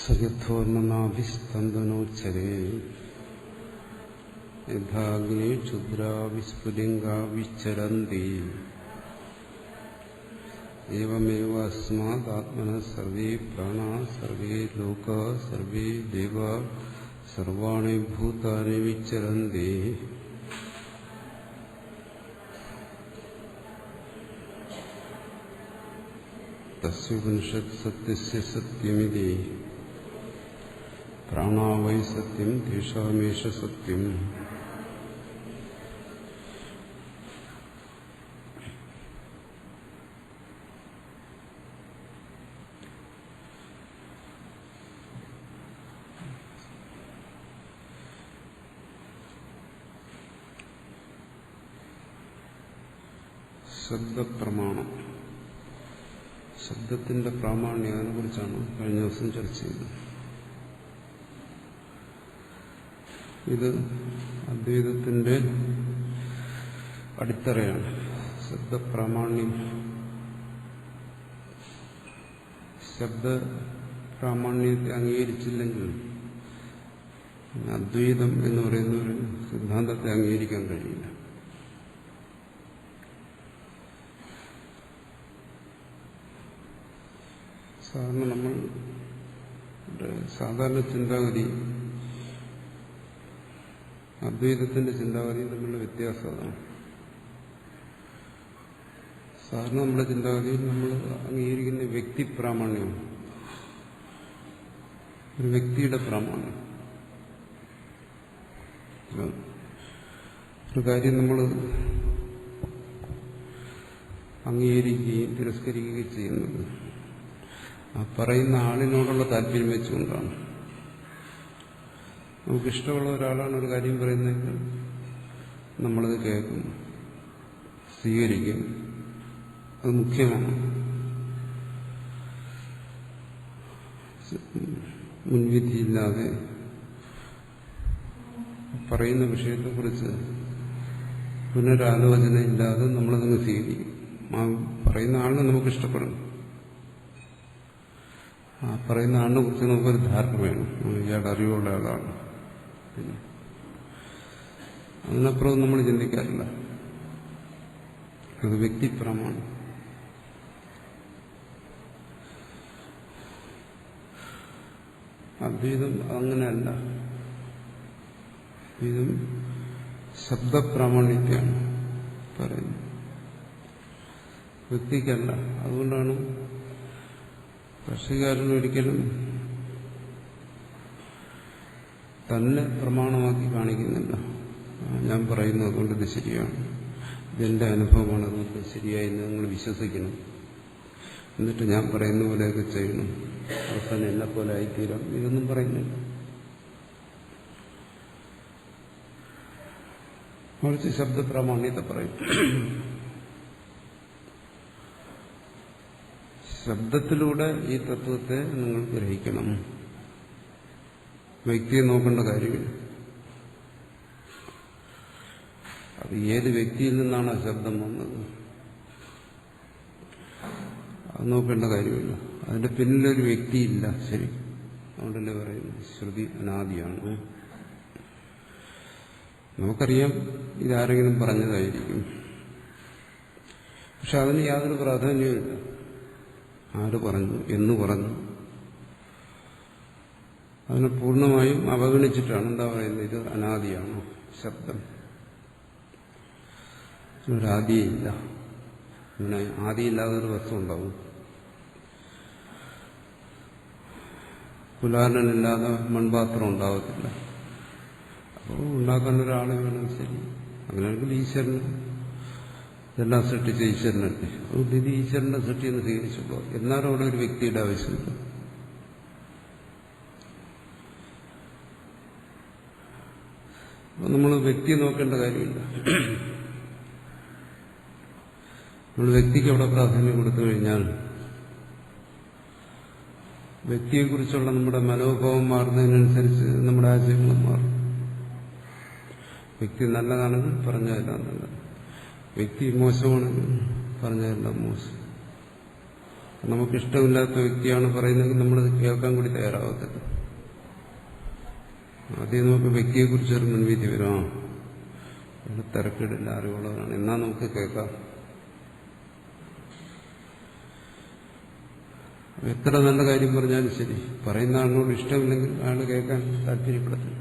സയഥോർണനാഭിസ്തംഭനോച്ചരേ യഥാഗ്നി ക്ഷുദ്രാവിസ്ഫുലിംഗാവിശ്ചരന്തി ഏവമേവ അസ്മാദാത്മനഃ survey പ്രാണാ survey ലോകാ survey ദേവാ സർവാണി ഭൂതാനി വിചരന്തി. തസ്യോപനിഷത് സത്യസ്യ സത്യമിതി പ്രാണാ Y സത്യം തേഷാമേഷ സത്യം. ശബ്ദപ്രമാണം, ശബ്ദത്തിന്റെ പ്രാമാണ്യം, അതിനെക്കുറിച്ചാണ് കഴിഞ്ഞ ദിവസം ചർച്ച ചെയ്തത്. ഇത് അദ്വൈതത്തിന്റെ അടിത്തറയാണ്. ശബ്ദപ്രാമാണ്യം, ശബ്ദപ്രാമാണ്യത്തെ അംഗീകരിച്ചില്ലെങ്കിൽ അദ്വൈതം എന്ന് പറയുന്ന ഒരു സിദ്ധാന്തത്തെ അംഗീകരിക്കാൻ കഴിയില്ല. സാധാരണ നമ്മൾ സാധാരണ ചിന്താഗതി അദ്വൈതത്തിന്റെ ചിന്താഗതിയും തമ്മിലുള്ള വ്യത്യാസം അതാണ്. സാധാരണ നമ്മുടെ ചിന്താഗതിയിൽ നമ്മൾ അംഗീകരിക്കുന്ന വ്യക്തിപ്രാമാണ്യമാണ്, ഒരു വ്യക്തിയുടെ പ്രാമാണ്യം. ഒരു കാര്യം നമ്മൾ അംഗീകരിക്കുകയും തിരസ്കരിക്കുകയും ചെയ്യുന്നത് ആ പറയുന്ന ആളിനോടുള്ള താല്പര്യം വെച്ചുകൊണ്ടാണ്. നമുക്കിഷ്ടമുള്ള ഒരാളാണ് ഒരു കാര്യം പറയുന്നതെങ്കിൽ നമ്മളത് കേൾക്കും, സ്വീകരിക്കും, അത് മുഖ്യമാണ്. മുൻവിധിയില്ലാതെ പറയുന്ന വിഷയത്തെക്കുറിച്ച് പുനരാലോചന ഇല്ലാതെ നമ്മളതങ്ങ് സ്വീകരിക്കും. ആ പറയുന്ന ആളിനെ നമുക്ക് ഇഷ്ടപ്പെടണം, ആ പറയുന്ന ആളിനെ കുറിച്ച് നമുക്കൊരു ധാരണ വേണം, ഇയാളുടെ അറിവുള്ള ആളാണ്. പിന്നെ അതിനപ്പുറം നമ്മൾ ചിന്തിക്കാറില്ല. അത് വ്യക്തിപ്രമാണ്. അദ്വൈതം അങ്ങനെയല്ല. അദ്വൈതം ശബ്ദപ്രാമാണ്യത്തെയാണ് പറയുന്നത്, വ്യക്തിക്കല്ല. അതുകൊണ്ടാണ് ഭാഷ്യകാരൻ ഒരിക്കലും തന്നെ പ്രമാണമാക്കി കാണിക്കുന്നില്ല. ഞാൻ പറയുന്നത് അതുകൊണ്ട് ഇത് ശരിയാണ്, ഇതെന്റെ അനുഭവമാണ്, അതുകൊണ്ട് ശരിയായി നിങ്ങൾ വിശ്വസിക്കണം, എന്നിട്ട് ഞാൻ പറയുന്ന പോലെയൊക്കെ ചെയ്യണം, അവസാനം എന്നെ പോലെ ആയിത്തീരാം, ഇതൊന്നും പറയുന്നില്ല. മറിച്ച് ശബ്ദപ്രാമാണ്യത്തെ പറയും. ശബ്ദത്തിലൂടെ ഈ തത്വത്തെ നിങ്ങൾ ഗ്രഹിക്കണം, വ്യക്തിയെ നോക്കേണ്ട കാര്യമില്ല. അത് ഏത് വ്യക്തിയിൽ നിന്നാണ് ആ ശബ്ദം വന്നത് അത് നോക്കേണ്ട കാര്യമില്ല. അതിന്റെ പിന്നിലൊരു വ്യക്തിയില്ല. ശരി, അതുകൊണ്ടല്ലേ പറയുന്നു ശ്രുതി അനാദിയാണ്. നമുക്കറിയാം ഇതാരെങ്കിലും പറഞ്ഞതായിരിക്കും, പക്ഷെ അതിന് യാതൊരു പ്രാധാന്യവുമില്ല. ആര് പറഞ്ഞു, എന്ന് പറഞ്ഞു, അതിനെ പൂർണ്ണമായും അവഗണിച്ചിട്ടാണ് എന്താ പറയുന്നത്, ഇത് അനാദിയാണോ ശബ്ദം, ഒരാദിയില്ല. ഇങ്ങനെ ആദിയില്ലാതെ ഒരു വസ്തു ഉണ്ടാവും. കുലാലനില്ലാതെ മൺപാത്രം ഉണ്ടാകത്തില്ല. അപ്പോൾ ഉണ്ടാക്കാൻ ഒരാളെ വേണം. ശരി, അങ്ങനെയാണെങ്കിൽ ഈശ്വരന് ഇതെല്ലാം സൃഷ്ടിച്ച ഈശ്വരനല്ലേ, അതുകൊണ്ട് ഇത് ഈശ്വരന്റെ സൃഷ്ടിയെന്ന് സ്വീകരിച്ചപ്പോൾ എന്നാലും അവിടെ ഒരു വ്യക്തിയുടെ ആവശ്യമില്ല. അപ്പോൾ നമ്മൾ വ്യക്തിയെ നോക്കേണ്ട കാര്യമില്ല. നമ്മൾ വ്യക്തിക്ക് അവിടെ പ്രാധാന്യം കൊടുത്തു കഴിഞ്ഞാൽ വ്യക്തിയെക്കുറിച്ചുള്ള നമ്മുടെ മനോഭാവം മാറുന്നതിനനുസരിച്ച് നമ്മുടെ ആശയങ്ങളും മാറും. വ്യക്തി നല്ലതാണെങ്കിൽ പറഞ്ഞതെല്ലാം നല്ലത്, വ്യക്തി മോശമാണെങ്കിൽ പറഞ്ഞതെല്ലാം മോശം. നമുക്കിഷ്ടമില്ലാത്ത വ്യക്തിയാണ് പറയുന്നതെങ്കിൽ നമ്മളത് കേൾക്കാൻ കൂടി തയ്യാറാവത്തില്ല. ആദ്യം നമുക്ക് വ്യക്തിയെക്കുറിച്ചൊരു മുൻവിധി വരും. തിരക്കിടില്ല, അറിവുള്ളവരാണ്, എന്നാൽ നമുക്ക് കേൾക്കാം. എത്ര നല്ല കാര്യം പറഞ്ഞാലും ശരി, പറയുന്ന ആളിനോട് ഇഷ്ടമില്ലെങ്കിൽ അയാൾ കേൾക്കാൻ താല്പര്യപ്പെടത്തില്ല.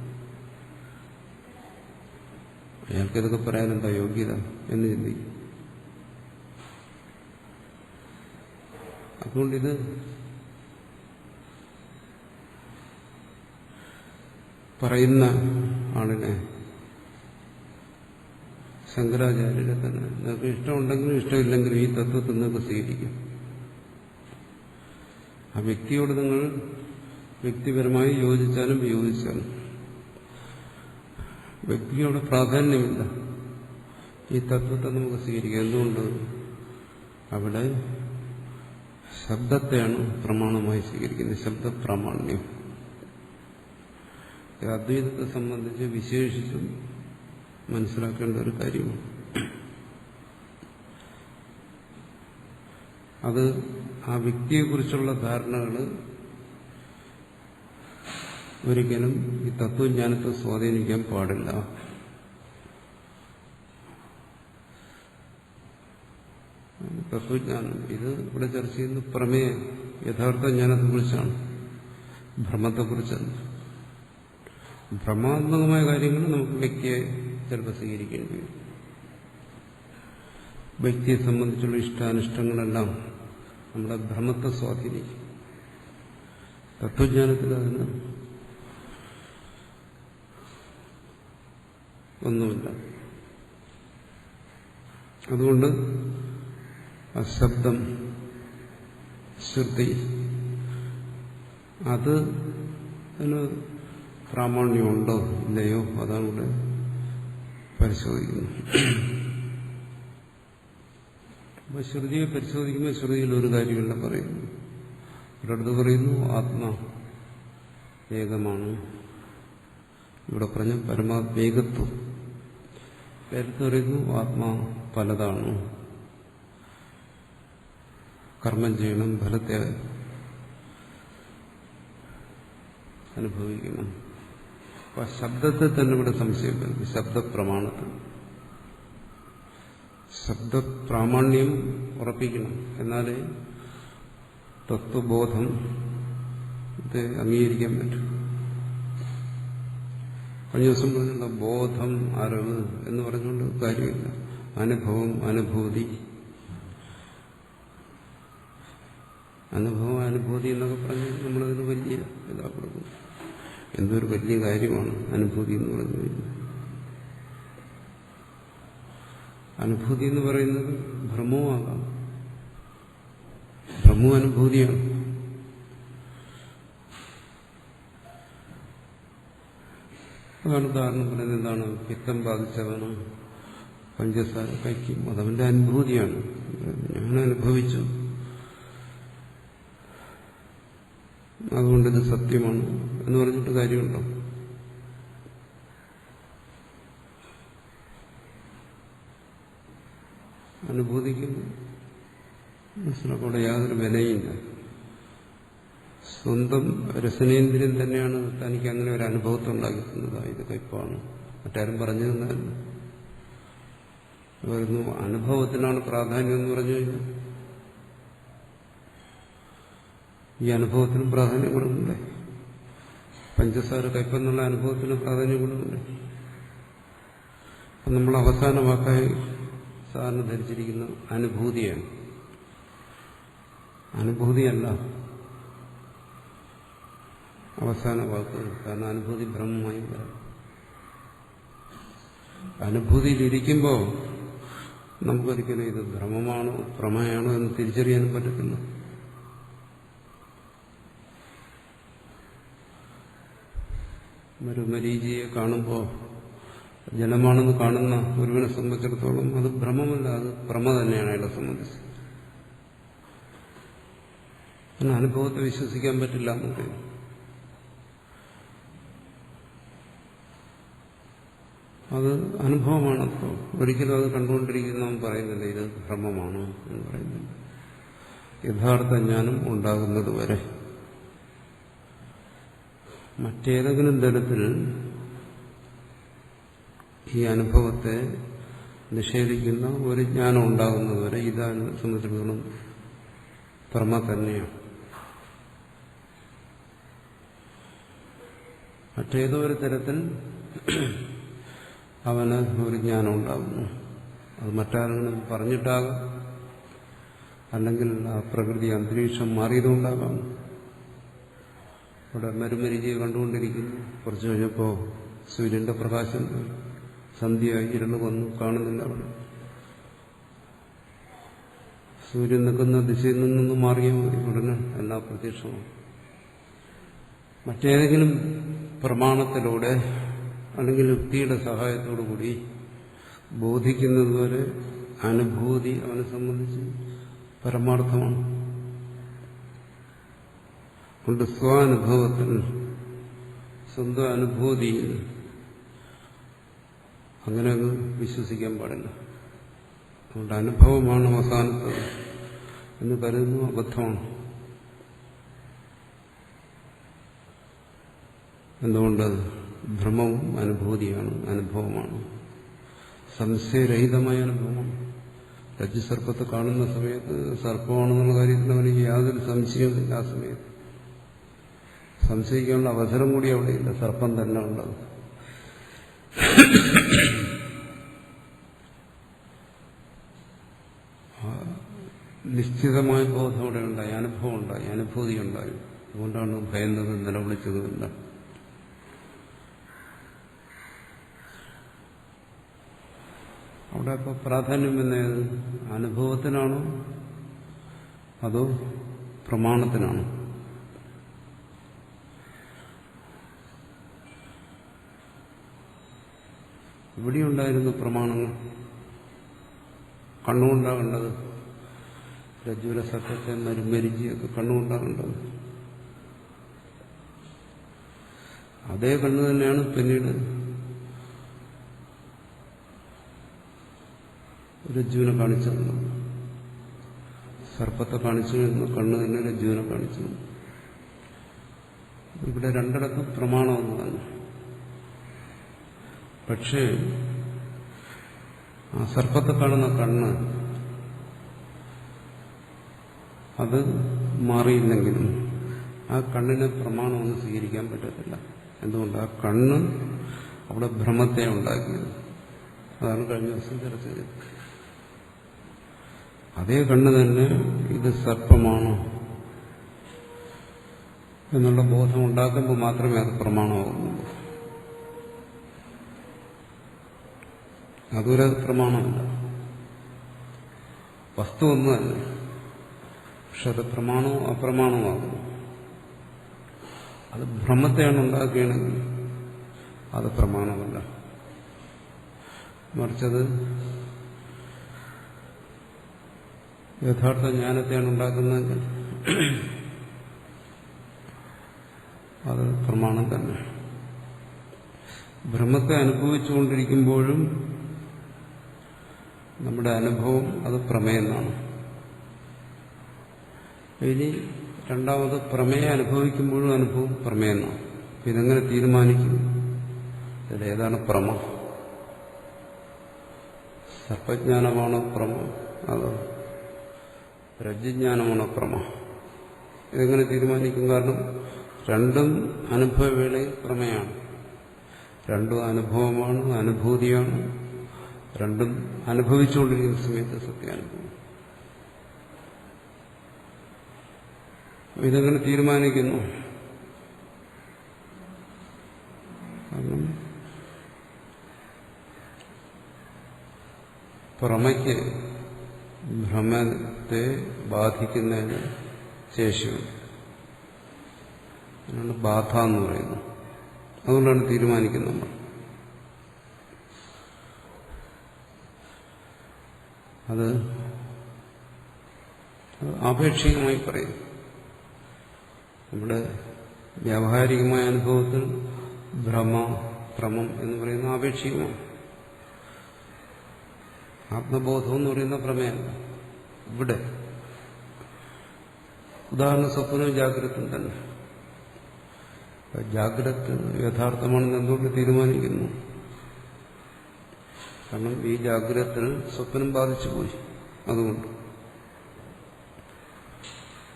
അയാൾക്കിതൊക്കെ പറയാനെന്താ യോഗ്യത എന്ന് ചിന്തിക്കും. അതുകൊണ്ടിത് പറയുന്ന ആളിനെ ശങ്കരാചാര്യരെ തന്നെ നിങ്ങൾക്ക് ഇഷ്ടമുണ്ടെങ്കിലും ഇഷ്ടമില്ലെങ്കിലും ഈ തത്വത്തിൽ നിങ്ങൾക്ക് സ്വീകരിക്കും. ആ വ്യക്തിയോട് നിങ്ങൾ വ്യക്തിപരമായി യോജിച്ചാലും വിയോജിച്ചാലും വ്യക്തിയോട് പ്രാധാന്യമില്ല. ഈ തത്വത്തെ നമുക്ക് സ്വീകരിക്കാം. എന്തുകൊണ്ട്? അവിടെ ശബ്ദത്തെയാണ് പ്രമാണമായി സ്വീകരിക്കുന്നത്, ശബ്ദപ്രാമാണ്യം. അദ്വൈതത്തെ സംബന്ധിച്ച് വിശേഷിച്ചും മനസ്സിലാക്കേണ്ട ഒരു കാര്യമാണ്. അത് ആ വ്യക്തിയെക്കുറിച്ചുള്ള ധാരണകൾ ഒരിക്കലും ഈ തത്വജ്ഞാനത്തെ സ്വാധീനിക്കാൻ പാടില്ല. തത്വജ്ഞാനം ഇത് ഇവിടെ ചർച്ച ചെയ്യുന്ന പ്രമേയം യഥാർത്ഥ ജ്ഞാനത്തെക്കുറിച്ചാണ്, ഭ്രമത്തെക്കുറിച്ചല്ല. ഭ്രമാത്മകമായ കാര്യങ്ങൾ നമുക്ക് വ്യക്തിയെ ചിലപ്പോൾ സ്വീകരിക്കേണ്ടി വരും. വ്യക്തിയെ സംബന്ധിച്ചുള്ള ഇഷ്ടാനിഷ്ടങ്ങളെല്ലാം നമ്മുടെ ഭ്രമത്തെ സ്വാധീനിക്കും. തത്വജ്ഞാനത്തിൽ അതിന് ഒന്നുമില്ല. അതുകൊണ്ട് ആ ശബ്ദം, ശ്രുതി, അതിന് പ്രാമാണ്യമുണ്ടോ ഇല്ലയോ അതാണ് ഇവിടെ പരിശോധിക്കുന്നത്. അപ്പൊ ശ്രുതിയെ പരിശോധിക്കുമ്പോൾ ശ്രുതിയിൽ ഒരു കാര്യമല്ല പറയുന്നു. ഒരിടത്ത് പറയുന്നു ആത്മാ ഏകമാണ്, ഇവിടെ പറഞ്ഞ പരമാത്മേകത്വം. നേരത്തെ പറയുന്നു ആത്മാ പലതാണ്, കർമ്മം ചെയ്യണം, ഫലത്തെ അനുഭവിക്കണം. അപ്പൊ ശബ്ദത്തെ തന്നെ ഇവിടെ സംശയം വരുന്നു. ശബ്ദപ്രമാണത്തിൽ ശബ്ദപ്രാമാണ്യം ഉറപ്പിക്കണം, എന്നാലേ തത്വബോധം ഇത് അംഗീകരിക്കാൻ പറ്റും. കഴിഞ്ഞ ദിവസം പറഞ്ഞുള്ള ബോധം, അറിവ് എന്ന് പറഞ്ഞുകൊണ്ട് കാര്യമില്ല. അനുഭവം, അനുഭൂതി, അനുഭവം അനുഭൂതി എന്നൊക്കെ പറഞ്ഞ് നമ്മളതിന് വലിയ ഇതാ കൊടുക്കും. എന്തൊരു വലിയ കാര്യമാണ് അനുഭൂതി എന്ന് പറഞ്ഞു കഴിഞ്ഞാൽ. അനുഭൂതി എന്ന് പറയുന്നത് ഭ്രമവും ആകാം. ഭ്രമവും അനുഭൂതിയാണ്. അതാണ് ഉദാഹരണം പറയുന്നത്. എന്താണ്? പിത്തം ബാധിച്ചവന് പഞ്ചസാര കഴിക്കും, അതവന്റെ അനുഭൂതിയാണ്. ഞാൻ അനുഭവിച്ചു, അതുകൊണ്ടിത് സത്യമാണ് എന്ന് പറഞ്ഞിട്ട് കാര്യമുണ്ടോ? അനുഭൂതിക്ക് മനസ്സിലാക്കൂടെ യാതൊരു വിലയില്ല. സ്വന്തം രസനേന്ദ്രിയം തന്നെയാണ് തനിക്ക് അങ്ങനെ ഒരു അനുഭവത്തെ ഉണ്ടാക്കിക്കുന്നത്. ഇത് കയ്പാണ്, മറ്റാരും പറഞ്ഞു തന്നതല്ല. വരുന്നു അനുഭവത്തിനാണ് പ്രാധാന്യം എന്ന് പറഞ്ഞു കഴിഞ്ഞാൽ ഈ അനുഭവത്തിനും പ്രാധാന്യം കൊടുക്കണ്ടേ? പഞ്ചസാര കയ്പെന്നുള്ള അനുഭവത്തിന് പ്രാധാന്യം കൊടുക്കണ്ടേ? അപ്പം നമ്മൾ അവസാന വാക്കായി സാധാരണ ധരിച്ചിരിക്കുന്ന അനുഭൂതിയാണ്. അനുഭൂതിയല്ല അവസാന വാക്ക്. കാരണം അനുഭൂതി ബ്രഹ്മമായി വരാം. അനുഭൂതിയിലിരിക്കുമ്പോൾ നമുക്കൊരിക്കലും ഇത് ഭ്രമമാണോ പ്രമേയാണോ എന്ന് തിരിച്ചറിയാനും പറ്റത്തില്ല. ഒരു മരീചിയെ കാണുമ്പോൾ ജലമാണെന്ന് കാണുന്ന ഒരുവനെ സംബന്ധിച്ചിടത്തോളം അത് ഭ്രമമല്ല, അത് പ്രമ തന്നെയാണ് അയാളെ സംബന്ധിച്ച്. അനുഭവത്തെ വിശ്വസിക്കാൻ പറ്റില്ല എന്ന് പറയും. അത് അനുഭവമാണ്. അപ്പോൾ ഒരിക്കലും അത് കണ്ടുകൊണ്ടിരിക്കുന്നവൻ പറയുന്നില്ല ഇത് ഭ്രമമാണ് എന്ന് പറയുന്നില്ല. യഥാർത്ഥ ജ്ഞാനം ഉണ്ടാകുന്നത് വരെ മറ്റേതെങ്കിലും തരത്തിൽ ഈ അനുഭവത്തെ നിഷേധിക്കുന്ന ഒരു ജ്ഞാനം ഉണ്ടാകുന്നതുവരെ ഇതാണ് സംബന്ധിച്ചിടത്തോളം പ്രമ തന്നെയാണ്. മറ്റേതോ ഒരു തരത്തിൽ അവന് ഒരു ജ്ഞാനം ഉണ്ടാകുന്നു. അത് മറ്റാരെങ്കിലും പറഞ്ഞിട്ടാകാം, അല്ലെങ്കിൽ ആ പ്രകൃതി അന്തരീക്ഷം മാറിയതുകൊണ്ടാകാം. ഇവിടെ മരുമരിചിയെ കണ്ടുകൊണ്ടിരിക്കുന്നു. കുറച്ചു കഴിഞ്ഞപ്പോൾ സൂര്യന്റെ പ്രകാശം സന്ധ്യയായി, ഇരുന്ന് വന്നു, കാണുന്നില്ല. അവിടെ സൂര്യൻ നിൽക്കുന്ന ദിശയിൽ നിന്നൊന്നും മാറിയാൽ മതി, ഉടനെ എല്ലാം പ്രത്യക്ഷമാണ്. മറ്റേതെങ്കിലും പ്രമാണത്തിലൂടെ അല്ലെങ്കിൽ യുക്തിയുടെ സഹായത്തോടുകൂടി ബോധിക്കുന്നതുവരെ അനുഭൂതി അവനെ സംബന്ധിച്ച് പരമാർത്ഥമാണ്. കൊണ്ട് സ്വാനുഭവത്തിൽ, സ്വന്തം അനുഭൂതിയിൽ അങ്ങനെ വിശ്വസിക്കാൻ പാടില്ല. അതുകൊണ്ട് അനുഭവമാണ് അവസാനത്തത് എന്ന് കരുതുന്നു അബദ്ധമാണ്. എന്തുകൊണ്ട്? ഭ്രമവും അനുഭൂതിയാണ്, അനുഭവമാണ്, സംശയരഹിതമായ അനുഭവമാണ്. രജ്ജുസർപ്പത്തെ കാണുന്ന സമയത്ത് സർപ്പമാണെന്നുള്ള കാര്യത്തിൽ അവനിക്ക് യാതൊരു സംശയവുമില്ല. ആ സമയത്ത് സംശയിക്കാനുള്ള അവസരം കൂടി അവിടെയില്ല, സർപ്പം തന്നെ ഉള്ളത്. നിശ്ചിതമായ ബോധം അവിടെ ഉണ്ടായി, അനുഭവം ഉണ്ടായി, അനുഭൂതി ഉണ്ടായി. അതുകൊണ്ടാണ് ഭയന്നതും നിലവിളിച്ചതുമില്ല. അവിടെ ഇപ്പോൾ പ്രാധാന്യം എന്നത് അനുഭവത്തിനാണോ അതോ പ്രമാണത്തിനാണോ? ഇവിടെയുണ്ടായിരുന്നു പ്രമാണങ്ങൾ. കണ്ണുകൊണ്ടാകേണ്ടത് രജ്ജുവിലെ സത്യത്തെ മരുമരിജിയൊക്കെ കണ്ണുകൊണ്ടാകേണ്ടത്. അതേ കണ്ണ് തന്നെയാണ് പിന്നീട് രജ്ജുവിനെ കാണിച്ചത്. സർപ്പത്തെ കാണിച്ചു എന്ന് കണ്ണ് തന്നെ രജ്ജുവിനെ കാണിച്ചു. ഇവിടെ രണ്ടിടത്തും പ്രമാണമെന്നതാണ്. പക്ഷേ ആ സർപ്പത്തെ കാണുന്ന കണ്ണ് അത് മാറിയില്ലെങ്കിലും ആ കണ്ണിനെ പ്രമാണമെന്ന് സ്വീകരിക്കാൻ പറ്റത്തില്ല. എന്തുകൊണ്ട്? ആ കണ്ണ് അവിടെ ഭ്രമത്തെ ഉണ്ടാക്കിയത്. അതാണ് കഴിഞ്ഞ ദിവസം ചർച്ച ചെയ്തത്. അതേ കണ്ണ് തന്നെ ഇത് സർപ്പമാണോ എന്നുള്ള ബോധം ഉണ്ടാക്കുമ്പോൾ മാത്രമേ അത് പ്രമാണമാകുന്നുള്ളൂ. അതുവരെ അത് പ്രമാണമല്ല, വസ്തു ഒന്ന് തന്നെ. പക്ഷെ അത് പ്രമാണമോ അപ്രമാണമോ ആകുന്നു. അത് ഭ്രമത്തെയാണ് ഉണ്ടാക്കുകയാണെങ്കിൽ അത് പ്രമാണമല്ല. മറിച്ചത് യഥാർത്ഥ ജ്ഞാനത്തെയാണ് ഉണ്ടാക്കുന്നതെങ്കിൽ അത് പ്രമാണം തന്നെ. ഭ്രമത്തെ അനുഭവിച്ചുകൊണ്ടിരിക്കുമ്പോഴും നമ്മുടെ അനുഭവം അത് പ്രമേയെന്നാണ്. ഇനി രണ്ടാമത് പ്രമേയം അനുഭവിക്കുമ്പോഴും അനുഭവം പ്രമേയെന്നാണ്. ഇതെങ്ങനെ തീരുമാനിക്കും? ഇതിലേതാണ് പ്രമ? സർപ്പജ്ഞാനമാണോ പ്രമ, അതോ രജ്ജുജ്ഞാനമാണോ പ്രമ ഇതെങ്ങനെ തീരുമാനിക്കും? കാരണം രണ്ടും അനുഭവവേളയിൽ പ്രമേയാണ്, രണ്ടും അനുഭവമാണ്, അനുഭൂതിയാണ്, രണ്ടും അനുഭവിച്ചുകൊണ്ടിരിക്കുന്ന സമയത്ത് സത്യാനുഭവം. ഇതെങ്ങനെ തീരുമാനിക്കുന്നു? കാരണം പ്രമയ്ക്ക് ഭ്രമത്തെ ബാധിക്കുന്നതിന് ശേഷിയുണ്ട്. അതിനാണ് ബാധ എന്ന് പറയുന്നത്. അതുകൊണ്ടാണ് തീരുമാനിക്കുന്നത് നമ്മൾ. അത് ആപേക്ഷികമായി പറയും. നമ്മുടെ വ്യാവഹാരികമായ അനുഭവത്തിൽ ഭ്രമം എന്ന് പറയുന്ന ആപേക്ഷികമാണ്. ആത്മബോധം എന്ന് പറയുന്ന പ്രമേയമല്ല. ഇവിടെ ഉദാഹരണ സ്വപ്നവും ജാഗ്രതയും തന്നെ. ജാഗ്രത യഥാർത്ഥമാണെന്ന് എന്തുകൊണ്ട് തീരുമാനിക്കുന്നു? കാരണം ഈ ജാഗ്രതത്തിൽ സ്വപ്നം ബാധിച്ചു പോയി. അതുകൊണ്ട്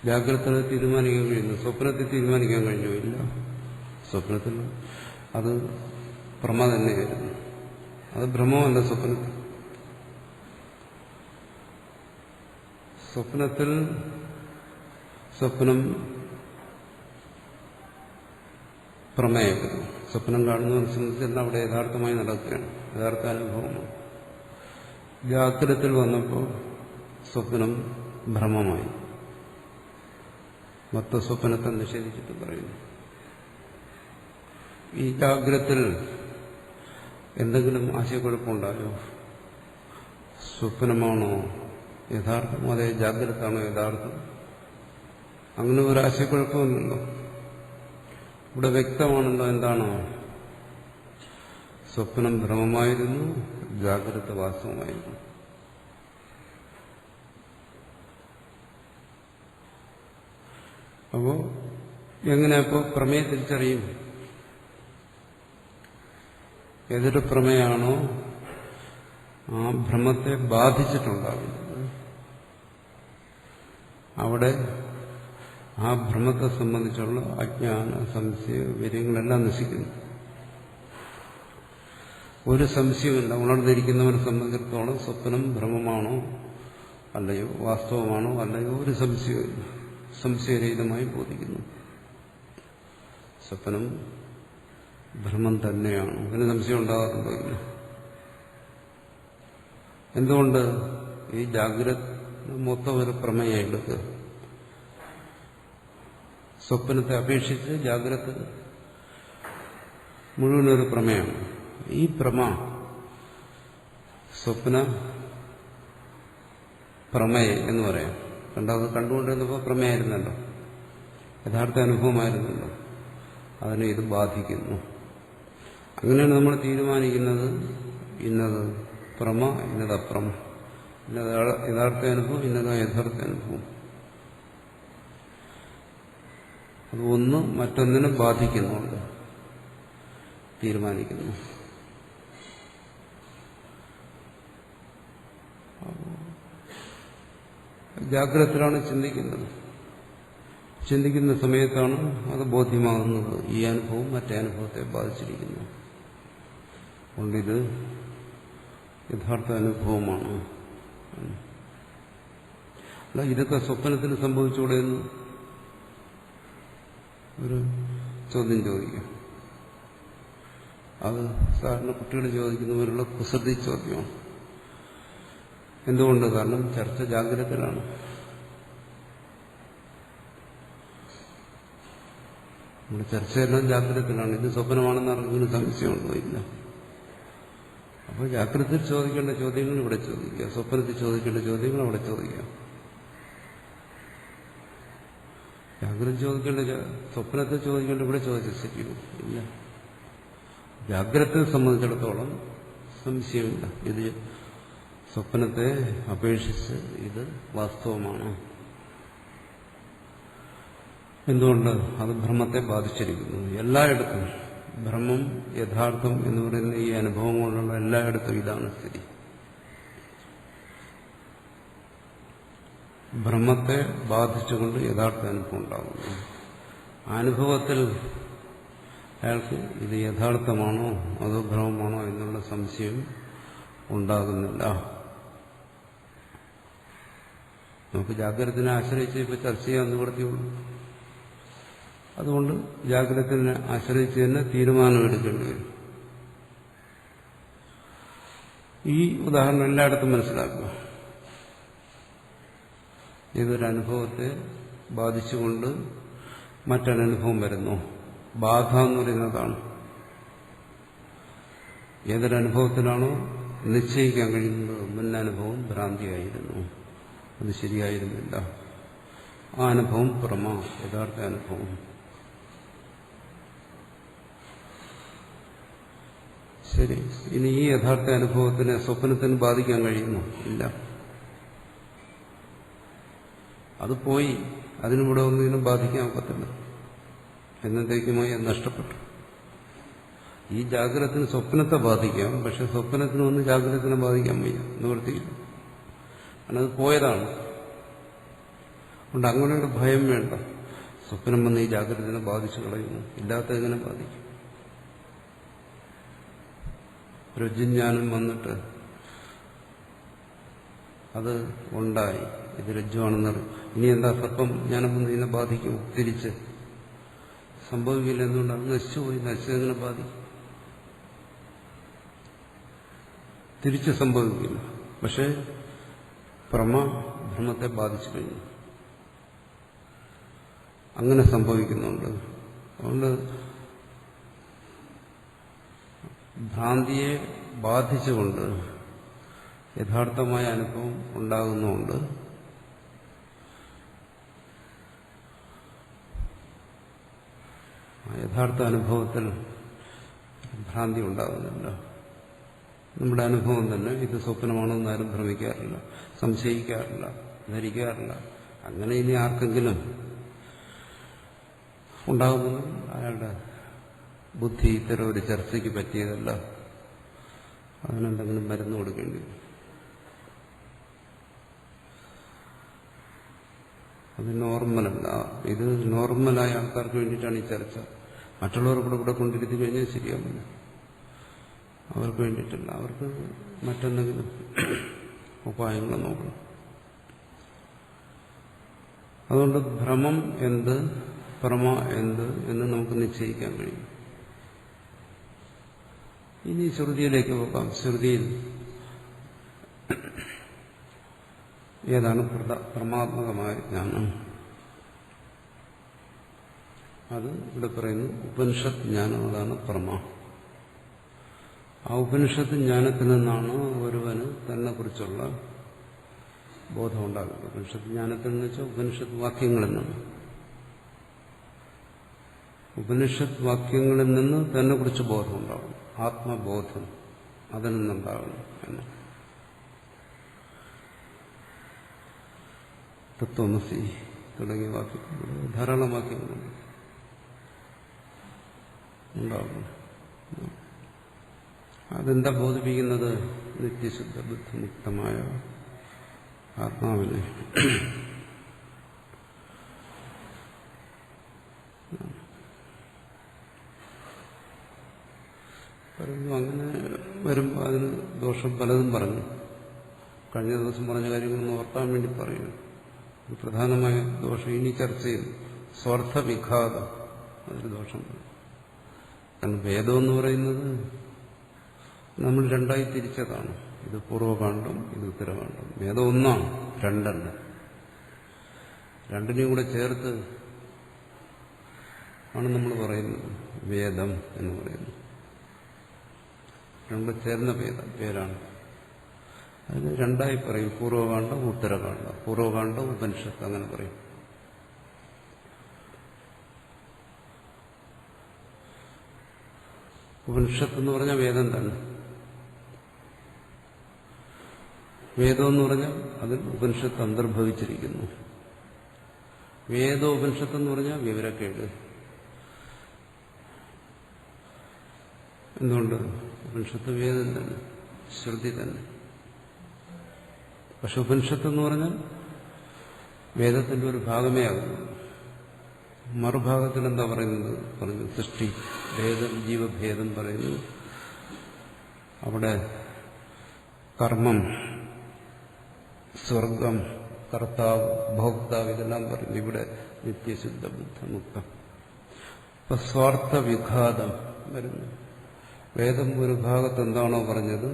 ജാഗ്രത തീരുമാനിക്കാൻ കഴിയുന്നു. സ്വപ്നത്തിൽ തീരുമാനിക്കാൻ കഴിഞ്ഞോ? ഇല്ല. സ്വപ്നത്തിൽ അത് ഭ്രമ തന്നെയായിരുന്നു. അത് ഭ്രമമല്ല. സ്വപ്നം പ്രമേയപ്പെടുന്നു. സ്വപ്നം കാണുന്നതിനെ സംബന്ധിച്ച് അവിടെ യഥാർത്ഥമായി നടക്കുകയാണ്, യഥാർത്ഥ അനുഭവമാണ്. ജാഗ്രതത്തിൽ വന്നപ്പോൾ സ്വപ്നം ഭ്രമമായി. മൊത്തസ്വപ്നത്തെ നിഷേധിച്ചിട്ട് പറയുന്നു. ഈ ജാഗ്രതത്തിൽ എന്തെങ്കിലും ആശയക്കുഴപ്പമുണ്ടായോ? സ്വപ്നമാണോ യഥാർത്ഥം, അതേ ജാഗ്രതയാണോ യഥാർത്ഥം? അങ്ങനെ ഒരു ആശയക്കുഴപ്പമില്ലല്ലോ. ഇവിടെ വ്യക്തമാണല്ലോ എന്താണോ? സ്വപ്നം ഭ്രമമായിരുന്നു, ജാഗ്രത വാസ്തവമായിരുന്നു. അപ്പോ എങ്ങനെയപ്പോ പ്രമേയം തിരിച്ചറിയും? ഏതൊരു പ്രമേയാണോ ആ ഭ്രമത്തെ ബാധിച്ചിട്ടുണ്ടാകുന്നത്, അവിടെ ആ ഭ്രമത്തെ സംബന്ധിച്ചുള്ള അജ്ഞാന സംശയ വിവരങ്ങളെല്ലാം നശിക്കുന്നു. ഒരു സംശയമില്ല. ഉണർന്നിരിക്കുന്നവനെ സംബന്ധിച്ചിടത്തോളം സ്വപ്നം ഭ്രമമാണോ അല്ലയോ, വാസ്തവമാണോ അല്ലയോ, ഒരു സംശയമില്ല. സംശയരഹിതമായി ബോധിക്കുന്നു. സ്വപ്നം ഭ്രമം തന്നെയാണ്. അതിന് സംശയം ഉണ്ടാകാറുണ്ടോ? ഇല്ല. എന്തുകൊണ്ട്? ഈ ജാഗ്രത മൊത്തം ഒരു പ്രമേയം എടുക്കുക. സ്വപ്നത്തെ അപേക്ഷിച്ച് ജാഗ്രത മുഴുവനൊരു പ്രമേയമാണ്. ഈ സ്വപ്ന പ്രമേയ എന്ന് പറയാം. രണ്ടാമത് കണ്ടുകൊണ്ടിരുന്നപ്പോൾ പ്രമേയായിരുന്നല്ലോ, യഥാർത്ഥ അനുഭവമായിരുന്നല്ലോ. അതിനെ ഇത് ബാധിക്കുന്നു. അങ്ങനെയാണ് നമ്മൾ തീരുമാനിക്കുന്നത്. ഇന്നത് പ്രമ, ഇന്നത് അപ്രമ, ഇന്നത് യഥാർത്ഥ അനുഭവം, ഇന്നത് യഥാർത്ഥ അനുഭവം. അത് ഒന്ന് മറ്റൊന്നിനെ ബാധിക്കുന്നുണ്ട് തീരുമാനിക്കുന്നു. ജാഗ്രതത്തിലാണ് ചിന്തിക്കുന്നത്. ചിന്തിക്കുന്ന സമയത്താണ് അത് ബോധ്യമാകുന്നത്. ഈ അനുഭവം മറ്റേ അനുഭവത്തെ ബാധിച്ചിരിക്കുന്നു. അതുകൊണ്ടിത് യഥാർത്ഥ അനുഭവമാണ്. അല്ല, ഇതൊക്കെ സ്വപ്നത്തിൽ സംഭവിച്ചുകൂടെ എന്ന് ഒരു ചോദ്യം ചോദിക്കാം. അത് സാധാരണ കുട്ടികൾ ചോദിക്കുന്നവരുള്ള കുസൃതി ചോദ്യമാണ്. എന്തുകൊണ്ട്? കാരണം ചർച്ച ജാഗ്രതയിലാണ്. നമ്മുടെ ചർച്ചയെല്ലാം ജാഗ്രതയിലാണ്. ഇത് സ്വപ്നമാണെന്ന് അറിഞ്ഞൊരു സംശയമുണ്ടോ? ഇല്ല. അപ്പോൾ ജാഗ്രതയിൽ ചോദിക്കേണ്ട ചോദ്യങ്ങൾ ഇവിടെ ചോദിക്കുക, സ്വപ്നത്തിൽ ചോദിക്കേണ്ട ചോദ്യങ്ങൾ അവിടെ ചോദിക്കുക. ജാഗ്രത ചോദിക്കേണ്ട സ്വപ്നത്തിൽ ചോദിക്കേണ്ട ഇവിടെ ചോദിച്ചാൽ ശരിയോ? ഇല്ല. ജാഗ്രതയെ സംബന്ധിച്ചിടത്തോളം സംശയമില്ല. ഇത് സ്വപ്നത്തെ അപേക്ഷിച്ച് ഇത് വാസ്തവമാണ്. എന്തുകൊണ്ട്? അത് ഭ്രമത്തെ ബാധിച്ചിരിക്കുന്നു. എല്ലായിടത്തും ഭ്രമം യഥാർത്ഥം എന്ന് പറയുന്ന ഈ അനുഭവം കൊണ്ടുള്ള എല്ലായിടത്തും ഇതാണ് സ്ഥിതി. ഭ്രമത്തെ ബാധിച്ചുകൊണ്ട് യഥാർത്ഥ അനുഭവം ഉണ്ടാകുന്നു. അനുഭവത്തിൽ അയാൾക്ക് ഇത് യഥാർത്ഥമാണോ അതോ ഭ്രമമാണോ എന്നുള്ള സംശയം ഉണ്ടാകുന്നില്ല. നമുക്ക് ജാഗ്രതത്തിനെ ആശ്രയിച്ച് ഇപ്പോൾ ചർച്ച ചെയ്യാൻ നിവൃത്തിയുള്ളൂ. അതുകൊണ്ട് ജാഗ്രതത്തിനെ ആശ്രയിച്ച് തന്നെ തീരുമാനമെടുക്കേണ്ടി വരും. ഈ ഉദാഹരണം എല്ലായിടത്തും മനസ്സിലാക്കുക. ഏതൊരു അനുഭവത്തെ ബാധിച്ചുകൊണ്ട് മറ്റൊരനുഭവം വരുന്നു. ബാധ എന്ന് പറയുന്നതാണ്. ഏതൊരനുഭവത്തിലാണോ നിശ്ചയിക്കാൻ കഴിയുന്നത് മുന്നനുഭവം ഭ്രാന്തിയായിരുന്നു, അത് ശരിയായിരുന്നില്ല, ആ അനുഭവം പ്രമ, യഥാർത്ഥ അനുഭവം. ശരി, ഇനി ഈ യഥാർത്ഥ അനുഭവത്തിനെ സ്വപ്നത്തിന് ബാധിക്കാൻ കഴിയുമോ? ഇല്ല. അത് പോയി, അതിനിവിടെ ഒന്നിനും ബാധിക്കാൻ ഒക്കത്തില്ല. എന്നത്തേക്കുമായി അത് നഷ്ടപ്പെട്ടു. ഈ ജാഗ്രതത്തിന് സ്വപ്നത്തെ ബാധിക്കാം, പക്ഷെ സ്വപ്നത്തിനൊന്നും ജാഗ്രതത്തിനെ ബാധിക്കാൻ വയ്യ, നിവൃത്തിയില്ല. കാരണം അത് പോയതാണ്. അതുകൊണ്ട് അങ്ങനെ ഒരു ഭയം വേണ്ട. സ്വപ്നം വന്ന് ഈ ജാഗ്രതത്തിനെ ബാധിച്ചു കളയുന്നു, ഇല്ലാത്തതിനെ ബാധിക്കും. രജ്ജുജ്ഞാനം വന്നിട്ട് അത് ഉണ്ടായി, ഇത് രജ്ജുവാണെന്നറിയും. ഇനി എന്താ സർപ്പം ജ്ഞാനം വന്ന് ഇതിനെ ബാധിക്കും? തിരിച്ച് സംഭവിക്കില്ല. എന്തുകൊണ്ടാണ്? നശിച്ചുപോയി. നശിച്ചതിനെ ബാധിക്കും, തിരിച്ച് സംഭവിക്കില്ല. പക്ഷെ ഭ്രമത്തെ ബാധിച്ചു കഴിഞ്ഞു. അങ്ങനെ സംഭവിക്കുന്നുണ്ട്. അതുകൊണ്ട് ഭ്രാന്തിയെ ബാധിച്ചുകൊണ്ട് യഥാർത്ഥമായ അനുഭവം ഉണ്ടാകുന്നുണ്ട്. യഥാർത്ഥ അനുഭവത്തിൽ ഭ്രാന്തി ഉണ്ടാകുന്നില്ല. നമ്മുടെ അനുഭവം തന്നെ ഇത് സ്വപ്നമാണെന്ന് ആരും ഭ്രമിക്കാറില്ല, സംശയിക്കാറില്ല, ധരിക്കാറില്ല. അങ്ങനെ ഇനി ആർക്കെങ്കിലും ഉണ്ടാകുന്നത് അയാളുടെ ബുദ്ധി ഇത്തരം ഒരു ചർച്ചയ്ക്ക് പറ്റിയതല്ല. അതിനെന്തെങ്കിലും മരുന്ന് കൊടുക്കേണ്ടി വരും. അത് നോർമലല്ല. ഇത് നോർമലായ ആൾക്കാർക്ക് വേണ്ടിയിട്ടാണ് ഈ ചർച്ച. മറ്റുള്ളവർ കൂടെ കൊണ്ടിരുത്തി കഴിഞ്ഞാൽ ശരിയാവില്ല. അവർക്ക് വേണ്ടിയിട്ടല്ല. അവർക്ക് മറ്റെന്തെങ്കിലും ഉപായങ്ങൾ നോക്കണം. അതുകൊണ്ട് ഭ്രമം എന്ത്, പ്രമ എന്ത് എന്ന് നമുക്ക് നിശ്ചയിക്കാൻ കഴിയും. ഇനി ശ്രുതിയിലേക്ക് പോകാം. ശ്രുതിയിൽ ഏതാണ് പ്രമാത്മകമായ ജ്ഞാനം? അത് ഇവിടെ പറയുന്നു ഉപനിഷത്ത് ജ്ഞാനം. അതാണ് പ്രമ. ആ ഉപനിഷത്ത് ജ്ഞാനത്തിൽ നിന്നാണ് ഒരുവന് തന്നെ കുറിച്ചുള്ള ബോധം ഉണ്ടാകുന്നത്. ഉപനിഷത്ത് ജ്ഞാനത്തിൽ നിന്ന് വെച്ചാൽ ഉപനിഷത്ത് വാക്യങ്ങളിൽ നിന്ന്. ഉപനിഷത്ത് വാക്യങ്ങളിൽ നിന്ന് തന്നെ കുറിച്ച് ബോധം ഉണ്ടാകും. ആത്മബോധം അതിൽ നിന്നുണ്ടാകണം എന്ന്. തത്വമസി തുടങ്ങിയ വാക്യങ്ങൾ, ധാരാളം വാക്യങ്ങളുണ്ട്, ഉണ്ടാകുന്നു. അതെന്താ ബോധിപ്പിക്കുന്നത്? നിത്യശുദ്ധ ബുദ്ധിമുക്തമായ ആത്മാവിനെ. പറഞ്ഞു. അങ്ങനെ വരുമ്പോൾ അതിന് ദോഷം പലതും പറഞ്ഞു. കഴിഞ്ഞ ദിവസം പറഞ്ഞ കാര്യങ്ങളൊന്ന് ഓർക്കാൻ വേണ്ടി പറയുന്നു. പ്രധാനമായ ദോഷം ഇനി ചർച്ച ചെയ്യുന്നു. സ്വാർത്ഥവിഘാതം, അതൊരു ദോഷം. കാരണം വേദം എന്ന് പറയുന്നത് നമ്മൾ രണ്ടായി തിരിച്ചതാണ്. ഇത് പൂർവ്വകാണ്ഡം, ഇത് ഉത്തരകാണ്ഡം. വേദം ഒന്നാണ്, രണ്ടല്ല. രണ്ടിനെയും കൂടെ ചേർത്ത് ആണ് നമ്മൾ പറയുന്നത് വേദം എന്ന് പറയുന്നത്. രണ്ടും ചേർന്ന പേരാണ്. അതിന് രണ്ടായി പറയും, പൂർവ്വകാണ്ഡം, ഉത്തരകാണ്ഡം. പൂർവ്വകാണ്ഡം ഉപനിഷത്ത് അങ്ങനെ പറയും. ഉപനിഷത്ത് എന്ന് പറഞ്ഞാൽ വേദം തന്നെ. വേദം എന്ന് പറഞ്ഞാൽ അതിൽ ഉപനിഷത്ത് അന്തർഭവിച്ചിരിക്കുന്നു. വേദോപനിഷത്ത് എന്ന് പറഞ്ഞാൽ വിവരക്കേട്. എന്തുകൊണ്ട്? ഉപനിഷത്ത് വേദം തന്നെ, ശ്രുതി തന്നെ. പക്ഷെ ഉപനിഷത്ത് എന്ന് പറഞ്ഞാൽ വേദത്തിന്റെ ഒരു ഭാഗമേ ആകുന്നു. മറുഭാഗത്തിൽ എന്താ പറയുന്നത്? പറഞ്ഞു സൃഷ്ടി ഭേദം, ജീവഭേദം പറയുന്നു. അവിടെ കർമ്മം, സ്വർഗം, കർത്താവ്, ഭോക്താവ് ഇതെല്ലാം പറയുന്നു. ഇവിടെ നിത്യശുദ്ധ ബുദ്ധമുക്തം. ഇപ്പൊ സ്വാർത്ഥ വിഘാതം വരുന്നു. വേദം ഒരു ഭാഗത്ത് എന്താണോ പറഞ്ഞത്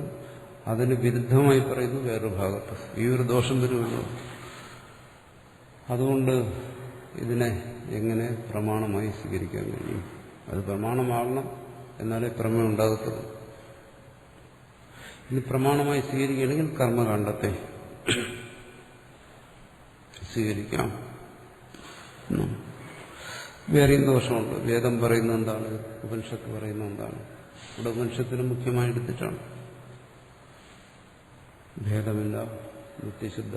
അതിന് വിരുദ്ധമായി പറയുന്നു വേറൊരു ഭാഗത്ത്. ഈ ഒരു ദോഷം വരുമല്ലോ. അതുകൊണ്ട് ഇതിനെ എങ്ങനെ പ്രമാണമായി സ്വീകരിക്കാൻ കഴിയും? അത് പ്രമാണമാകണം, എന്നാലേ പ്രമേയം ഉണ്ടാകത്തുള്ളൂ. ഇനി പ്രമാണമായി സ്വീകരിക്കുകയാണെങ്കിൽ കർമ്മകാണ്ഡത്തെ സ്വീകരിക്കാം. വേറെയും ദോഷമുണ്ട്. വേദം പറയുന്നത് എന്താണ്? ഉപനിഷത്ത് പറയുന്നത് എന്താണ്? ഇവിടെ ഉപനിഷത്തിന് മുഖ്യമായി എടുത്തിട്ടാണ്. ഭേദമില്ല, നിത്യശുദ്ധ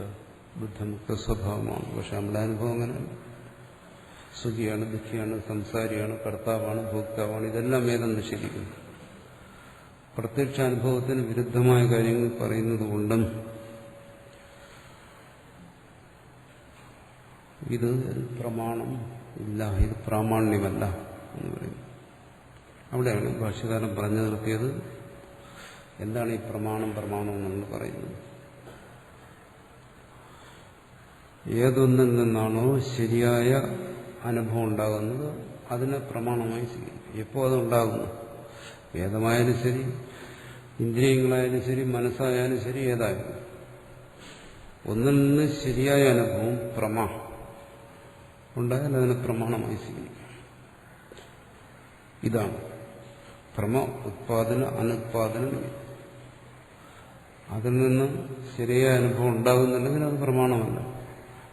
ബുദ്ധമുക്ത സ്വഭാവമാണ്. പക്ഷെ നമ്മുടെ അനുഭവം അങ്ങനെയല്ല. സുഖിയാണ്, ദുഃഖിയാണ്, സംസാരിയാണ്, കർത്താവാണ്, ഭോക്താവാണ്, ഇതെല്ലാം വേദം നിഷേധിക്കുന്നു. പ്രത്യക്ഷ അനുഭവത്തിന് വിരുദ്ധമായ കാര്യങ്ങൾ പറയുന്നത് കൊണ്ടും ഇത് പ്രമാണം ഇല്ല, ഇത് പ്രാമാണ്യമല്ല എന്ന് പറയുന്നു. അവിടെയാണ് ഭാഷ്യകാരൻ പറഞ്ഞു നിർത്തിയത്. എന്താണ് ഈ പ്രമാണം നമ്മൾ പറയുന്നത്? ഏതൊന്നിൽ നിന്നാണോ ശരിയായ അനുഭവം ഉണ്ടാകുന്നത് അതിനെ പ്രമാണമായി സ്വീകരിക്കും. എപ്പോൾ അതുണ്ടാകുന്നു? വേദമായാലും ശരി, ഇന്ദ്രിയങ്ങളായാലും ശരി, മനസ്സായാലും ശരി, ഏതായാലും ഒന്നിൽ നിന്ന് ശരിയായ അനുഭവം ഉണ്ടായാൽ അതിനെ പ്രമാണമായി സ്വീകരിക്കും. ഇതാണ് പ്രമ ഉത്പാദന അനുത്പാദനം. അതിൽ നിന്ന് ശരിയായ അനുഭവം ഉണ്ടാകുന്നുണ്ടെങ്കിൽ അത് പ്രമാണമല്ല.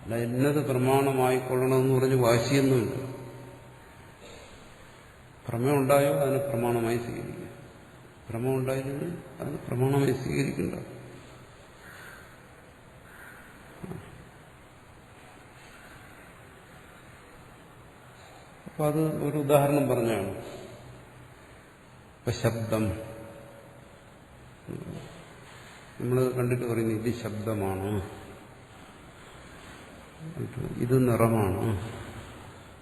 അല്ല എന്നത് പ്രമാണമായിക്കൊള്ളണമെന്ന് പറഞ്ഞ് വാശിയൊന്നുമില്ല. പ്രമേയം ഉണ്ടായോ അതിനെ പ്രമാണമായി സ്വീകരിക്കുക. പ്രമേയം ഉണ്ടായില്ലെങ്കിൽ അതിന് പ്രമാണമായി സ്വീകരിക്കണ്ട. അപ്പൊ അത് ഒരു ഉദാഹരണം പറഞ്ഞാണ്. ഇപ്പൊ ശബ്ദം നമ്മൾ കണ്ടിട്ട് പറയുന്നത് ഇത് ശബ്ദമാണ്, ഇത് നിറമാണ്,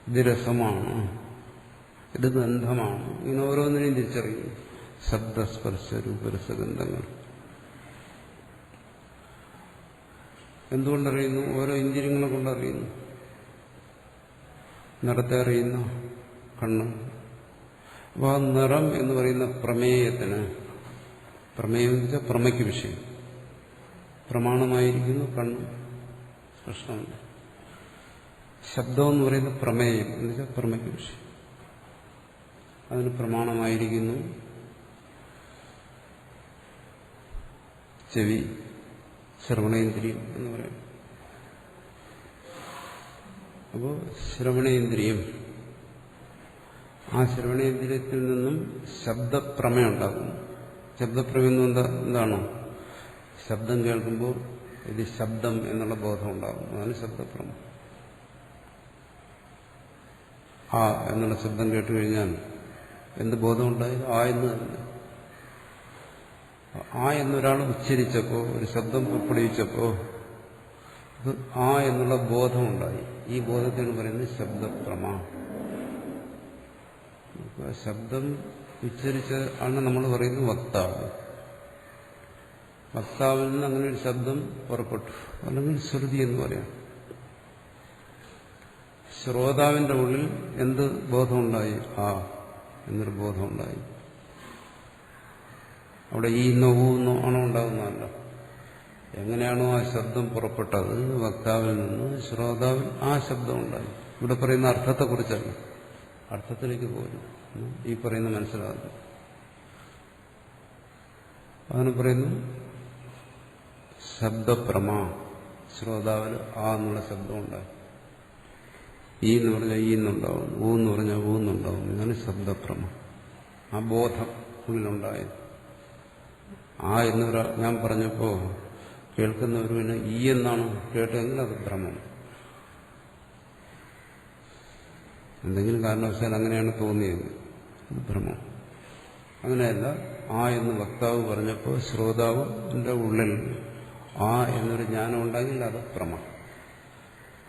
ഇത് രസമാണ്, ഇത് ഗന്ധമാണ്. ഇങ്ങനെ ഓരോന്നിനെയും തിരിച്ചറിയുന്നു. ശബ്ദസ്പർശ രൂപരസഗന്ധങ്ങൾ എന്തുകൊണ്ടറിയുന്നു? ഓരോ ഇന്ദ്രിയങ്ങളെ കൊണ്ടറിയുന്നു. നിറത്തെ അറിയുന്ന കണ്ണ്. അപ്പോൾ ആ നിറം എന്ന് പറയുന്ന പ്രമേയത്തിന്, പ്രമേയം എന്ന് വെച്ചാൽ പ്രമയ്ക്ക് വിഷയം, പ്രമാണമായിരിക്കുന്നു കണ്ണ്, പ്രശ്നമുണ്ട്. ശബ്ദം എന്ന് പറയുന്ന പ്രമേയം എന്ന് വെച്ചാൽ പ്രമയ്ക്ക് വിഷയം, അതിന് പ്രമാണമായിരിക്കുന്നു ചെവി, ശ്രവണേന്ദ്രിയം എന്ന് പറയും. അപ്പോൾ ശ്രവണേന്ദ്രിയം, ആ ശ്രവണേന്ദ്രിയത്തിൽ നിന്നും ശബ്ദപ്രമേയം ഉണ്ടാകുന്നു. ശബ്ദപ്രമേയം എന്താണ്? ശബ്ദം കേൾക്കുമ്പോൾ ഇത് ശബ്ദം എന്നുള്ള ബോധം ഉണ്ടാകും. അതാണ് ശബ്ദപ്രമേയം. ആ എന്നുള്ള ശബ്ദം കേട്ടുകഴിഞ്ഞാൽ എന്ത് ബോധം ഉണ്ടായത്? ആ എന്ന് തന്നെ. ആ എന്നൊരാൾ ഉച്ചരിച്ചപ്പോ, ഒരു ശബ്ദം പുറപ്പെടുവിച്ചപ്പോ ആ എന്നുള്ള ബോധമുണ്ടായി. ഈ ബോധത്തിന് പറയുന്നത് ശബ്ദപ്രമ. ശബ്ദം ഉച്ചരിച്ച ആണ് നമ്മൾ പറയുന്നത് വക്താവ്. വക്താവിൽ നിന്ന് അങ്ങനെ ഒരു ശബ്ദം പുറപ്പെട്ടു, അല്ലെങ്കിൽ ശ്രുതി എന്ന് പറയാം. ശ്രോതാവിന്റെ ഉള്ളിൽ എന്ത് ബോധമുണ്ടായി? ആ എന്നൊരു ബോധമുണ്ടായി. അവിടെ ഈ നോവൂന്നോ ആണോ ഉണ്ടാകുന്നതല്ല. എങ്ങനെയാണോ ആ ശബ്ദം പുറപ്പെട്ടത് വക്താവിൽ നിന്ന്, ശ്രോതാവിൽ ആ ശബ്ദം ഉണ്ടായി. ഇവിടെ പറയുന്ന അർത്ഥത്തെക്കുറിച്ചല്ല, അർത്ഥത്തിലേക്ക് പോലും ഈ പറയുന്ന മനസ്സിലാകുന്നു. അതിന് പറയുന്നു ശബ്ദപ്രമ. ശ്രോതാവിൽ ആ എന്നുള്ള ശബ്ദം ഉണ്ടായി. ഈ എന്ന് പറഞ്ഞാൽ ഈ എന്നുണ്ടാവും, ഊ എന്ന് പറഞ്ഞാൽ ഊ എന്നുണ്ടാവും. ഇങ്ങനെ ശബ്ദപ്രമ, ആ ബോധം ഉള്ളിലുണ്ടായത്. ആ എന്നൊരാ ഞാൻ പറഞ്ഞപ്പോ കേൾക്കുന്നവരുവിന് ഈ എന്നാണ് കേട്ടതെങ്കിൽ അത് ഭ്രമം. എന്തെങ്കിലും കാരണവശാൽ അങ്ങനെയാണ് തോന്നിയത്, അത് ഭ്രമം. അങ്ങനെയല്ല, ആ എന്ന് വക്താവ് പറഞ്ഞപ്പോൾ ശ്രോതാവിന്റെ ഉള്ളിൽ ആ എന്നൊരു ജ്ഞാനം ഉണ്ടെങ്കിൽ അത് ഭ്രമം.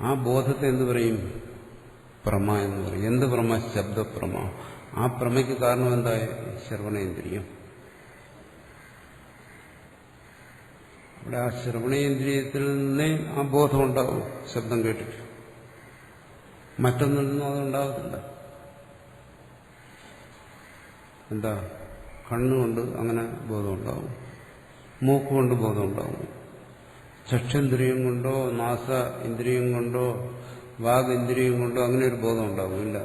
ആ ബോധത്തെ എന്ത് പറയും? പ്രമ എന്ന് പറയും. എന്ത് പ്രമ? ശബ്ദപ്രമ. ആ പ്രമയ്ക്ക് കാരണം എന്താ? ശ്രവണേന്ദ്രിയം. അവിടെ ആ ശ്രവണേന്ദ്രിയത്തിൽ നിന്നേ ആ ബോധം ഉണ്ടാവും. ശബ്ദം കേട്ടിട്ട് മറ്റൊന്നിൽ നിന്നും അതുണ്ടാകത്തില്ല. എന്താ? കണ്ണുകൊണ്ട് അങ്ങനെ ബോധം ഉണ്ടാവും, മൂക്കുകൊണ്ട് ബോധം ഉണ്ടാവും, ചക്ഷേന്ദ്രിയം കൊണ്ടോ നാസ ഇന്ദ്രിയം കൊണ്ടോ വാഗ് ഇന്ദ്രിയം കൊണ്ടോ അങ്ങനെ ഒരു ബോധം ഉണ്ടാവില്ല.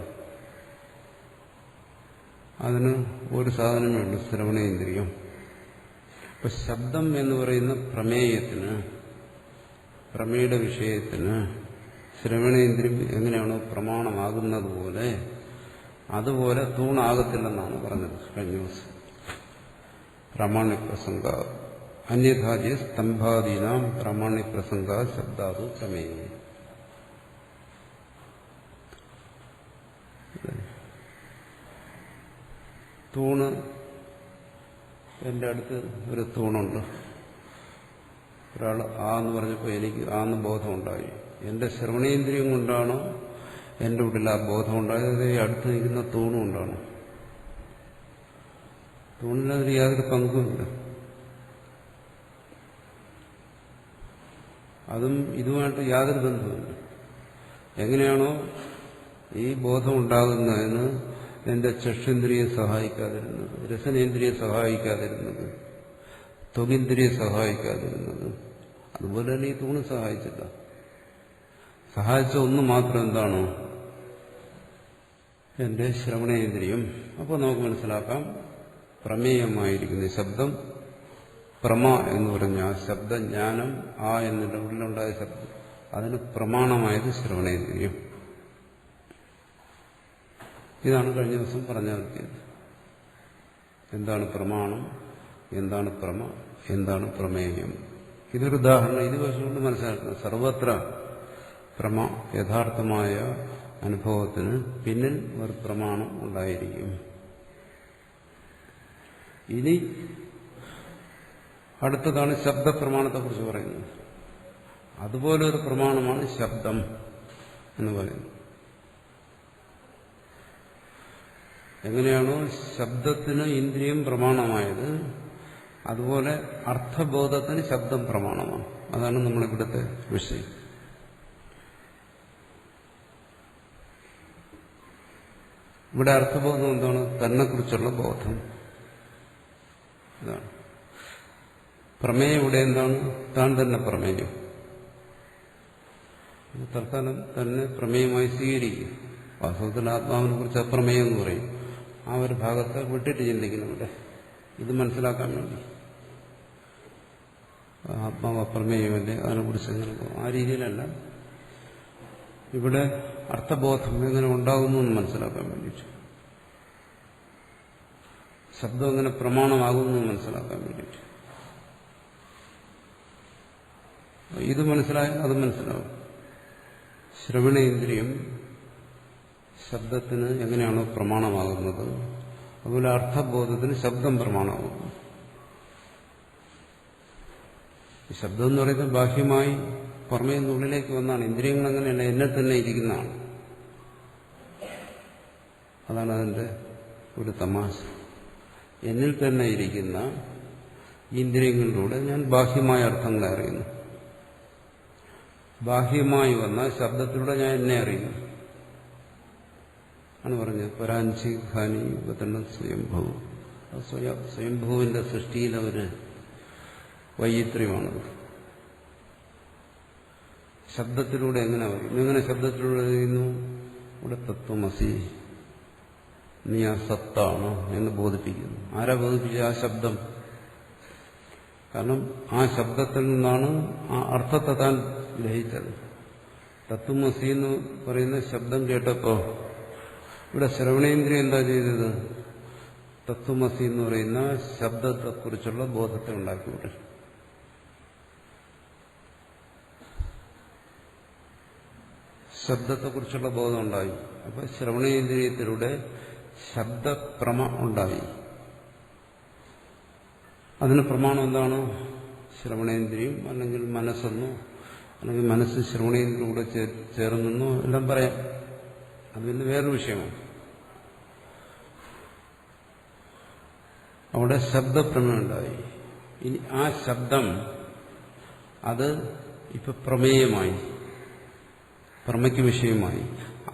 അതിന് ഒരു സാധനമേ ഉള്ളൂ, ശ്രവണേന്ദ്രിയം. ഇപ്പൊ ശബ്ദം എന്ന് പറയുന്ന പ്രമേയത്തിന്, പ്രമേയുടെ വിഷയത്തിന് ശ്രവണേന്ദ്രിയം എങ്ങനെയാണോ പ്രമാണമാകുന്നത് പോലെ അതുപോലെ തൂണാകത്തില്ലെന്നാണ് പറഞ്ഞത് കഴിഞ്ഞ ദിവസം. പ്രാമാണ്യപ്രസംഗ അന്യഥാജി സ്തംഭാദീനാം പ്രാമാണ്യപ്രസംഗ ശബ്ദാതു പ്രമേയ. തൂണ്, എൻ്റെ അടുത്ത് ഒരു തൂണുണ്ട്. ഒരാൾ ആ എന്ന് പറഞ്ഞപ്പോൾ എനിക്ക് ആന്ന് ബോധമുണ്ടായി. എൻ്റെ ശ്രവണേന്ദ്രിയം കൊണ്ടാണോ എൻ്റെ ഉള്ളിൽ ആ ബോധം ഉണ്ടായത്? അടുത്ത് നിൽക്കുന്ന തൂണും കൊണ്ടാണ്. തൂണിനതിന് യാതൊരു പങ്കുമില്ല. അതും ഇതുമായിട്ട് യാതൊരു ബന്ധവുമില്ല. എങ്ങനെയാണോ ഈ ബോധം ഉണ്ടാകുന്നതിന് എന്റെ ചക്ഷേന്ദ്രിയെ സഹായിക്കാതിരുന്നത്, രസനേന്ദ്രിയെ സഹായിക്കാതിരുന്നത്, ത്വകിന്ദ്രിയെ സഹായിക്കാതിരുന്നത്, അതുപോലെ തന്നെ ഈ തൂണ് സഹായിച്ചില്ല. സഹായിച്ച ഒന്ന് മാത്രം എന്താണ്? എന്റെ ശ്രവണേന്ദ്രിയം. അപ്പോൾ നമുക്ക് മനസ്സിലാക്കാം, പ്രമേയമായിരിക്കുന്ന ശബ്ദം, പ്രമ എന്ന് പറഞ്ഞ ആ ശബ്ദജ്ഞാനം, ആ എന്നിന്റെ ഉള്ളിലുണ്ടായ ശബ്ദം, അതിന് പ്രമാണമായത് ശ്രവണേന്ദ്രിയം. ഇതാണ് കഴിഞ്ഞ ദിവസം പറഞ്ഞു നിർത്തിയത്. എന്താണ് പ്രമാണം, എന്താണ് പ്രമ, എന്താണ് പ്രമേയം. ഇതൊരു ഉദാഹരണം. ഇത് വെച്ചുകൊണ്ട് മനസ്സിലാക്കുന്നത് സർവത്ര പ്രമ, യഥാർത്ഥമായ അനുഭവത്തിന് പിന്നിൽ ഒരു പ്രമാണം ഉണ്ടായിരിക്കും. ഇനി അടുത്തതാണ് ശബ്ദപ്രമാണത്തെക്കുറിച്ച് പറയുന്നത്. അതുപോലെ ഒരു പ്രമാണമാണ് ശബ്ദം എന്ന് പറയുന്നത്. എങ്ങനെയാണോ ശബ്ദത്തിന് ഇന്ദ്രിയം പ്രമാണമായത്, അതുപോലെ അർത്ഥബോധത്തിന് ശബ്ദം പ്രമാണമാണ്. അതാണ് നമ്മളിവിടുത്തെ വിഷയം. ഇവിടെ അർത്ഥബോധം എന്താണ്? തന്നെക്കുറിച്ചുള്ള ബോധം. ഇതാണ് പ്രമേയം. ഇവിടെ എന്താണ്? താൻ തന്നെ പ്രമേയം. തൽക്കാലം തന്നെ പ്രമേയമായി സ്വീകരിക്കും. വാസ്തവത്തിൽ ആത്മാവിനെ കുറിച്ച് അപ്രമേയം എന്ന് പറയും. ആ ഒരു ഭാഗത്തെ വിട്ടിട്ട് ചിന്തിക്കുന്നു ഇവിടെ. ഇത് മനസ്സിലാക്കാൻ വേണ്ടി ആത്മാവ് അപ്രമേയമല്ലേ, അതിനെക്കുറിച്ച് എങ്ങനെ പോകും, ആ രീതിയിലല്ല. ഇവിടെ അർത്ഥബോധം എങ്ങനെ ഉണ്ടാകുന്നു എന്ന് മനസ്സിലാക്കാൻ വേണ്ടിയിട്ട്, ശബ്ദം എങ്ങനെ പ്രമാണമാകുന്നു എന്ന് മനസ്സിലാക്കാൻ വേണ്ടിയിട്ട്. ഇത് മനസ്സിലായാൽ അത് മനസ്സിലാവും. ശ്രവണേന്ദ്രിയം ശബ്ദത്തിന് എങ്ങനെയാണോ പ്രമാണമാകുന്നത്, അതുപോലെ അർത്ഥബോധത്തിന് ശബ്ദം പ്രമാണമാകുന്നു. ഈ ശബ്ദം എന്ന് പറയുന്നത് ബാഹ്യമായി പുറമേ ഉള്ളിലേക്ക് വന്നാണ്. ഇന്ദ്രിയങ്ങൾ അങ്ങനെയല്ല, എന്നെ തന്നെ ഇരിക്കുന്നതാണ്. അതാണ് അതിൻ്റെ ഒരു തമാശ. എന്നിൽ തന്നെ ഇരിക്കുന്ന ഇന്ദ്രിയങ്ങളിലൂടെ ഞാൻ ബാഹ്യമായ അർത്ഥങ്ങളെ അറിയുന്നു. ബാഹ്യമായി വന്ന ശബ്ദത്തിലൂടെ ഞാൻ എന്നെ അറിയുന്നു ആണ് പറഞ്ഞത്. പരാഞ്ചി ഖാനി ഉപതണ്ണ സ്വയംഭവം. സ്വയംഭൂവിന്റെ സൃഷ്ടിയിലൊരു വൈചിത്ര്യമാണത്. ശബ്ദത്തിലൂടെ എങ്ങനെ അറിയുന്നു? എങ്ങനെ ശബ്ദത്തിലൂടെ അറിയുന്നു? ഇവിടെ തത്വമസി, നീ ആ സത്താണ് എന്ന് ബോധിപ്പിക്കുന്നു. ആരാ ബോധിപ്പിച്ചത്? ആ ശബ്ദം. കാരണം ആ ശബ്ദത്തിൽ നിന്നാണ് ആ അർത്ഥത്തെ താൻ ഗ്രഹിച്ചത്. തത്വമസി എന്ന് പറയുന്ന ശബ്ദം കേട്ടപ്പോ ഇവിടെ ശ്രവണേന്ദ്രിയം എന്താ ചെയ്തത്? തത്വമസി എന്ന് പറയുന്ന ശബ്ദത്തെക്കുറിച്ചുള്ള ബോധത്തെ ഉണ്ടാക്കിവിടെ. ശബ്ദത്തെക്കുറിച്ചുള്ള ബോധം ഉണ്ടായി. അപ്പൊ ശ്രവണേന്ദ്രിയത്തിലൂടെ ശബ്ദപ്രമ ഉണ്ടായി. അതിന് പ്രമാണം എന്താണ്? ശ്രവണേന്ദ്രിയം അല്ലെങ്കിൽ മനസ്സെന്നോ അല്ലെങ്കിൽ മനസ്സ് ശ്രവണയിലൂടെ ചേർന്നെന്നോ എല്ലാം പറയാം. അത് പിന്നെ വേറൊരു വിഷയമാണ്. അവിടെ ശബ്ദപ്രമേയുണ്ടായി. ഇനി ആ ശബ്ദം അത് ഇപ്പൊ പ്രമേയമായി, പ്രമയ്ക്ക് വിഷയമായി.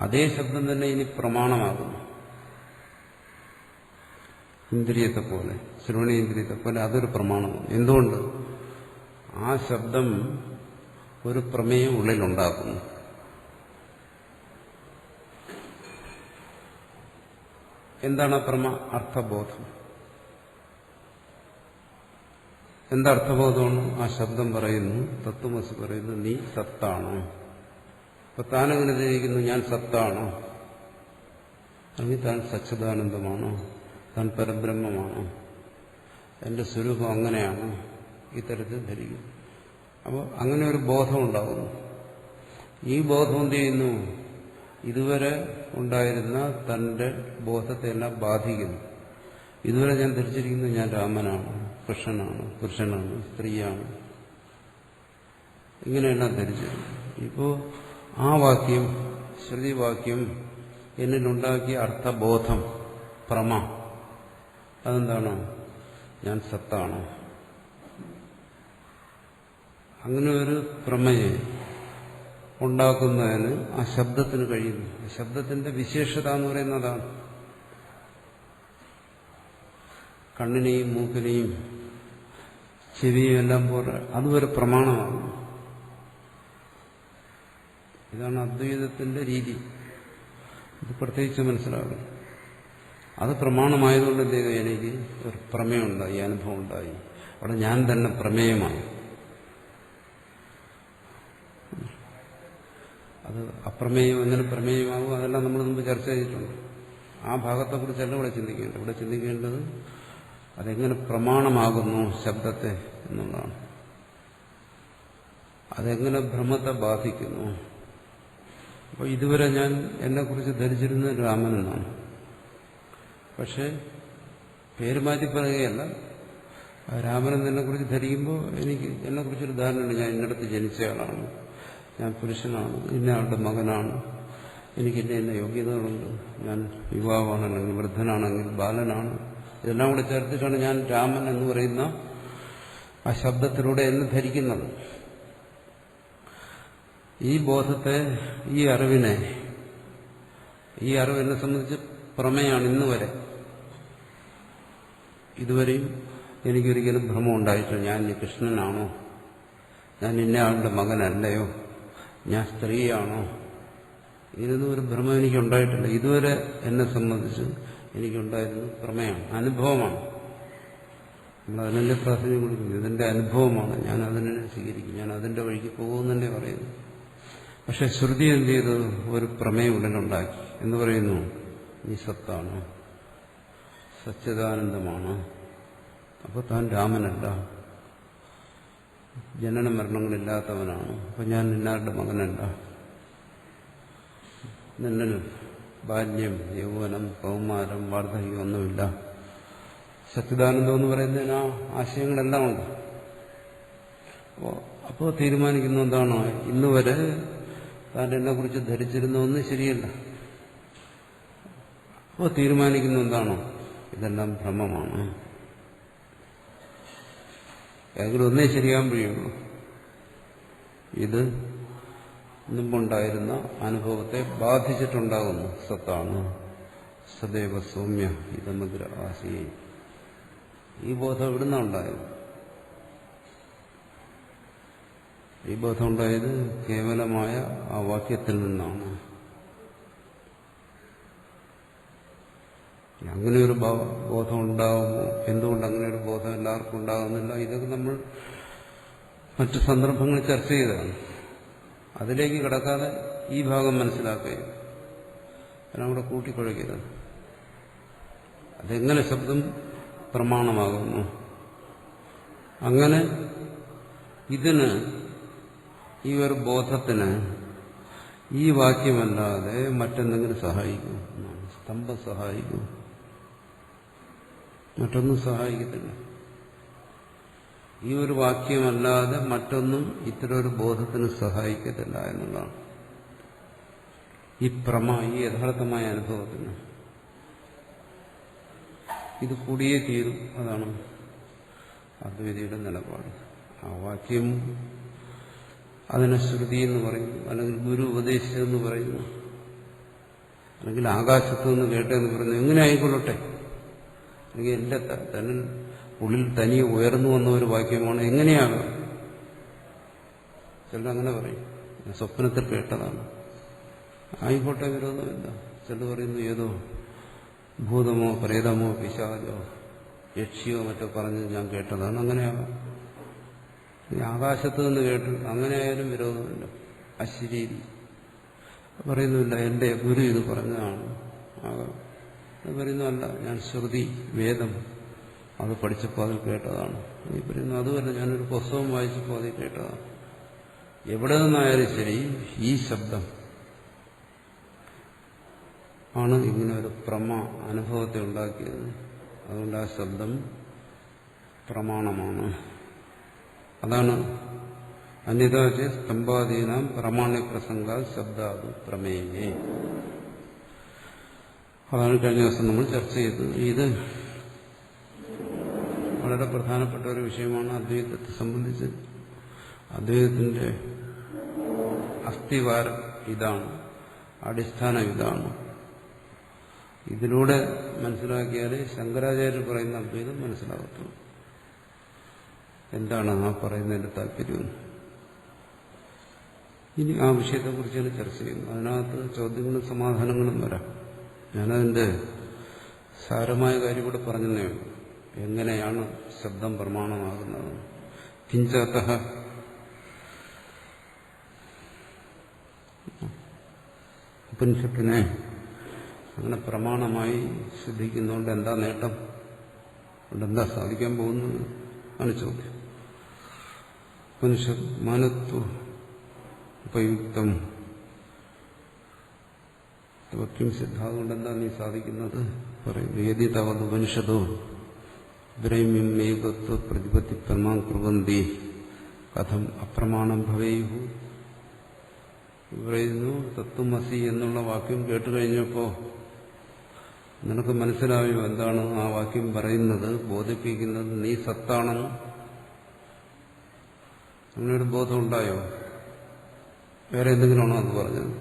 അതേ ശബ്ദം തന്നെ ഇനി പ്രമാണമാകുന്നു. ഇന്ദ്രിയത്തെ പോലെ, ശ്രവണേന്ദ്രിയത്തെ പോലെ അതൊരു പ്രമാണമാണ്. എന്തുകൊണ്ട്? ആ ശബ്ദം ഒരു പ്രമേയം ഉള്ളിലുണ്ടാക്കുന്നു. എന്താണ് അർത്ഥബോധം? എന്തർത്ഥബോധമാണ്? ആ ശബ്ദം പറയുന്നു, തത്വമസി പറയുന്നു, നീ സത്താണ്. അപ്പൊ താനെങ്ങനെ ധരിക്കുന്നു? ഞാൻ സത്താണ്, അല്ലെങ്കിൽ താൻ സച്ചിദാനന്ദമാണ്, താൻ പരബ്രഹ്മമാണ്, എന്റെ സ്വരൂപം അങ്ങനെയാണ്, ഇത്തരത്തിൽ ധരിക്കും. അപ്പോൾ അങ്ങനെ ഒരു ബോധം ഉണ്ടാകുന്നു. ഈ ബോധം എന്ത് ചെയ്യുന്നു? ഇതുവരെ ഉണ്ടായിരുന്ന തന്റെ ബോധത്തെ എല്ലാം ബാധിക്കുന്നു. ഇതുവരെ ഞാൻ ധരിച്ചിരിക്കുന്നത് ഞാൻ രാമനാണ്, കൃഷ്ണനാണ്, പുരുഷനാണ്, സ്ത്രീയാണ്, ഇങ്ങനെയെല്ലാം ധരിച്ചു. ഇപ്പോ ആ വാക്യം, ശ്രുതിവാക്യം എന്നിലുണ്ടാക്കിയ അർത്ഥബോധം, പ്രമ, അതെന്താണ്? ഞാൻ സത്താണ്. അങ്ങനെ ഒരു പ്രമയെ ഉണ്ടാക്കുന്നതിന് ആ ശബ്ദത്തിന് കഴിയുന്നു. ശബ്ദത്തിന്റെ വിശേഷത എന്ന് പറയുന്നതാണ്. കണ്ണിനെയും മൂക്കിനെയും ചെവിയും എല്ലാം പോലെ അതുവരെ പ്രമാണമാകുന്നു. ഇതാണ് അദ്വൈതത്തിന്റെ രീതി. ഇത് പ്രത്യേകിച്ച് മനസ്സിലാകും. അത് പ്രമാണമായതുകൊണ്ട് എന്ത് ചെയ്തു? എനിക്ക് ഒരു പ്രമേയമുണ്ടായി, അനുഭവം ഉണ്ടായി. അവിടെ ഞാൻ തന്നെ പ്രമേയമായി. അത് അപ്രമേയം എങ്ങനെ പ്രമേയമാകും? അതെല്ലാം നമ്മൾ മുമ്പ് ചർച്ച ചെയ്തിട്ടുണ്ട്. ആ ഭാഗത്തെക്കുറിച്ചല്ല ഇവിടെ ചിന്തിക്കേണ്ടത്. ഇവിടെ ചിന്തിക്കേണ്ടത് അതെങ്ങനെ പ്രമാണമാകുന്നു ശബ്ദത്തെ എന്നുള്ളതാണ്. അതെങ്ങനെ ഭ്രമത്തെ ബാധിക്കുന്നു. അപ്പോൾ ഇതുവരെ ഞാൻ എന്നെക്കുറിച്ച് ധരിച്ചിരുന്നത് രാമനെന്നാണ്. പക്ഷെ പേര് മാറ്റി പറയുകയല്ല. രാമൻ എന്നെക്കുറിച്ച് ധരിക്കുമ്പോൾ എനിക്ക് എന്നെക്കുറിച്ചൊരു ധാരണയുണ്ട്. ഞാൻ ഇന്നടത്ത് ജനിച്ചയാളാണ്, ഞാൻ പുരുഷനാണ്, ഇന്നയാളുടെ മകനാണ്, എനിക്ക് ഇന്ന യോഗ്യതകളുണ്ട്, ഞാൻ യുവാവാണെങ്കിൽ വൃദ്ധനാണെങ്കിൽ ബാലനാണ്. ഇതെല്ലാം കൂടെ ചേർത്തിട്ടാണ് ഞാൻ രാമൻ എന്ന് പറയുന്ന ആ ശബ്ദത്തിലൂടെ എന്നെ ധരിക്കുന്നത്. ഈ ബോധത്തെ, ഈ അറിവിനെ, ഈ അറിവ് എന്നെ സംബന്ധിച്ച് പ്രമേയാണ് ഇന്ന് വരെ. ഇതുവരെയും എനിക്കൊരിക്കലും ഭ്രമം ഉണ്ടായിട്ടില്ല. ഞാൻ കൃഷ്ണനാണോ, ഞാൻ ഇന്നയാളുടെ മകനല്ലയോ, ഞാൻ സ്ത്രീയാണോ, ഇതിനൊന്നും ഒരു ഭ്രമം എനിക്കുണ്ടായിട്ടില്ല. ഇതുവരെ എന്നെ സംബന്ധിച്ച് എനിക്കുണ്ടായിരുന്നത് പ്രമേയമാണ്, അനുഭവമാണ്. നമ്മൾ അതിനെ പ്രാധാന്യം കൊടുക്കുന്നു. ഇതിന്റെ അനുഭവമാണ്, ഞാൻ അതിനെ സ്വീകരിക്കും, ഞാൻ അതിന്റെ വഴിക്ക് പോകുമെന്നെ പറയുന്നു. പക്ഷെ ശ്രുതി എന്ത് ചെയ്തു? ഒരു പ്രമേയം ഉടനുണ്ടാക്കി. എന്ന് പറയുന്നു, നീ സത്താണ്, സച്ചിദാനന്ദമാണ്. അപ്പോൾ താൻ രാമനല്ല, ജനന മരണങ്ങളില്ലാത്തവനാണ്. അപ്പൊ ഞാൻ നിന്നാരുടെ മകനല്ല, നിന്നിൽ ബാല്യം, യൗവനം, കൗമാരം, വാർദ്ധക്യം ഒന്നുമില്ല. സച്ചിദാനന്ദം എന്ന് പറയുന്നതിന് ആ ആശയങ്ങളെല്ലാം ഉണ്ട്. അപ്പോൾ തീരുമാനിക്കുന്ന എന്താണോ, ഇന്നുവരെ താൻ എന്നെക്കുറിച്ച് ധരിച്ചിരുന്ന ഒന്നും ശരിയല്ല. അപ്പോൾ തീരുമാനിക്കുന്ന എന്താണോ, ഇതെല്ലാം ഭ്രമമാണ്. ഏതെങ്കിലും ഒന്നേ ശരിയാകാൻ കഴിയുള്ളൂ. ഇത് മുമ്പുണ്ടായിരുന്ന അനുഭവത്തെ ബാധിച്ചിട്ടുണ്ടാകുന്നു. സത്താണ്, സദൈവ സൗമ്യ ഇതമഗ്ര ആസി. ഈ ബോധം എവിടുന്നാ ഉണ്ടായത്? ഈ ബോധം ഉണ്ടായത് കേവലമായ ആ വാക്യത്തിൽ നിന്നാണ്. അങ്ങനെ ഒരു ബോധം ഉണ്ടാകുമോ? എന്തുകൊണ്ട് അങ്ങനെ ഒരു ബോധം എല്ലാവർക്കും ഉണ്ടാകുന്നില്ല? ഇതൊക്കെ നമ്മൾ മറ്റു സന്ദർഭങ്ങളിൽ ചർച്ച ചെയ്തതാണ്. അതിലേക്ക് കിടക്കാതെ ഈ ഭാഗം മനസ്സിലാക്കുകയും എല്ലാം കൂടെ കൂട്ടിക്കുഴയ്ക്കരുത്. അതെങ്ങനെ ശബ്ദം പ്രമാണമാകുന്നു? അങ്ങനെ ഇതിന്, ഈ ഒരു ബോധത്തിന് ഈ വാക്യമല്ലാതെ മറ്റെന്തെങ്കിലും സഹായിക്കും? സ്തംഭം സഹായിക്കും, മറ്റൊന്നും സഹായിക്കത്തില്ല. ഈ ഒരു വാക്യമല്ലാതെ മറ്റൊന്നും ഇത്തരം ഒരു ബോധത്തിന് സഹായിക്കത്തില്ല എന്നുള്ളതാണ്. ഈ ഈ യഥാർത്ഥമായ അനുഭവത്തിന് ഇത് കൂടിയേ തീരും. അതാണ് അദ്വൈതിയുടെ നിലപാട്. ആ വാക്യം അതിനെ ശ്രുതി എന്ന് പറയുന്നു, അല്ലെങ്കിൽ ഗുരു ഉപദേശിച്ചതെന്ന് പറയുന്നു, അല്ലെങ്കിൽ ആകാശത്തു നിന്ന് കേട്ടെന്ന് പറയുന്നു. എങ്ങനെ ആയിക്കൊള്ളട്ടെ, അല്ലെങ്കിൽ എന്റെ തന്നെ ഉള്ളിൽ തനിയെ ഉയർന്നു വന്ന ഒരു വാക്യമാണ്, എങ്ങനെയാകാം? ചിലർ അങ്ങനെ പറയും, സ്വപ്നത്തിൽ കേട്ടതാണ്. ആയിക്കോട്ടെ, വിരോധമില്ല. ചിലർ പറയുന്നു ഏതോ ഭൂതമോ പ്രേതമോ പിശാചോ യക്ഷിയോ മറ്റോ പറഞ്ഞ് ഞാൻ കേട്ടതാണ്, അങ്ങനെയാകാം. ആകാശത്ത് നിന്ന് കേട്ടു, അങ്ങനെയായാലും വിരോധമില്ല. അശരീരി പറയുന്നുമില്ല, എന്റെ ഗുരു ഇത് പറഞ്ഞതാണ് പറയുന്നതല്ല, ഞാൻ ശ്രുതി വേദം അത് പഠിച്ചപ്പോൾ അതിൽ കേട്ടതാണ്. ഈ പറയുന്നു അതുമല്ല, ഞാനൊരു പുസ്തകം വായിച്ചപ്പോൾ അതിൽ കേട്ടതാണ്. എവിടെ നിന്നായാലും ശരി, ഈ ശബ്ദം ആണ് ഇങ്ങനെ ഒരു അനുഭവത്തെ ഉണ്ടാക്കിയത്. അതുകൊണ്ട് ആ ശബ്ദം പ്രമാണമാണ്. അതാണ് അന്യതാച സ്തംഭാദീനാം പ്രമാണ്യ പ്രസംഗ ശബ്ദാതു പ്രമേയേ. അതാണ് കഴിഞ്ഞ ദിവസം നമ്മൾ ചർച്ച ചെയ്തത്. ഇത് വളരെ പ്രധാനപ്പെട്ട ഒരു വിഷയമാണ് അദ്വൈതത്തെ സംബന്ധിച്ച്. അദ്വൈതത്തിന്റെ അസ്ഥിവാരം ഇതാണ്, അടിസ്ഥാനം ഇതാണ്. ഇതിലൂടെ മനസ്സിലാക്കിയാലേ ശങ്കരാചാര്യർ പറയുന്ന അദ്വൈതം മനസ്സിലാകത്തുള്ളൂ. എന്താണ് ആ പറയുന്നതിന്റെ താല്പര്യം? ഇനി ആ വിഷയത്തെക്കുറിച്ചാണ് ചർച്ച ചെയ്യുന്നത്. അതിനകത്ത് ചോദ്യങ്ങളും സമാധാനങ്ങളും വരാം. ഞാനതിന്റെ സാരമായ കാര്യം കൂടെ പറഞ്ഞതേ ഉള്ളൂ. എങ്ങനെയാണ് ശബ്ദം പ്രമാണമാകുന്നത്? കിഞ്ചതഃ ഉപനിഷത്തിനെ അങ്ങനെ പ്രമാണമായി ശ്രദ്ധിക്കുന്നതുകൊണ്ട് എന്താ നേട്ടം, അതുകൊണ്ടെന്താ സാധിക്കാൻ പോകുന്നത് ആണ് ചോദ്യം. ഉപനിഷത്ത് മാനത്വ ഉപയുക്തം വാക്യം സിദ്ധാതുകൊണ്ട് എന്താ നീ സാധിക്കുന്നത് പറയുന്നു. യതി തവത് ഉപനിഷത്തോ ബ്രഹ്മ്യം ഏകത്വ പ്രതിപത്തി പ്രമാം കുർവന്തി കഥം അപ്രമാണം ഭവേയു. പറയുന്നു, തത്വമസി എന്നുള്ള വാക്യം കേട്ടുകഴിഞ്ഞപ്പോൾ നിനക്ക് മനസ്സിലായോ എന്താണ് ആ വാക്യം പറയുന്നത്, ബോധിപ്പിക്കുന്നത്? നീ സത്താണെന്ന് അങ്ങനെയൊരു ബോധം ഉണ്ടായോ? വേറെ എന്തെങ്കിലുമാണോ അത് പറഞ്ഞത്?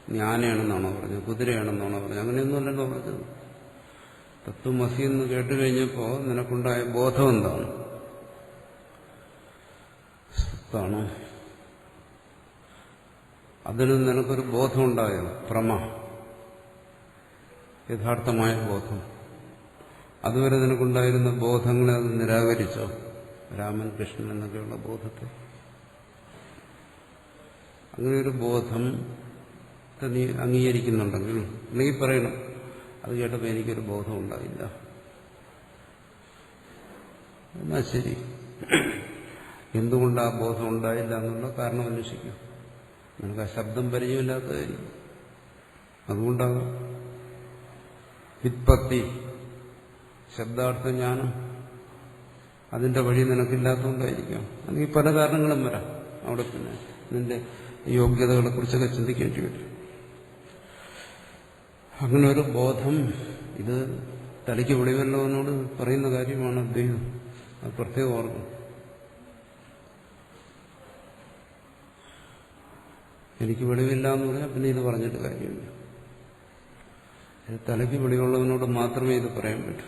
നീ ആനയാണെന്നാണോ പറഞ്ഞത്, കുതിരയാണെന്നാണോ പറഞ്ഞത്? അങ്ങനെയൊന്നുമല്ലല്ലോ പറഞ്ഞത്. തത്വമസി എന്ന് കേട്ടുകഴിഞ്ഞപ്പോൾ നിനക്കുണ്ടായ ബോധം എന്താണ്? സത്താണ്. അതിന് നിനക്കൊരു ബോധമുണ്ടായോ? യഥാർത്ഥമായ ബോധം. അതുവരെ നിനക്കുണ്ടായിരുന്ന ബോധങ്ങളെ അത് നിരാകരിച്ചോ? രാമൻ കൃഷ്ണൻ എന്നൊക്കെയുള്ള ബോധത്തെ. അങ്ങനെയൊരു ബോധം നീ അംഗീകരിക്കുന്നുണ്ടെങ്കിൽ നീ പറയണം, അത് കേട്ടപ്പോൾ എനിക്കൊരു ബോധം ഉണ്ടായില്ല. എന്നാ ശരി, എന്തുകൊണ്ട് ആ ബോധം ഉണ്ടായില്ല എന്നുള്ള കാരണം അന്വേഷിക്കും. നിനക്ക് ആ ശബ്ദം പരിചയമില്ലാത്തതായിരിക്കും, അതുകൊണ്ടാകാം. വിത്പത്തി ശബ്ദാർത്ഥ ജ്ഞാനം അതിന്റെ വഴി നിനക്കില്ലാത്തതുകൊണ്ടായിരിക്കാം. അല്ലെങ്കിൽ പല കാരണങ്ങളും വരാം. അവിടെ പിന്നെ നിന്റെ യോഗ്യതകളെ കുറിച്ചൊക്കെ ചിന്തിക്കേണ്ടി വരും. അങ്ങനെ ഒരു ബോധം, ഇത് തലയ്ക്ക് വെളിവല്ലവനോട് പറയുന്ന കാര്യമാണ് അദ്വൈതം. അത് പ്രത്യേകം ഓർക്കും. എനിക്ക് വെളിവില്ല എന്ന് പറഞ്ഞാൽ പിന്നെ ഇത് പറഞ്ഞിട്ട് കാര്യമില്ല. തലയ്ക്ക് വെളിവുള്ളവനോട് മാത്രമേ ഇത് പറയാൻ പറ്റൂ,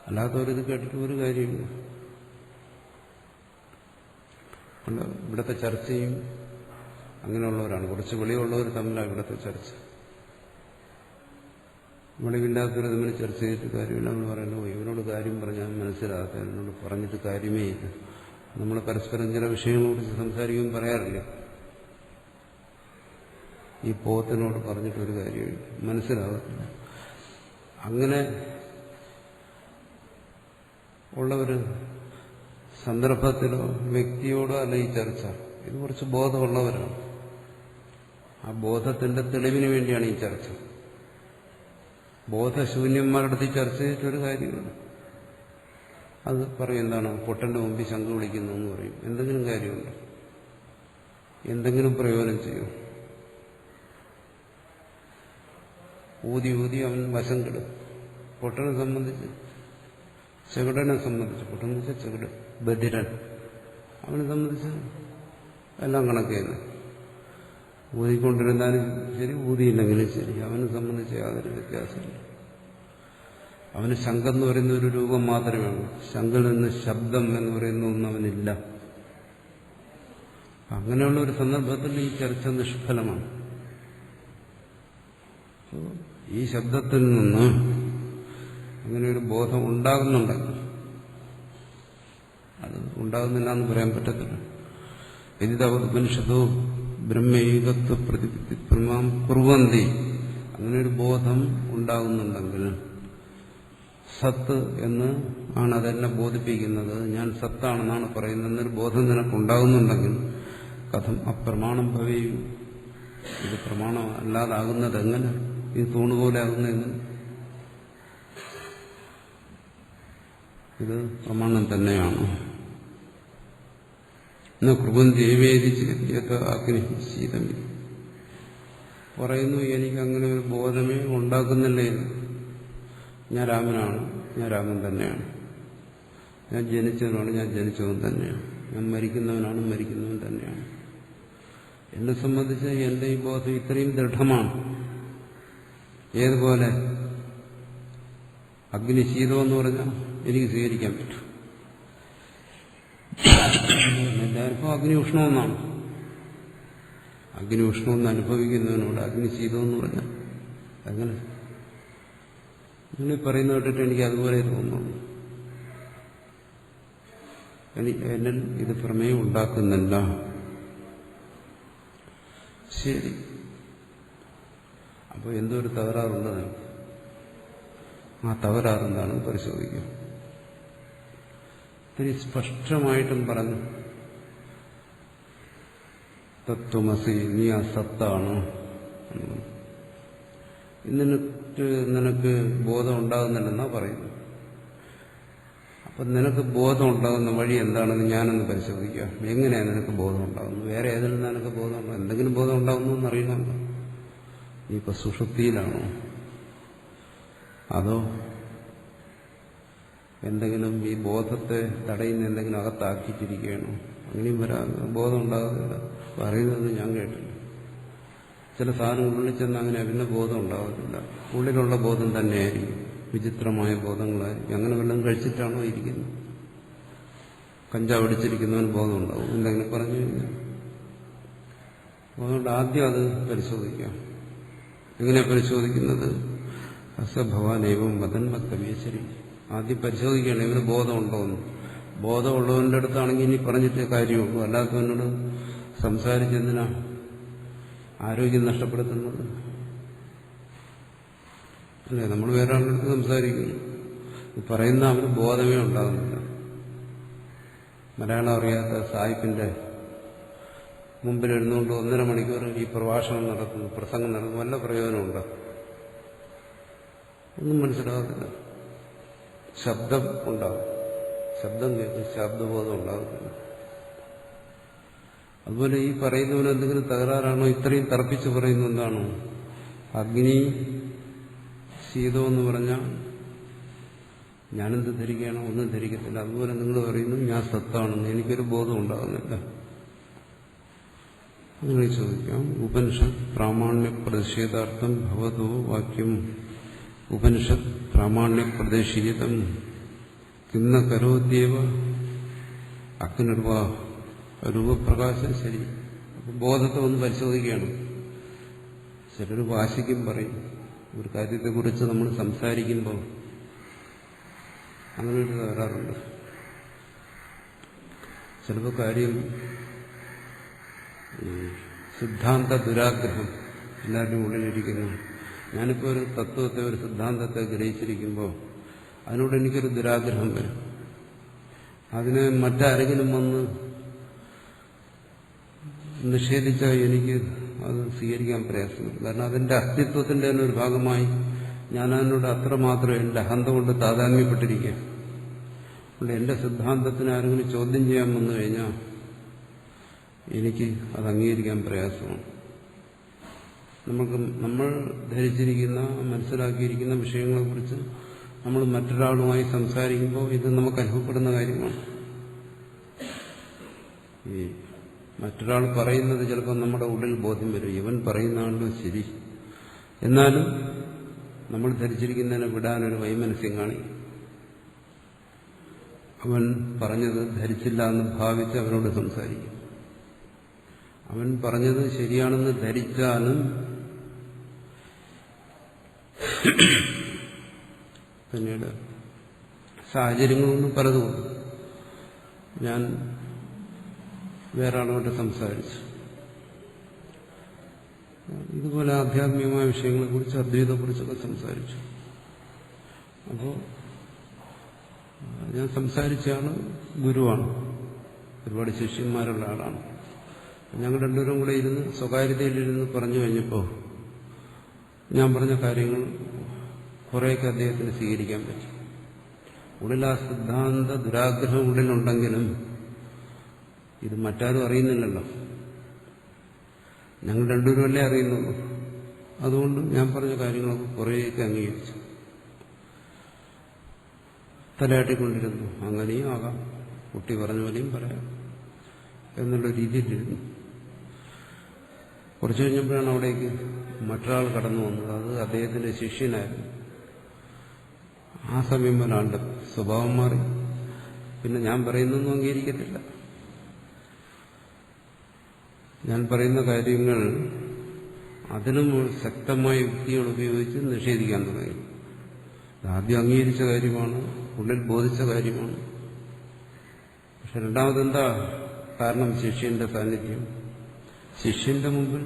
അല്ലാത്തവരിത് കേട്ടിട്ട് ഒരു കാര്യമില്ല. ഇവിടുത്തെ ചർച്ചയും അങ്ങനെയുള്ളവരാണ്, കുറച്ച് വെളിവുള്ളവർ തമ്മിലാണ് ഇവിടുത്തെ ചർച്ച. വെളിവില്ലാത്തവർ തമ്മിൽ ചർച്ച ചെയ്തിട്ട് കാര്യമില്ല. നമ്മൾ പറയുന്നു, ഇവനോട് കാര്യം പറഞ്ഞാൽ മനസ്സിലാകാത്ത, എന്നോട് പറഞ്ഞിട്ട് കാര്യമേ ഇല്ല. നമ്മൾ പരസ്പരം ചില വിഷയങ്ങളെക്കുറിച്ച് സംസാരിക്കുമ്പോൾ പറയാറില്ല, ഈ പോത്തിനോട് പറഞ്ഞിട്ടൊരു കാര്യമില്ല, മനസ്സിലാകത്തില്ല. അങ്ങനെ ഉള്ള ഒരു സന്ദർഭത്തിലോ വ്യക്തിയോടോ അല്ല ഈ ചർച്ച. ഇത് കുറച്ച് ബോധമുള്ളവരാണ്. ആ ബോധത്തിന്റെ തെളിവിന് വേണ്ടിയാണ് ഈ ചർച്ച. ബോധശൂന്യന്മാരുടെ ചർച്ച ചെയ്തിട്ടൊരു കാര്യമില്ല. അത് പറയും എന്താണ് പൊട്ടന്റെ മുമ്പിൽ ശംഖ് വിളിക്കുന്നു എന്ന് പറയും. എന്തെങ്കിലും കാര്യമുണ്ട്, എന്തെങ്കിലും പ്രയോജനം ചെയ്യും. ഊതി ഊതി അവൻ വശം കെടും. പൊട്ടനെ സംബന്ധിച്ച്, ചെകിടനെ സംബന്ധിച്ച്, പൊട്ടൻ വെച്ചാൽ ചെകിട്, ബധിരൻ, അവനെ സംബന്ധിച്ച് എല്ലാം കണക്ക് തന്നെ. ഊതിക്കൊണ്ടിരുന്നാലും ശരി, ഊതിയില്ലെങ്കിലും ശരി, അവനെ സംബന്ധിച്ച് യാതൊരു വ്യത്യാസമില്ല. അവന് ശംഖം എന്ന് പറയുന്ന ഒരു രൂപം മാത്രമേ ഉള്ളൂ. ശംഖിൽ നിന്ന് ശബ്ദം എന്ന് പറയുന്ന ഒന്നും അവനില്ല. അങ്ങനെയുള്ള ഒരു സന്ദർഭത്തിൽ ഈ ചർച്ച നിഷ്ഫലമാണ്. ഈ ശബ്ദത്തിൽ നിന്ന് അങ്ങനെ ഒരു ബോധം ഉണ്ടാകുന്നുണ്ടെങ്കിൽ അത് ഉണ്ടാകുന്നില്ല എന്ന് പറയാൻ പറ്റത്തില്ല. യതിതവത് ഉപനിഷത്തോ ബ്രഹ്മൈകത്വ പ്രതിമാം കുർവന്തി, അങ്ങനെ ഒരു ബോധം ഉണ്ടാകുന്നുണ്ടെങ്കിൽ സത്ത് എന്ന് ആണ് അതെന്നെ ബോധിപ്പിക്കുന്നത്, ഞാൻ സത്താണെന്നാണ് പറയുന്നത് എന്നൊരു ബോധം നിനക്കുണ്ടാകുന്നുണ്ടെങ്കിൽ കഥം അപ്രമാണം ഭവേയും, ഇത് പ്രമാണം അല്ലാതാകുന്നത് എങ്ങനെ, ഇത് തൂണുപോലെ ആകുന്നതെന്ന്, ഇത് പ്രമാണം തന്നെയാണ്. കൃപന്തിവേദിച്ച് അഗ്നി ശീതം പറയുന്നു, എനിക്ക് അങ്ങനെ ഒരു ബോധമേ ഉണ്ടാക്കുന്നില്ലേ. ഞാൻ രാമനാണ്, ഞാൻ രാമൻ തന്നെയാണ്. ഞാൻ ജനിച്ചവനാണ്, ഞാൻ ജനിച്ചവൻ തന്നെയാണ്. ഞാൻ മരിക്കുന്നവനാണ്, മരിക്കുന്നവൻ തന്നെയാണ്. എന്നെ സംബന്ധിച്ച് എന്റെ ഈ ബോധം ഇത്രയും ദൃഢമാണ്. ഏതുപോലെ അഗ്നി ശീതം എന്ന് പറഞ്ഞാൽ എനിക്ക് സ്വീകരിക്കാൻ പറ്റും. എല്ലാവർക്കും അഗ്നി ഉഷ്ണമെന്നാണ്. അഗ്നി ഉഷ്ണമെന്ന് അനുഭവിക്കുന്നവനോട് അഗ്നി ശീതം എന്ന് പറഞ്ഞാൽ അങ്ങനെ നിങ്ങൾ പറയുന്ന കേട്ടിട്ട് എനിക്ക് അതുപോലെ തോന്നുന്നു. എന്നിൽ ഇത് പ്രമേയം ഉണ്ടാക്കുന്നില്ല. ശരി, അപ്പോൾ എന്തോ ഒരു തകരാറുണ്ട്. ആ തകരാറെന്താണെന്ന് പരിശോധിക്കും. ഇത്തിരി സ്പഷ്ടമായിട്ടും പറഞ്ഞു, തത്വമസി, നീ ആ സത്താണ്. നിനക്ക് ബോധം ഉണ്ടാകുന്നില്ലെന്നാ പറയുന്നു. അപ്പൊ നിനക്ക് ബോധം ഉണ്ടാകുന്ന വഴി എന്താണെന്ന് ഞാനൊന്ന് പരിശോധിക്കുക. എങ്ങനെയാണ് നിനക്ക് ബോധം ഉണ്ടാകുന്നത്? വേറെ ഏതെങ്കിലും നിനക്ക് ബോധം ഉണ്ടാകും, എന്തെങ്കിലും ബോധം ഉണ്ടാകുന്നു എന്നറിയണമല്ലോ. നീ ഇപ്പൊ സുഷുപ്തിയിലാണോ, അതോ എന്തെങ്കിലും ഈ ബോധത്തെ തടയുന്ന എന്തെങ്കിലും അകത്താക്കിയിട്ടിരിക്കുകയാണോ? അങ്ങനെയും വരാൻ ബോധം ഉണ്ടാകുന്നില്ല. പറയുന്നത് ഞാൻ കേട്ടില്ല. ചില സാധനങ്ങൾ ഉള്ളിൽ ചെന്ന് അങ്ങനെ പിന്നെ ബോധം ഉണ്ടാകുന്നില്ല. ഉള്ളിലുള്ള ബോധം തന്നെയായിരിക്കും, വിചിത്രമായ ബോധങ്ങളായിരിക്കും. അങ്ങനെ വല്ലതും കഴിച്ചിട്ടാണോ ഇരിക്കുന്നത്? കഞ്ചാവ് അടിച്ചിരിക്കുന്നവന് ബോധം ഉണ്ടാവും എന്തെങ്കിലും പറഞ്ഞു കഴിഞ്ഞാൽ. അതുകൊണ്ട് ആദ്യം അത് പരിശോധിക്കാം. എങ്ങനെ പരിശോധിക്കുന്നത്? അസഭവാനേവം വദൻ വക്തമേശ്വരി. ആദ്യം പരിശോധിക്കുകയാണ് ഇവന് ബോധമുണ്ടോ എന്ന്. ബോധമുള്ളവന്റെ അടുത്താണെങ്കിൽ ഇനി പറഞ്ഞിട്ട് കാര്യമുള്ളൂ. അല്ലാത്തവനോട് സംസാരിച്ചെന്തിനാ ആരോഗ്യം നഷ്ടപ്പെടുത്തുന്നത്? അല്ലേ, നമ്മൾ വേറെ ആളുടെ അടുത്ത് സംസാരിക്കുന്നു, പറയുന്ന അവന് ബോധമേ ഉണ്ടാകുന്നില്ല. മലയാളം അറിയാത്ത സായിപ്പിന്റെ മുമ്പിൽ എഴുന്നുകൊണ്ട് 1.5 മണിക്കൂർ ഈ പ്രഭാഷണം നടത്തുന്നു, പ്രസംഗം നടത്തുന്നു, വല്ല പ്രയോജനമുണ്ടോ? ഒന്നും മനസ്സിലാകത്തില്ല. ശബ്ദം ഉണ്ടാകും, ശബ്ദം കേൾക്കും, ശബ്ദബോധം ഉണ്ടാകത്തില്ല. അതുപോലെ ഈ പറയുന്നവന് എന്തെങ്കിലും തകരാറാണോ ഇത്രയും തർപ്പിച്ച് പറയുന്ന എന്താണോ? അഗ്നി ശീതമെന്ന് പറഞ്ഞാൽ ഞാനെന്ത് ധരിക്കുകയാണോ? ഒന്നും ധരിക്കത്തില്ല. അതുപോലെ നിങ്ങൾ പറയുന്നു ഞാൻ സത്താണെന്ന്, എനിക്കൊരു ബോധം ഉണ്ടാകുന്നില്ല. അങ്ങനെ ചോദിക്കാം. ഉപനിഷത്ത് പ്രാമാണ്യ പ്രതിഷേധാർത്ഥം ഭവതോ വാക്യം ഉപനിഷത്ത് പ്രാമാണ്യ പ്രദേശീയതം കിന്ന കരോദ്യേവ അഗ്നിർവാ രൂപപ്രകാശം. ശരി, ബോധത്തെ ഒന്ന് പരിശോധിക്കുകയാണ്. ചിലർ വാശിക്കും പറയും ഒരു കാര്യത്തെക്കുറിച്ച് നമ്മൾ സംസാരിക്കുമ്പോൾ അങ്ങനെ ഒരു തകരാറുണ്ട്. ചിലപ്പോൾ കാര്യം സിദ്ധാന്ത ദുരാഗ്രഹം എല്ലാവരുടെയും ഉള്ളിലിരിക്കുന്നു. ഞാനിപ്പോൾ ഒരു തത്വത്തെ, ഒരു സിദ്ധാന്തത്തെ ഗ്രഹിച്ചിരിക്കുമ്പോൾ അതിനോട് എനിക്കൊരു ദുരാഗ്രഹം വരും. അതിനെ മറ്റാരെങ്കിലും വന്ന് നിഷേധിച്ചാൽ എനിക്ക് അത് സ്വീകരിക്കാൻ പ്രയാസമില്ല. കാരണം അതിന്റെ അസ്തിത്വത്തിന്റെ തന്നെ ഒരു ഭാഗമായി ഞാൻ അതിനോട് അത്രമാത്രം എന്റെ അഹന്ത കൊണ്ട് താതാത്മ്യപ്പെട്ടിരിക്കുക. അതുകൊണ്ട് എന്റെ സിദ്ധാന്തത്തിന് ആരെങ്കിലും ചോദ്യം ചെയ്യാൻ വന്നു കഴിഞ്ഞാൽ എനിക്ക് അത് അംഗീകരിക്കാൻ പ്രയാസമാണ്. നമ്മൾ ധരിച്ചിരിക്കുന്ന മനസ്സിലാക്കിയിരിക്കുന്ന വിഷയങ്ങളെക്കുറിച്ച് നമ്മൾ മറ്റൊരാളുമായി സംസാരിക്കുമ്പോൾ ഇത് നമുക്ക് അനുഭവപ്പെടുന്ന കാര്യമാണ്. ഈ മറ്റൊരാൾ പറയുന്നത് ചിലപ്പോൾ നമ്മുടെ ഉള്ളിൽ ബോധ്യം വരും, ഇവൻ പറയുന്നതാണല്ലോ ശരി. എന്നാലും നമ്മൾ ധരിച്ചിരിക്കുന്നതിനെ വിടാനൊരു വൈമനസ്യം കാണിക്കും. അവൻ പറഞ്ഞത് ധരിച്ചില്ല എന്ന് ഭാവിച്ച് അവനോട് സംസാരിക്കും. അവൻ പറഞ്ഞത് ശരിയാണെന്ന് ധരിച്ചാലും പിന്നീട് സാഹചര്യങ്ങളൊന്നും പലതുകൊണ്ട് ഞാൻ വേറെ ആളോട്ട് സംസാരിച്ചു. ഇതുപോലെ ആധ്യാത്മികമായ വിഷയങ്ങളെക്കുറിച്ച് അദ്വൈതത്തെക്കുറിച്ചൊക്കെ സംസാരിച്ചു. അപ്പോൾ ഞാൻ സംസാരിച്ചയാള് ഗുരുവാണ്, ഒരുപാട് ശിഷ്യന്മാരുള്ള ആളാണ്. ഞങ്ങൾ രണ്ടുപേരും കൂടെ ഇരുന്ന് സ്വകാര്യതയിലിരുന്ന് പറഞ്ഞു കഴിഞ്ഞപ്പോൾ ഞാൻ പറഞ്ഞ കാര്യങ്ങൾ കുറേയൊക്കെ അദ്ദേഹത്തിന് സ്വീകരിക്കാൻ പറ്റി. ഉള്ളിൽ ആ സിദ്ധാന്ത ദുരാഗ്രഹം ഉള്ളിലുണ്ടെങ്കിലും ഇത് മറ്റാരും അറിയുന്നില്ലല്ലോ, ഞങ്ങൾ രണ്ടുപേരുമല്ലേ അറിയുന്നുള്ളൂ. അതുകൊണ്ട് ഞാൻ പറഞ്ഞ കാര്യങ്ങളൊക്കെ കുറേയൊക്കെ അംഗീകരിച്ചു. തലയാട്ടിക്കൊണ്ടിരുന്നു. അങ്ങനെയും ആകാം, കുട്ടി പറഞ്ഞ പോലെയും പറയാം എന്നുള്ള രീതിയിലിരുന്നു. കുറച്ചു കഴിഞ്ഞപ്പോഴാണ് അവിടേക്ക് മറ്റൊരാൾ കടന്നു വന്നത്. അത് അദ്ദേഹത്തിന്റെ ശിഷ്യനായിരുന്നു. ആ സമയം പോലെ ആളുടെ സ്വഭാവം മാറി. പിന്നെ ഞാൻ പറയുന്നൊന്നും അംഗീകരിക്കത്തില്ല. ഞാൻ പറയുന്ന കാര്യങ്ങൾ അതിലും ശക്തമായ യുക്തികൾ ഉപയോഗിച്ച് നിഷേധിക്കാൻ തുടങ്ങി. ആദ്യം അംഗീകരിച്ച കാര്യമാണ്, ഉള്ളിൽ ബോധിച്ച കാര്യമാണ്. പക്ഷെ രണ്ടാമതെന്താ കാരണം? ശിഷ്യന്റെ സാന്നിധ്യം. ശിഷ്യന്റെ മുമ്പിൽ,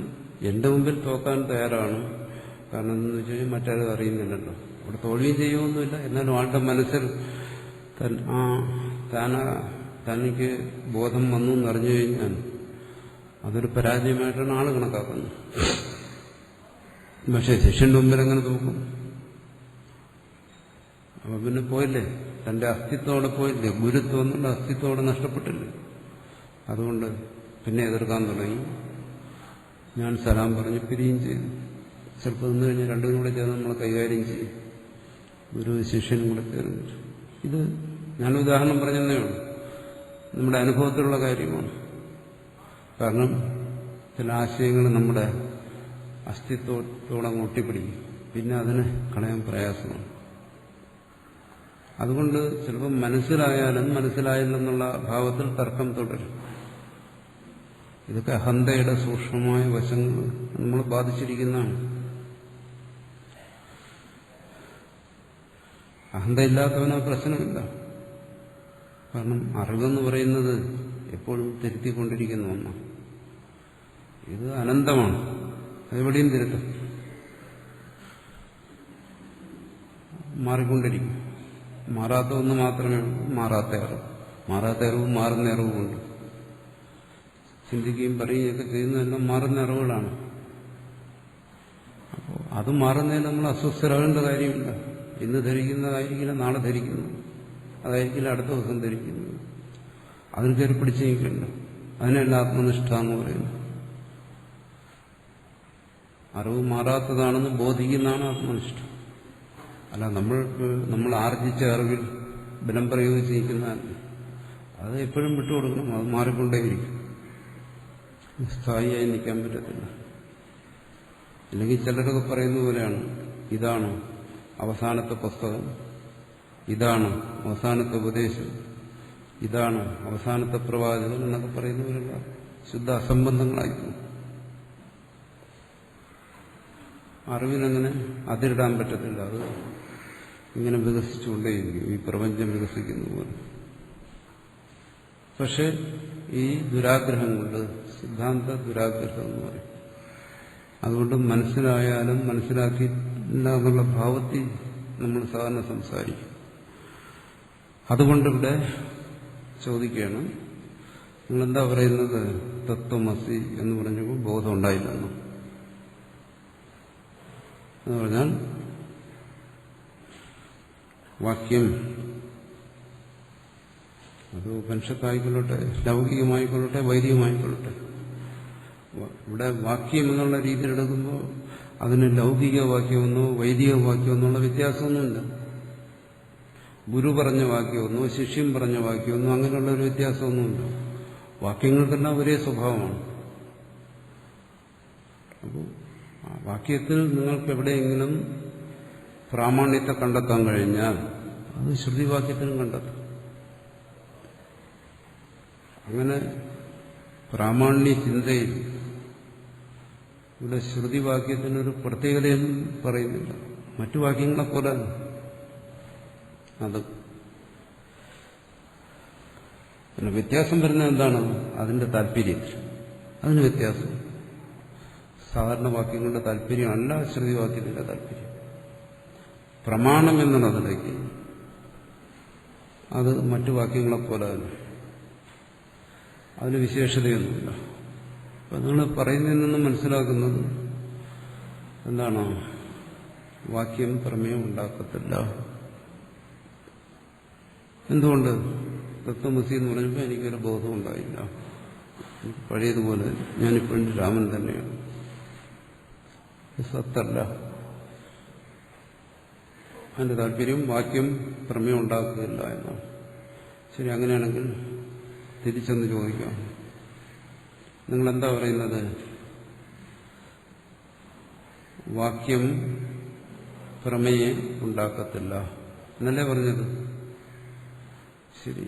എന്റെ മുമ്പിൽ തോക്കാൻ തയ്യാറാണ്. കാരണം എന്താണെന്ന് വെച്ച് കഴിഞ്ഞാൽ മറ്റാരും അറിയുന്നില്ലല്ലോ. അവിടെ തോൽവിയും ചെയ്യുമൊന്നുമില്ല. എന്നാലും ആളുടെ മനസ്സിൽ തനിക്ക് ബോധം വന്നു എന്നറിഞ്ഞു കഴിഞ്ഞാൽ അതൊരു പരാജയമായിട്ടാണ് ആള് കണക്കാക്കുന്നത്. പക്ഷെ ശിഷ്യന്റെ മുമ്പിൽ എങ്ങനെ തോക്കും? അപ്പൊ പിന്നെ പോയില്ലേ, തന്റെ അസ്തിത്വത്തോടെ പോയില്ലേ, ഗുരുത്വം എന്നുള്ള അസ്തിത്വത്തോടെ നഷ്ടപ്പെട്ടില്ലേ. അതുകൊണ്ട് പിന്നെ എതിർക്കാൻ തുടങ്ങി. ഞാൻ സലാം പറഞ്ഞ് പിരിയും ചെയ്തു. ചിലപ്പോൾ നിന്ന് കഴിഞ്ഞാൽ രണ്ടും കൂടെ ചേർന്ന് നമ്മൾ കൈകാര്യം ചെയ്യും, ഗുരു ശിഷ്യനും കൂടെ ചേർന്നിട്ട്. ഇത് ഞാൻ ഉദാഹരണം പറഞ്ഞതേ ഉള്ളൂ, നമ്മുടെ അനുഭവത്തിലുള്ള കാര്യമാണ്. കാരണം ചില ആശയങ്ങൾ നമ്മുടെ അസ്തിത്വത്തോടെ ഒട്ടിപ്പിടിക്കും, പിന്നെ അതിനെ കളയാൻ പ്രയാസമാണ്. അതുകൊണ്ട് ചിലപ്പോൾ മനസ്സിലായാലും മനസ്സിലായില്ലെന്നുള്ള ഭാവത്തിൽ തർക്കം തുടരും. ഇതൊക്കെ അഹന്തയുടെ സൂക്ഷ്മമായ വശങ്ങൾ നമ്മൾ ബാധിച്ചിരിക്കുന്നതാണ്. അഹന്തയില്ലാത്തവന് പ്രശ്നമില്ല. കാരണം അറിവെന്ന് പറയുന്നത് എപ്പോഴും തിരുത്തിക്കൊണ്ടിരിക്കുന്ന ഒന്നാണ്. ഇത് അനന്തമാണ്, അതെവിടെയും തിരുത്തും, മാറിക്കൊണ്ടിരിക്കും. മാറാത്ത ഒന്ന് മാത്രമേ ഉള്ളൂ, മാറാത്ത അറിവ്. മാറാത്ത അറിവും മാറുന്ന അറിവുമുണ്ട്. ചിന്തിക്കുകയും പറയുകയൊക്കെ ചെയ്യുന്നതെല്ലാം മാറുന്ന അറിവുകളാണ്. അപ്പോൾ അത് മാറുന്നതിൽ നമ്മൾ അസ്വസ്ഥരാകേണ്ട കാര്യമില്ല. ഇന്ന് ധരിക്കുന്നതായിരിക്കില്ല നാളെ ധരിക്കുന്നു, അതായിരിക്കില്ല അടുത്ത ദിവസം ധരിക്കുന്നു. അതിന് കയറി പിടിച്ച് നിൽക്കണ്ട. അതിനല്ല ആത്മനിഷ്ഠ എന്ന് പറയുന്നത്. അറിവ് മാറാത്തതാണെന്ന് ബോധിക്കുന്നതാണ് ആത്മനിഷ്ഠ. അല്ല നമ്മൾ ആർജിച്ച അറിവിൽ ബലം പ്രയോഗിച്ച് നിൽക്കുന്നതല്ല. അത് എപ്പോഴും വിട്ടുകൊടുക്കണം, അത് മാറിക്കൊണ്ടേയിരിക്കും. സ്ഥായിയായി നിൽക്കാൻ പറ്റത്തില്ല. അല്ലെങ്കിൽ ചിലരൊക്കെ പറയുന്ന പോലെയാണ്, ഇതാണ് അവസാനത്തെ പുസ്തകം, ഇതാണ് അവസാനത്തെ ഉപദേശം, ഇതാണ് അവസാനത്തെ പ്രവാചകൻ എന്നൊക്കെ പറയുന്നവരുള്ള ശുദ്ധ അസംബന്ധങ്ങളായിരിക്കും. അറിവിനങ്ങനെ അതിരിടാൻ പറ്റത്തില്ല. അത് ഇങ്ങനെ വികസിച്ചുകൊണ്ടേയിരിക്കും, ഈ പ്രപഞ്ചം വികസിക്കുന്ന പോലെ. പക്ഷെ ഈ ദുരാഗ്രഹം കൊണ്ട്, സിദ്ധാന്ത ദുരാഗ്രഹം എന്ന് പറയും, അതുകൊണ്ട് മനസ്സിലായാലും മനസ്സിലാക്കിയില്ല എന്നുള്ള ഭാവത്തിൽ നമ്മൾ സാധാരണ സംസാരിക്കും. അതുകൊണ്ടിവിടെ ചോദിക്കുകയാണ്, നിങ്ങളെന്താ പറയുന്നത് തത്വമസി എന്ന് പറഞ്ഞപ്പോൾ ബോധം ഉണ്ടായില്ലെന്നോ എന്ന് പറഞ്ഞാൽ വാക്യം അത് ഉപനിഷത്തായിക്കൊള്ളട്ടെ, ലൗകികമായിക്കൊള്ളട്ടെ, വൈദികമായിക്കൊള്ളട്ടെ. ഇവിടെ വാക്യം എന്നുള്ള രീതിയിൽ എടുക്കുമ്പോൾ അതിന് ലൗകിക വാക്യമെന്നോ വൈദിക വാക്യമെന്നുള്ള വ്യത്യാസമൊന്നുമില്ല. ഗുരു പറഞ്ഞ വാക്യമൊന്നോ ശിഷ്യൻ പറഞ്ഞ വാക്യമൊന്നോ അങ്ങനെയുള്ള ഒരു വ്യത്യാസമൊന്നുമില്ല. വാക്യങ്ങൾക്കെല്ലാം ഒരേ സ്വഭാവമാണ്. അപ്പോൾ ആ വാക്യത്തിൽ നിങ്ങൾക്ക് എവിടെയെങ്കിലും പ്രാമാണ്യത്തെ കണ്ടെത്താൻ കഴിഞ്ഞാൽ അത് ശ്രുതിവാക്യത്തിനും കണ്ടെത്തും. അങ്ങനെ പ്രാമാണ്യ ചിന്തയിൽ ഇവിടെ ശ്രുതിവാക്യത്തിനൊരു പ്രത്യേകതയൊന്നും പറയുന്നില്ല. മറ്റു വാക്യങ്ങളെ പോലെ അത് പിന്നെ വ്യത്യാസം വരുന്നത് എന്താണ്? അതിന്റെ താല്പര്യം. അതിന് വ്യത്യാസം. സാധാരണ വാക്യങ്ങളുടെ താല്പര്യമല്ല ശ്രുതിവാക്യത്തിന്റെ താല്പര്യം. പ്രമാണം എന്നുള്ളതിലേക്ക് അത് മറ്റു വാക്യങ്ങളെ പോലെ തന്നെ. അതിന് വിശേഷതയൊന്നുമില്ല. അപ്പം നിങ്ങൾ പറയുന്നതിൽ നിന്നും മനസ്സിലാക്കുന്നത് എന്താണ്? വാക്യം പ്രമേയം ഉണ്ടാക്കത്തില്ല. എന്തുകൊണ്ട്? തത്വമസി എന്ന് പറഞ്ഞപ്പോൾ എനിക്കൊരു ബോധം ഉണ്ടായില്ല. പഴയതുപോലെ ഞാനിപ്പോഴും രാമൻ തന്നെയാണ്. സത്തല്ല. അതിന്റെ താല്പര്യം വാക്യം പ്രമേയം ഉണ്ടാക്കുകയില്ല എന്നാണ്. ശരി, അങ്ങനെയാണെങ്കിൽ തിരിച്ചെന്ന് ചോദിക്കാം, നിങ്ങളെന്താ പറയുന്നത്? വാക്യം പ്രമേയം ഉണ്ടാക്കത്തില്ല എന്നല്ലേ പറഞ്ഞത്? ശരി,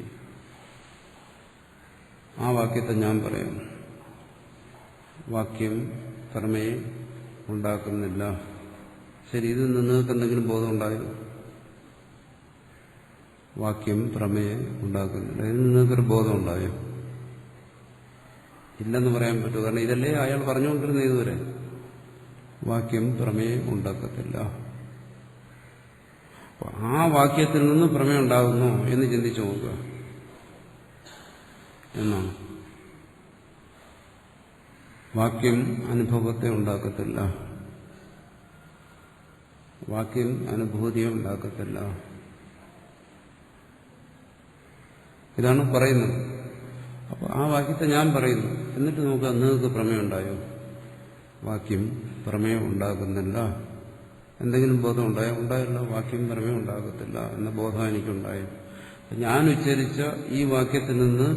ആ വാക്യത്തെ ഞാൻ പറയാം. വാക്യം പ്രമേയം ഉണ്ടാക്കുന്നില്ല. ശരി, ഇതിൽ നിന്ന് നിങ്ങൾക്ക് എന്തെങ്കിലും ബോധം ഉണ്ടായോ? വാക്യം പ്രമേയം ഉണ്ടാക്കുന്നില്ല. ഇതിൽ നിങ്ങൾക്കൊരു ബോധം ഉണ്ടായോ? ഇല്ലെന്ന് പറയാൻ പറ്റുമോ? കാരണം ഇതല്ലേ അയാൾ പറഞ്ഞുകൊണ്ടിരുന്നത് ഇതുവരെ. വാക്യം പ്രമേയം ഉണ്ടാക്കത്തില്ല. ആ വാക്യത്തിൽ നിന്ന് പ്രമേയം ഉണ്ടാകുന്നു എന്ന് ചിന്തിച്ചു നോക്കുക എന്നാണ്. വാക്യം അനുഭവത്തെ ഉണ്ടാക്കത്തില്ല. വാക്യം അനുഭൂതിയെ ഉണ്ടാക്കത്തില്ല. ഇതാണ് പറയുന്നത്. അപ്പോൾ ആ വാക്യത്തെ ഞാൻ പറയുന്നു. എന്നിട്ട് നോക്കുക, നിങ്ങൾക്ക് പ്രമേയം ഉണ്ടായോ? വാക്യം പ്രമേയം ഉണ്ടാകുന്നില്ല. എന്തെങ്കിലും ബോധം ഉണ്ടായോ? ഉണ്ടായില്ല. വാക്യം പ്രമേയം ഉണ്ടാകത്തില്ല എന്ന ബോധം എനിക്കുണ്ടായി. ഞാൻ ഉച്ചരിച്ച ഈ വാക്യത്തിൽ നിന്ന്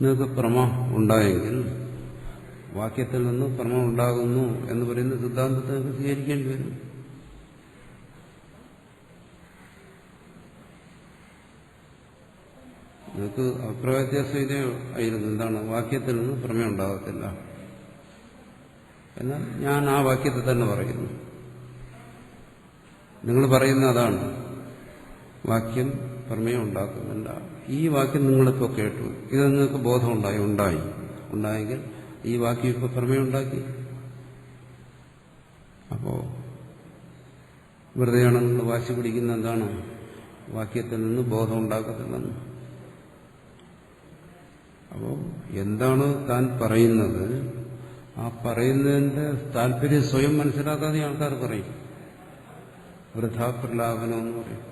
നിങ്ങൾക്ക് പ്രമ ഉണ്ടായെങ്കിൽ വാക്യത്തിൽ നിന്ന് പ്രമ ഉണ്ടാകുന്നു എന്ന് പറയുന്ന സിദ്ധാന്തത്തെ സ്വീകരിക്കേണ്ടി വരും. നിങ്ങൾക്ക് അഭിപ്രായവ്യത്യാസം ഇതേ ആയിരുന്നു. എന്താണ്? വാക്യത്തിൽ നിന്ന് പ്രമേയം ഉണ്ടാകത്തില്ല. എന്നാൽ ഞാൻ ആ വാക്യത്തെ തന്നെ പറയുന്നു. നിങ്ങൾ പറയുന്ന അതാണ്, വാക്യം പ്രമേയം ഉണ്ടാക്കുന്നില്ല. ഈ വാക്യം നിങ്ങളിപ്പോൾ കേട്ടു. ഇത് നിങ്ങൾക്ക് ബോധം ഉണ്ടായെങ്കിൽ ഈ വാക്യം ഇപ്പോൾ പ്രമേയം ഉണ്ടാക്കി. അപ്പോ വെറുതെയാണ് നിങ്ങൾ വാശി പിടിക്കുന്ന എന്താണ്? വാക്യത്തിൽ നിന്ന് ബോധം ഉണ്ടാക്കത്തില്ലെന്ന്. അപ്പോൾ എന്താണ് താൻ പറയുന്നത്? ആ പറയുന്നതിന്റെ താല്പര്യം സ്വയം മനസ്സിലാക്കാതെ ആൾക്കാർ പറയും. വൃഥാപ്രലാപനം എന്ന് പറയും.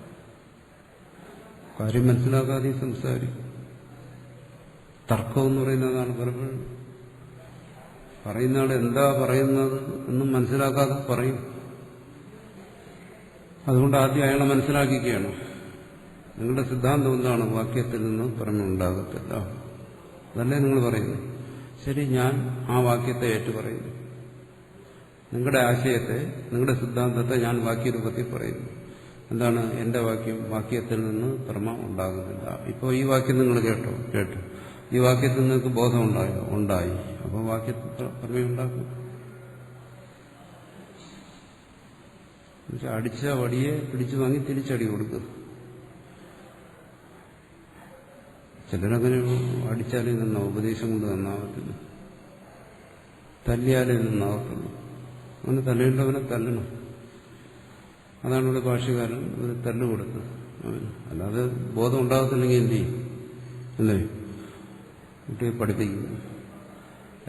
കാര്യം മനസ്സിലാക്കാതെ സംസാരിക്കും. തർക്കം എന്ന് പറയുന്നതാണ് പലപ്പോഴും. പറയുന്ന ആൾ എന്താ പറയുന്നത് എന്നും മനസ്സിലാക്കാതെ പറയും. അതുകൊണ്ട് ആദ്യം അയാളെ മനസ്സിലാക്കിക്കുകയാണ്. നിങ്ങളുടെ സിദ്ധാന്തം എന്താണ്? വാക്യത്തിൽ നിന്ന് പ്രമേയമുണ്ടാകത്തില്ല. അതല്ലേ നിങ്ങൾ പറയുന്നത്? ശരി, ഞാൻ ആ വാക്യത്തെ ഏറ്റു പറയുന്നു. നിങ്ങളുടെ ആശയത്തെ, നിങ്ങളുടെ സിദ്ധാന്തത്തെ ഞാൻ വാക്യരൂപത്തിൽ പറയുന്നു. എന്താണ് എന്റെ വാക്യം? വാക്യത്തിൽ നിന്ന് പ്രമ ഉണ്ടാകുന്നില്ല. ഇപ്പോൾ ഈ വാക്യം നിങ്ങൾ കേട്ടു. ഈ വാക്യത്തിൽ നിങ്ങൾക്ക് ബോധം ഉണ്ടായി. അപ്പോൾ വാക്യത്തിൽ പ്രമേയം ഉണ്ടാക്കും. അടിച്ച വടിയെ പിടിച്ചു വാങ്ങി തിരിച്ചടി കൊടുക്കുക. ചിലരങ്ങനെ അടിച്ചാലേ നന്നാവും, ഉപദേശം കൊണ്ട് നന്നാവത്തില്ല. തല്ലിയാലേ നന്നാവത്തുള്ളൂ. അങ്ങനെ തല്ലേണ്ടവനെ തല്ലണം. അതാണ് ഇവിടെ ഭാഷ്യകാരൻ ഒരു തല്ല് കൊടുത്തത് അവന്. അല്ലാതെ ബോധം ഉണ്ടാകത്തില്ലെങ്കിൽ എന്ത് ചെയ്യും? അല്ലേ? കുട്ടിയെ പഠിപ്പിക്കുന്നു.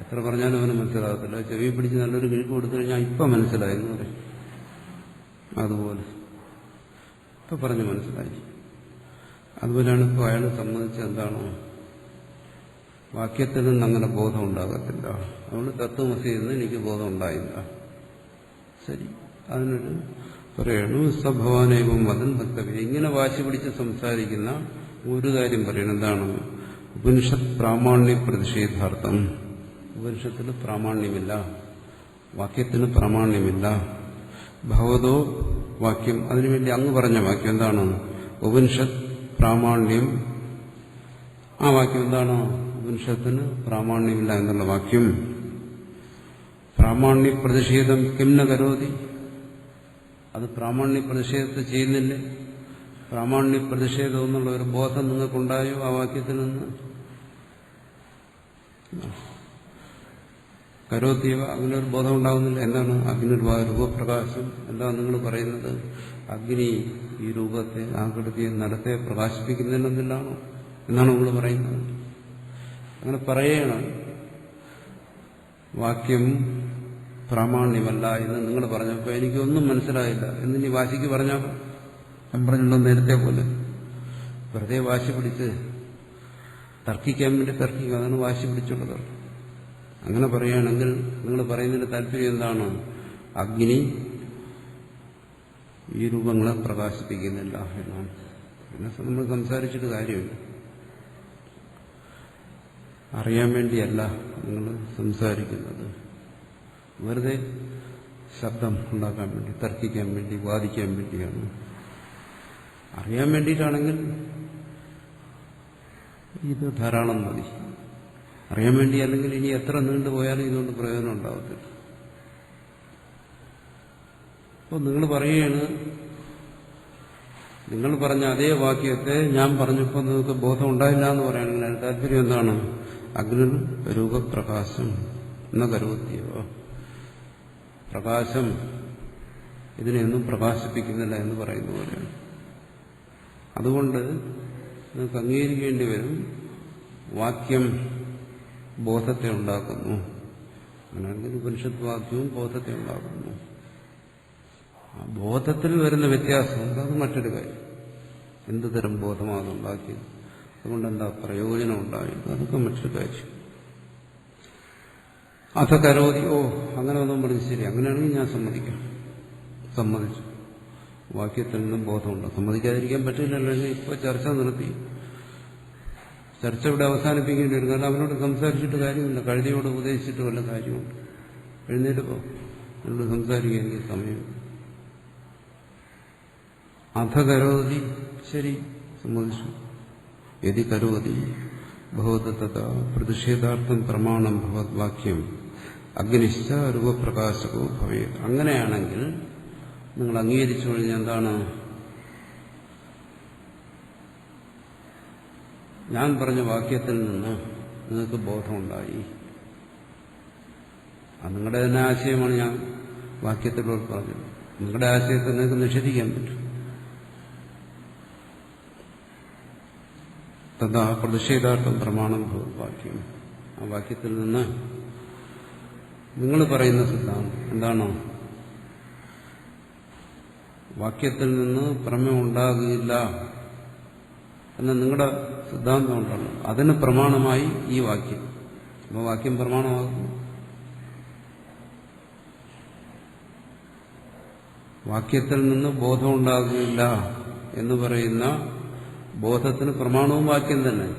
എത്ര പറഞ്ഞാലും അവന് മനസ്സിലാകത്തില്ല. ചെവി പിടിച്ച് നല്ലൊരു കിഴിപ്പ് കൊടുത്തു കഴിഞ്ഞാൽ ഇപ്പം മനസ്സിലായെന്ന് പറയും. അതുപോലെ ഇപ്പം പറഞ്ഞ് മനസ്സിലായി. അതുപോലെയാണ് ഇപ്പോൾ അയാൾ സമ്മതിച്ചത് എന്താണ്, വാക്യത്തിൽ നിന്ന് അങ്ങനെ ബോധം ഉണ്ടാകത്തില്ല. അതുകൊണ്ട് തത്വമസി എന്ന് എനിക്ക് ബോധം ഉണ്ടായില്ല. ശരി, അതിനൊരു പറയണു സഭവാനേവം വദൻ ഭക്തവ്യ. ഇങ്ങനെ വാശി പിടിച്ച് സംസാരിക്കുന്ന ഒരു കാര്യം പറയണം. എന്താണ്? ഉപനിഷത്ത് പ്രാമാണ്യ പ്രതിഷേധാർത്ഥം. ഉപനിഷത്തിന് പ്രാമാണ്യമില്ല, വാക്യത്തിന് പ്രാമാണ്യമില്ല. ഭഗവതോ വാക്യം, അതിനുവേണ്ടി അങ്ങ് പറഞ്ഞ വാക്യം എന്താണ്? ഉപനിഷത്ത് പ്രാമാണ്യം. ആ വാക്യം എന്താണ്? ഉപനിഷത്തിന് പ്രാമാണ്യമില്ല എന്നുള്ള വാക്യം. പ്രാമാണ്യ പ്രതിഷേധം കിംന കരോതി, അത് പ്രാമാണ്യ പ്രതിഷേധത്തെ ചെയ്യുന്നില്ലേ? പ്രാമാണ്യ പ്രതിഷേധം എന്നുള്ള ഒരു ബോധം നിങ്ങൾക്കുണ്ടായോ ആ വാക്യത്തിൽ നിന്ന്? കരോത്തീവ, അങ്ങനെ ഒരു ബോധം ഉണ്ടാകുന്നില്ല. എന്താണ്? അഗ്നിർവാ രൂപപ്രകാശം. എന്താണ് നിങ്ങൾ പറയുന്നത്? അഗ്നി ഈ രൂപത്തെ, ആകൃതിയെ, നടത്തെ പ്രകാശിപ്പിക്കുന്നില്ലെന്നില്ലാണോ എന്നാണ് നിങ്ങൾ പറയുന്നത്? അങ്ങനെ പറയണം. വാക്യം പ്രാമാണ്യമല്ല എന്ന് നിങ്ങൾ പറഞ്ഞപ്പോൾ എനിക്കൊന്നും മനസ്സിലായില്ല എന്ന് നീ വാശിക്ക് പറഞ്ഞാൽ, ഞാൻ പറഞ്ഞല്ലോ നേരത്തെ പോലെ വെറുതെ വാശി പിടിച്ച് തർക്കിക്കാൻ വേണ്ടി തർക്കിക്കുക, അതാണ് വാശി പിടിച്ചുള്ളത്. അങ്ങനെ പറയുകയാണെങ്കിൽ നിങ്ങൾ പറയുന്നതിന്റെ താല്പര്യം എന്താണ്? അഗ്നി ഈ രൂപങ്ങളെ പ്രകാശിപ്പിക്കുന്നില്ല എന്നാണ്. പിന്നെ നമ്മൾ സംസാരിച്ചിട്ട് കാര്യമില്ല. അറിയാൻ വേണ്ടിയല്ല നിങ്ങൾ സംസാരിക്കുന്നത്, വെറുതെ ശബ്ദം ഉണ്ടാക്കാൻ വേണ്ടി, തർക്കിക്കാൻ വേണ്ടി, വാദിക്കാൻ വേണ്ടിയാണ്. അറിയാൻ വേണ്ടിയിട്ടാണെങ്കിൽ ഇത് ധാരാളം മതി. അറിയാൻ വേണ്ടി അല്ലെങ്കിൽ ഇനി എത്ര നീണ്ടുപോയാലും ഇതുകൊണ്ട് പ്രയോജനം ഉണ്ടാവത്തില്ല. അപ്പോൾ നിങ്ങൾ പറയുകയാണ്, നിങ്ങൾ പറഞ്ഞ അതേ വാക്യത്തെ ഞാൻ പറഞ്ഞപ്പോൾ നിങ്ങൾക്ക് ബോധം ഉണ്ടായില്ല എന്ന് പറയുകയാണെങ്കിൽ അതിന് താല്പര്യം എന്താണ്? അഗ്നി രൂപപ്രകാശം എന്ന കരുവത്തിയോ, പ്രകാശം ഇതിനെയൊന്നും പ്രകാശിപ്പിക്കുന്നില്ല എന്ന് പറയുന്ന പോലെയാണ്. അതുകൊണ്ട് നിങ്ങൾക്ക് അംഗീകരിക്കേണ്ടി വരും, വാക്യം ബോധത്തെ ഉണ്ടാക്കുന്നു. അങ്ങനെയാണെങ്കിൽ ഉപനിഷത്ത് വാക്യവും ബോധത്തെ ഉണ്ടാക്കുന്നു. ആ ബോധത്തിൽ വരുന്ന വ്യത്യാസമുണ്ട്, അത് മറ്റൊരു കാര്യം. എന്ത് തരം ബോധമാണ് ഉണ്ടാക്കിയത്, അതുകൊണ്ട് എന്താ പ്രയോജനം ഉണ്ടായത്, അതൊക്കെ മറ്റൊരു കാര്യം. അഥ കരോതി, ഓ അങ്ങനെ ഒന്നും പറഞ്ഞ് ശരി, അങ്ങനെയാണെങ്കിൽ ഞാൻ സമ്മതിച്ചു. വാക്യത്തിൽ നിന്നും ബോധമുണ്ട്. സമ്മതിക്കാതിരിക്കാൻ പറ്റില്ലല്ലോ. ഇപ്പോൾ ചർച്ച നിർത്തി, ചർച്ച ഇവിടെ അവസാനിപ്പിക്കേണ്ടി വരും. കാരണം അവനോട് സംസാരിച്ചിട്ട് കാര്യമില്ല, കഴുതിയോട് ഉപദേശിച്ചിട്ട് വല്ല കാര്യമുണ്ട്. എഴുന്നേറ്റ് പോ, എന്നോട് സംസാരിക്കാൻ എനിക്ക് സമയം. അഥ കരോതി, ശരി സമ്മതിച്ചു. യതി കരോതി ഭവതത പ്രതിഷേധാർത്ഥം പ്രമാണം ഭവത് വാക്യം അഗ്നിശ്ച രൂപപ്രകാശകോ ഭവേത്. അങ്ങനെയാണെങ്കിൽ നിങ്ങൾ അംഗീകരിച്ചു കഴിഞ്ഞാൽ എന്താണ്? ഞാൻ പറഞ്ഞ വാക്യത്തിൽ നിന്ന് നിങ്ങൾക്ക് ബോധമുണ്ടായി. അത് നിങ്ങളുടെ തന്നെ ആശയമാണ്. ഞാൻ വാക്യത്തിലൂടെ പറഞ്ഞത്. നിങ്ങളുടെ ആശയത്തെ നിങ്ങൾക്ക് നിഷേധിക്കാൻ പറ്റും. തഥാ പ്രതിഷേധാർത്ഥം പ്രമാണം വാക്യം. ആ വാക്യത്തിൽ നിന്ന് നിങ്ങൾ പറയുന്ന സിദ്ധാന്തം എന്താണോ, വാക്യത്തിൽ നിന്ന് പ്രമേയം ഉണ്ടാകില്ല എന്ന നിങ്ങളുടെ സിദ്ധാന്തം ഉണ്ടല്ലോ, അതിന് പ്രമാണമായി ഈ വാക്യം. അപ്പോൾ വാക്യം പ്രമാണമാകുന്നു. വാക്യത്തിൽ നിന്ന് ബോധം ഉണ്ടാകില്ല എന്ന് പറയുന്ന ബോധത്തിന് പ്രമാണവും വാക്യം തന്നെ.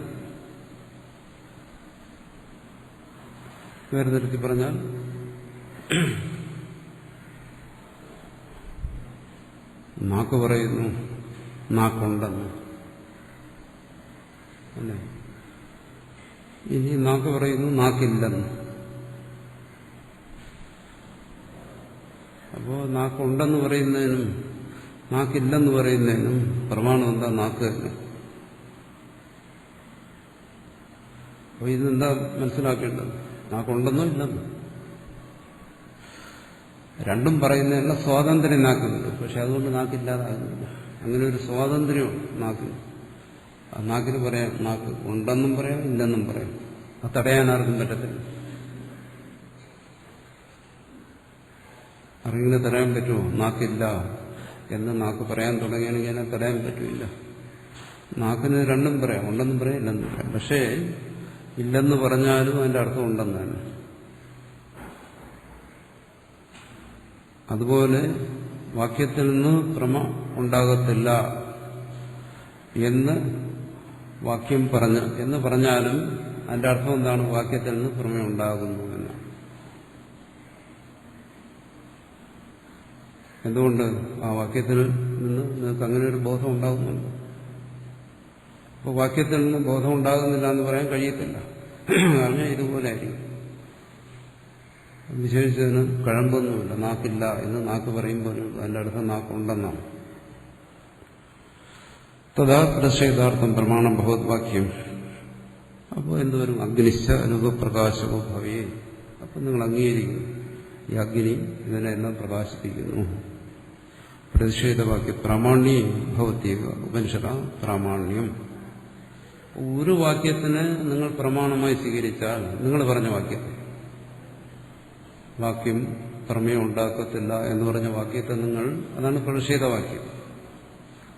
വേറെ തരത്തിൽ പറഞ്ഞാൽ നാക്ക് പറയുന്നു നാക്കുണ്ടെന്ന് അല്ലേ, ഇനി നാക്ക് പറയുന്നു നാക്കില്ലെന്ന്. അപ്പോൾ നാക്കുണ്ടെന്ന് പറയുന്നതിനും നാക്കില്ലെന്ന് പറയുന്നതിനും പ്രമാണം എന്താ? നാക്ക് തന്നെ. അപ്പോൾ ഇതെന്താ മനസ്സിലാക്കേണ്ടത്? നാക്കുണ്ടെന്നോ ഇല്ലെന്നോ? രണ്ടും പറയുന്നതല്ല, സ്വാതന്ത്ര്യം നാക്കുന്നുണ്ട്. പക്ഷെ അതുകൊണ്ട് നാക്കില്ലാതാകുന്നില്ല. അങ്ങനെ ഒരു സ്വാതന്ത്ര്യമാണ് നാക്കിന്. ആ നാക്കിന് പറയാം, നാക്ക് ഉണ്ടെന്നും പറയാം ഇല്ലെന്നും പറയാം. അത് തടയാൻ ആർക്കും പറ്റത്തില്ല. ആരെങ്കിലും തടയാൻ പറ്റുമോ? നാക്കില്ല എന്ന് നാക്ക് പറയാൻ തുടങ്ങിയാണെങ്കിൽ അതിനെ തടയാൻ പറ്റില്ല. നാക്കിന് രണ്ടും പറയാം, ഉണ്ടെന്നും പറയാം ഇല്ലെന്നും പറയാം. പക്ഷേ ഇല്ലെന്ന് പറഞ്ഞാലും അതിന്റെ അർത്ഥം ഉണ്ടെന്ന് തന്നെ. അതുപോലെ വാക്യത്തിൽ നിന്ന് ഭ്രമ ഉണ്ടാകത്തില്ല എന്ന് വാക്യം എന്ന് പറഞ്ഞാലും അതിന്റെ അർത്ഥം എന്താണ്? വാക്യത്തിൽ നിന്ന് ഭ്രമ ഉണ്ടാകുന്നു എന്നാണ്. എന്തുകൊണ്ട്? ആ വാക്യത്തിൽ നിന്ന് നിങ്ങൾക്ക് അങ്ങനെ ഒരു ബോധം ഉണ്ടാകുന്നുണ്ട്. അപ്പോൾ വാക്യത്തിൽ നിന്ന് ബോധം ഉണ്ടാകുന്നില്ല എന്ന് പറയാൻ കഴിയത്തില്ല. കാരണം ഇതുപോലെ ആയിരിക്കും. വിശേഷിച്ചതിന് കഴമ്പൊന്നുമില്ല. നാക്കില്ല എന്ന് നാക്ക് പറയുമ്പോൾ അതിൻ്റെ അടുത്ത നാക്കുണ്ടെന്നാണ്. തഥാ പ്രതിഷേധാർത്ഥം പ്രമാണം ഭഗവത്വാക്യം. അപ്പോൾ എന്തുവരും? അഗ്നിശ്ച രൂപപ്രകാശമോ ഭവേ. അപ്പം നിങ്ങൾ അംഗീകരിക്കുന്നു ഈ അഗ്നി ഇതിനെല്ലാം പ്രകാശിപ്പിക്കുന്നു. പ്രതിഷേധവാക്യം പ്രാമാണ്യം ഭവത്യേക ഉപനിഷത പ്രാമാണ്യം. ഒരു വാക്യത്തിന് നിങ്ങൾ പ്രമാണമായി സ്വീകരിച്ചാൽ, നിങ്ങൾ പറഞ്ഞ വാക്യം പ്രമേയം ഉണ്ടാക്കത്തില്ല എന്ന് പറഞ്ഞ വാക്യത്തെ നിങ്ങൾ, അതാണ് പ്രതിഷേധവാക്യം,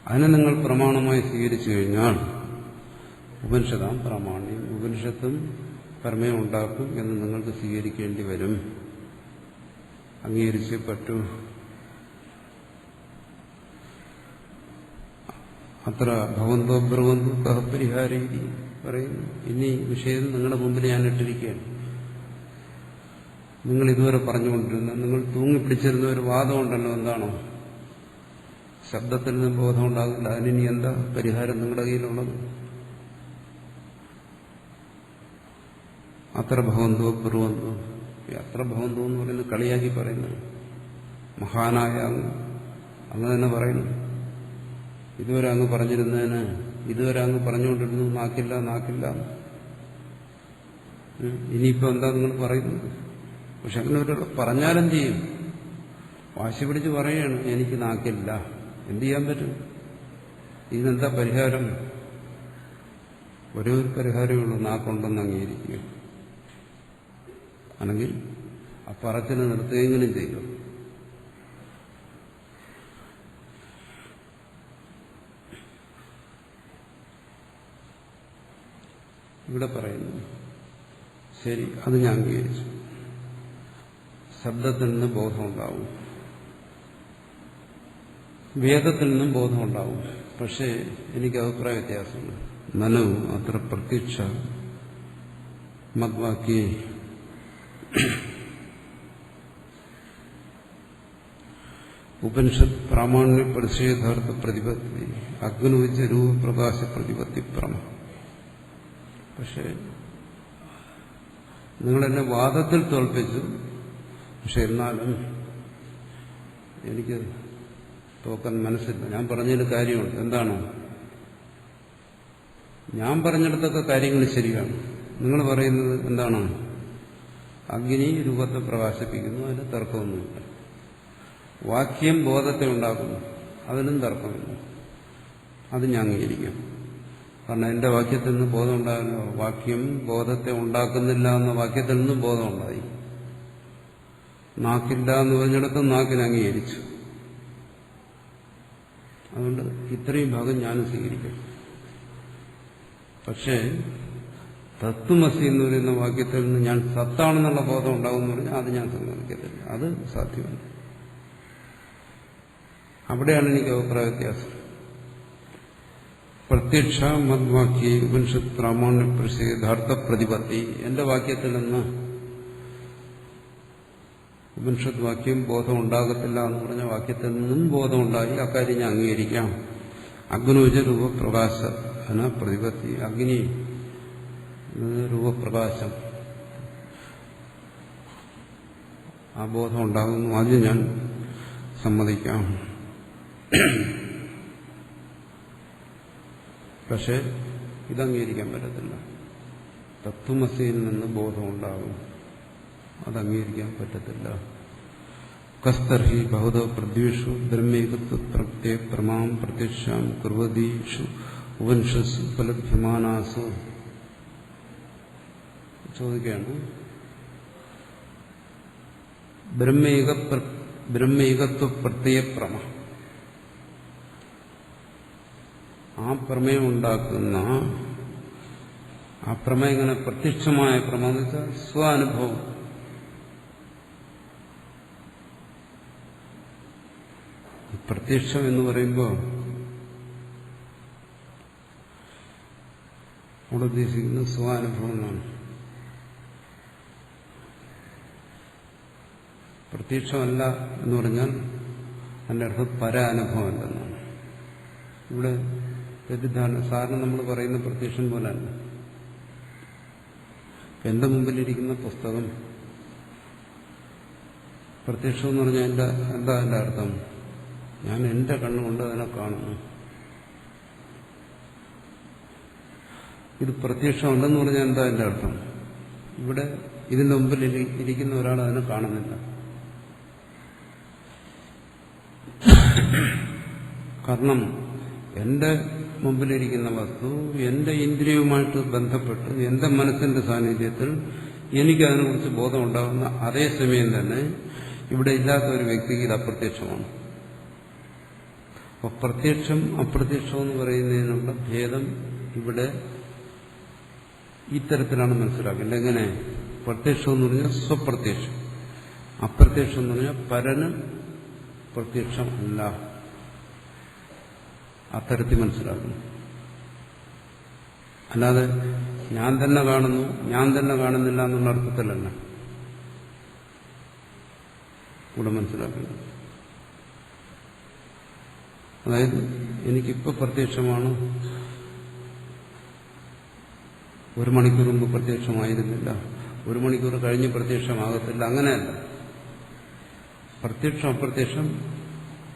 അതിനെ നിങ്ങൾ പ്രമാണമായി സ്വീകരിച്ചു കഴിഞ്ഞാൽ ഉപനിഷതാം പ്രാമാണ്യം, ഉപനിഷത്തും പ്രമേയം ഉണ്ടാക്കും എന്ന് നിങ്ങൾക്ക് സ്വീകരിക്കേണ്ടി വരും. അംഗീകരിച്ചേ പറ്റൂ. അത്ര ഭവന്തോ ബ്രവന്തോ കഹ പരിഹാരീതി പറയുന്നു. ഇനി വിഷയം നിങ്ങളുടെ മുമ്പിൽ ഞാൻ ഇട്ടിരിക്കുകയാണ്. നിങ്ങൾ ഇതുവരെ പറഞ്ഞുകൊണ്ടിരുന്ന, നിങ്ങൾ തൂങ്ങിപ്പിടിച്ചിരുന്ന ഒരു വാദമുണ്ടല്ലോ, എന്താണോ? ശബ്ദത്തിൽ നിന്ന് ബോധം ഉണ്ടാകില്ല, അതിനി എന്താ പരിഹാരം നിങ്ങളുടെ കയ്യിലുള്ളത്? അത്ര ഭവന്തോ ബ്രവന്തോ. അത്ര ഭവന്തോ എന്ന് പറയുന്നത് കളിയാക്കി പറയുന്നത്. മഹാനായ അങ്ങ് തന്നെ പറയുന്നു. ഇതുവരെ അങ്ങ് പറഞ്ഞിരുന്നതിന്, ഇതുവരെ അങ്ങ് പറഞ്ഞുകൊണ്ടിരുന്നു നാക്കില്ല. ഇനിയിപ്പോ എന്താ നിങ്ങൾ പറയുന്നത്? പക്ഷെ അങ്ങനെ ഒരു പറഞ്ഞാലെന്ത് ചെയ്യും? വാശി പിടിച്ച് പറയുകയാണ്, എനിക്ക് നാക്കില്ല. എന്ത് ചെയ്യാൻ പറ്റും? ഇതിനെന്താ പരിഹാരം? ഒരേ ഒരു പരിഹാരമേ ഉള്ളൂ, നാക്കുണ്ടെന്ന് അംഗീകരിക്കുക. അല്ലെങ്കിൽ ആ പറച്ചിന് നിർത്തുകയെങ്കിലും ചെയ്യുക. ഇവിടെ പറയുന്നു, ശരി, അത് ഞാൻ അംഗീകരിച്ചു. ശബ്ദത്തിൽ നിന്ന് ബോധമുണ്ടാവും, വേദത്തിൽ നിന്നും ബോധമുണ്ടാവും. പക്ഷേ എനിക്ക് അഭിപ്രായ വ്യത്യാസമുണ്ട്. നനു അത്ര പ്രത്യക്ഷ മദ്വാക്യേ ഉപനിഷത്ത് പ്രാമാണ്യ പ്രതിഷേധാർത്ഥ പ്രതിപത്തി അഗ്നുവിച്ച രൂപപ്രകാശ പ്രതിപത്തി പ്രമ. പക്ഷേ നിങ്ങളെന്നെ വാദത്തിൽ തോൽപ്പിച്ചു. പക്ഷെ എന്നാലും എനിക്ക് തോക്കാൻ മനസ്സില്ല. ഞാൻ പറഞ്ഞതിന് കാര്യമുണ്ട്. എന്താണോ? ഞാൻ പറഞ്ഞിടത്തൊക്കെ കാര്യങ്ങൾ ശരിയാണ്. നിങ്ങൾ പറയുന്നത് എന്താണ്? അഗ്നി രൂപത്തെ പ്രകാശിപ്പിക്കുന്നു, അതിന് തർക്കമൊന്നുമില്ല. വാക്യം ബോധത്തെ ഉണ്ടാക്കുന്നു, അതിനും തർക്കമില്ല. അത് ഞാൻ അംഗീകരിക്കാം. കാരണം എന്റെ വാക്യത്തിൽ നിന്ന് ബോധം ഉണ്ടാകുന്നു. വാക്യം ബോധത്തെ ഉണ്ടാക്കുന്നില്ല എന്ന വാക്യത്തിൽ നിന്നും ബോധം ഉണ്ടായി. നാക്കില്ല എന്ന് പറഞ്ഞിടത്ത് നാക്കിനെ അംഗീകരിച്ചു. അതുകൊണ്ട് ഇത്രയും ഭാഗം ഞാനും സ്വീകരിക്കും. പക്ഷേ തത്വമസി എന്ന് പറയുന്ന വാക്യത്തിൽ നിന്ന് ഞാൻ സത്താണെന്നുള്ള ബോധം ഉണ്ടാകുമെന്ന് പറഞ്ഞാൽ അത് ഞാൻ സമ്മതിക്കത്തില്ല. അത് സാധ്യമല്ല. അവിടെയാണ് എനിക്ക് അഭിപ്രായ വ്യത്യാസം. പ്രത്യക്ഷ മദ്വാക്യ ഉപനിഷത്ത് പ്രാമാണ്യ പ്രതിഷേധാർത്ഥ പ്രതിപത്തി. എന്റെ വാക്യത്തിൽ നിന്ന് ഉപനിഷത്ത് വാക്യം ബോധം ഉണ്ടാകത്തില്ല എന്ന് പറഞ്ഞ വാക്യത്തിൽ നിന്നും ബോധം ഉണ്ടായി. അക്കാര്യം ഞാൻ അംഗീകരിക്കാം. അഗ്നോജ രൂപപ്രകാശന പ്രതിപത്തി. അഗ്നി രൂപപ്രകാശം, ആ ബോധം ഉണ്ടാകുന്നു, അത് ഞാൻ സമ്മതിക്കാം. പക്ഷെ ഇതംഗീകരിക്കാൻ പറ്റത്തില്ല. തത്വമസിയിൽ നിന്ന് ബോധം ഉണ്ടാകും, അത് അംഗീകരിക്കാൻ പറ്റത്തില്ല. കസ്തർഹി ബഹുത പ്രദ്വേഷു ബ്രഹ്മേകത്വ പ്രത്യയ പ്രമാം പ്രത്യക്ഷാം കുർവതീഷു ഉപനിഷത്സു ഫലഭ്യമാനാസു. ചോദിക്കുകയാണ്, ബ്രഹ്മേകത്വ പ്രത്യയ പ്രമ, ആ പ്രമേയം ഉണ്ടാക്കുന്ന ആ പ്രമേയം ഇങ്ങനെ പ്രത്യക്ഷമായ പ്രമേയം എന്ന് വെച്ചാൽ സ്വാനുഭവം. പ്രത്യക്ഷം എന്ന് പറയുമ്പോൾ അവിടെ ഉദ്ദേശിക്കുന്നത് സ്വാനുഭവം എന്നാണ്. പ്രത്യക്ഷമല്ല എന്ന് പറഞ്ഞാൽ അതിൻ്റെ അർത്ഥം പരാനുഭവമല്ലെന്നാണ്. ഇവിടെ തെറ്റിദ്ധാരണ. സാറിന് നമ്മൾ പറയുന്ന പ്രത്യക്ഷം പോലല്ല. എന്റെ മുമ്പിലിരിക്കുന്ന പുസ്തകം പ്രത്യക്ഷം എന്ന് പറഞ്ഞാൽ എന്താ അതിന്റെ അർത്ഥം? ഞാൻ എന്റെ കണ്ണുകൊണ്ട് അതിനെ കാണുന്നു. ഇത് പ്രത്യക്ഷമല്ലെന്ന് പറഞ്ഞാൽ എന്താ അതിന്റെ അർത്ഥം? ഇവിടെ ഇതിന്റെ മുമ്പിൽ ഇരിക്കുന്ന ഒരാൾ അതിനെ കാണുന്നില്ല. കാരണം എന്റെ മുമ്പിലിരിക്കുന്ന വസ്തു എന്റെ ഇന്ദ്രിയവുമായിട്ട് ബന്ധപ്പെട്ട് എന്റെ മനസ്സിന്റെ സാന്നിധ്യത്തിൽ എനിക്ക് അതിനെക്കുറിച്ച് ബോധമുണ്ടാകുന്ന അതേ സമയം തന്നെ ഇവിടെ ഇല്ലാത്ത ഒരു വ്യക്തിക്ക് ഇത് അപ്രത്യക്ഷമാണ്. അപ്പോൾ പ്രത്യക്ഷം അപ്രത്യക്ഷം എന്ന് പറയുന്നതിനുള്ള ഭേദം ഇവിടെ ഇത്തരത്തിലാണ് മനസ്സിലാക്കേണ്ടത്. എങ്ങനെ? പ്രത്യക്ഷം എന്ന് പറഞ്ഞാൽ സ്വപ്രത്യക്ഷം, അപ്രത്യക്ഷം എന്ന് പറഞ്ഞാൽ പരന് പ്രത്യക്ഷം അല്ല. അത്തരത്തിൽ മനസ്സിലാക്കുന്നു. അല്ലാതെ ഞാൻ തന്നെ കാണുന്നു, ഞാൻ തന്നെ കാണുന്നില്ല എന്നുള്ള അർത്ഥത്തിലല്ല ഇവിടെ മനസ്സിലാക്കുന്നത്. അതായത് എനിക്കിപ്പോൾ പ്രത്യക്ഷമാണ്, ഒരു മണിക്കൂർ മുമ്പ് പ്രത്യക്ഷമായിരുന്നില്ല, ഒരു മണിക്കൂർ കഴിഞ്ഞ് പ്രത്യക്ഷമാകത്തില്ല, അങ്ങനെയല്ല. പ്രത്യക്ഷം അപ്രത്യക്ഷം,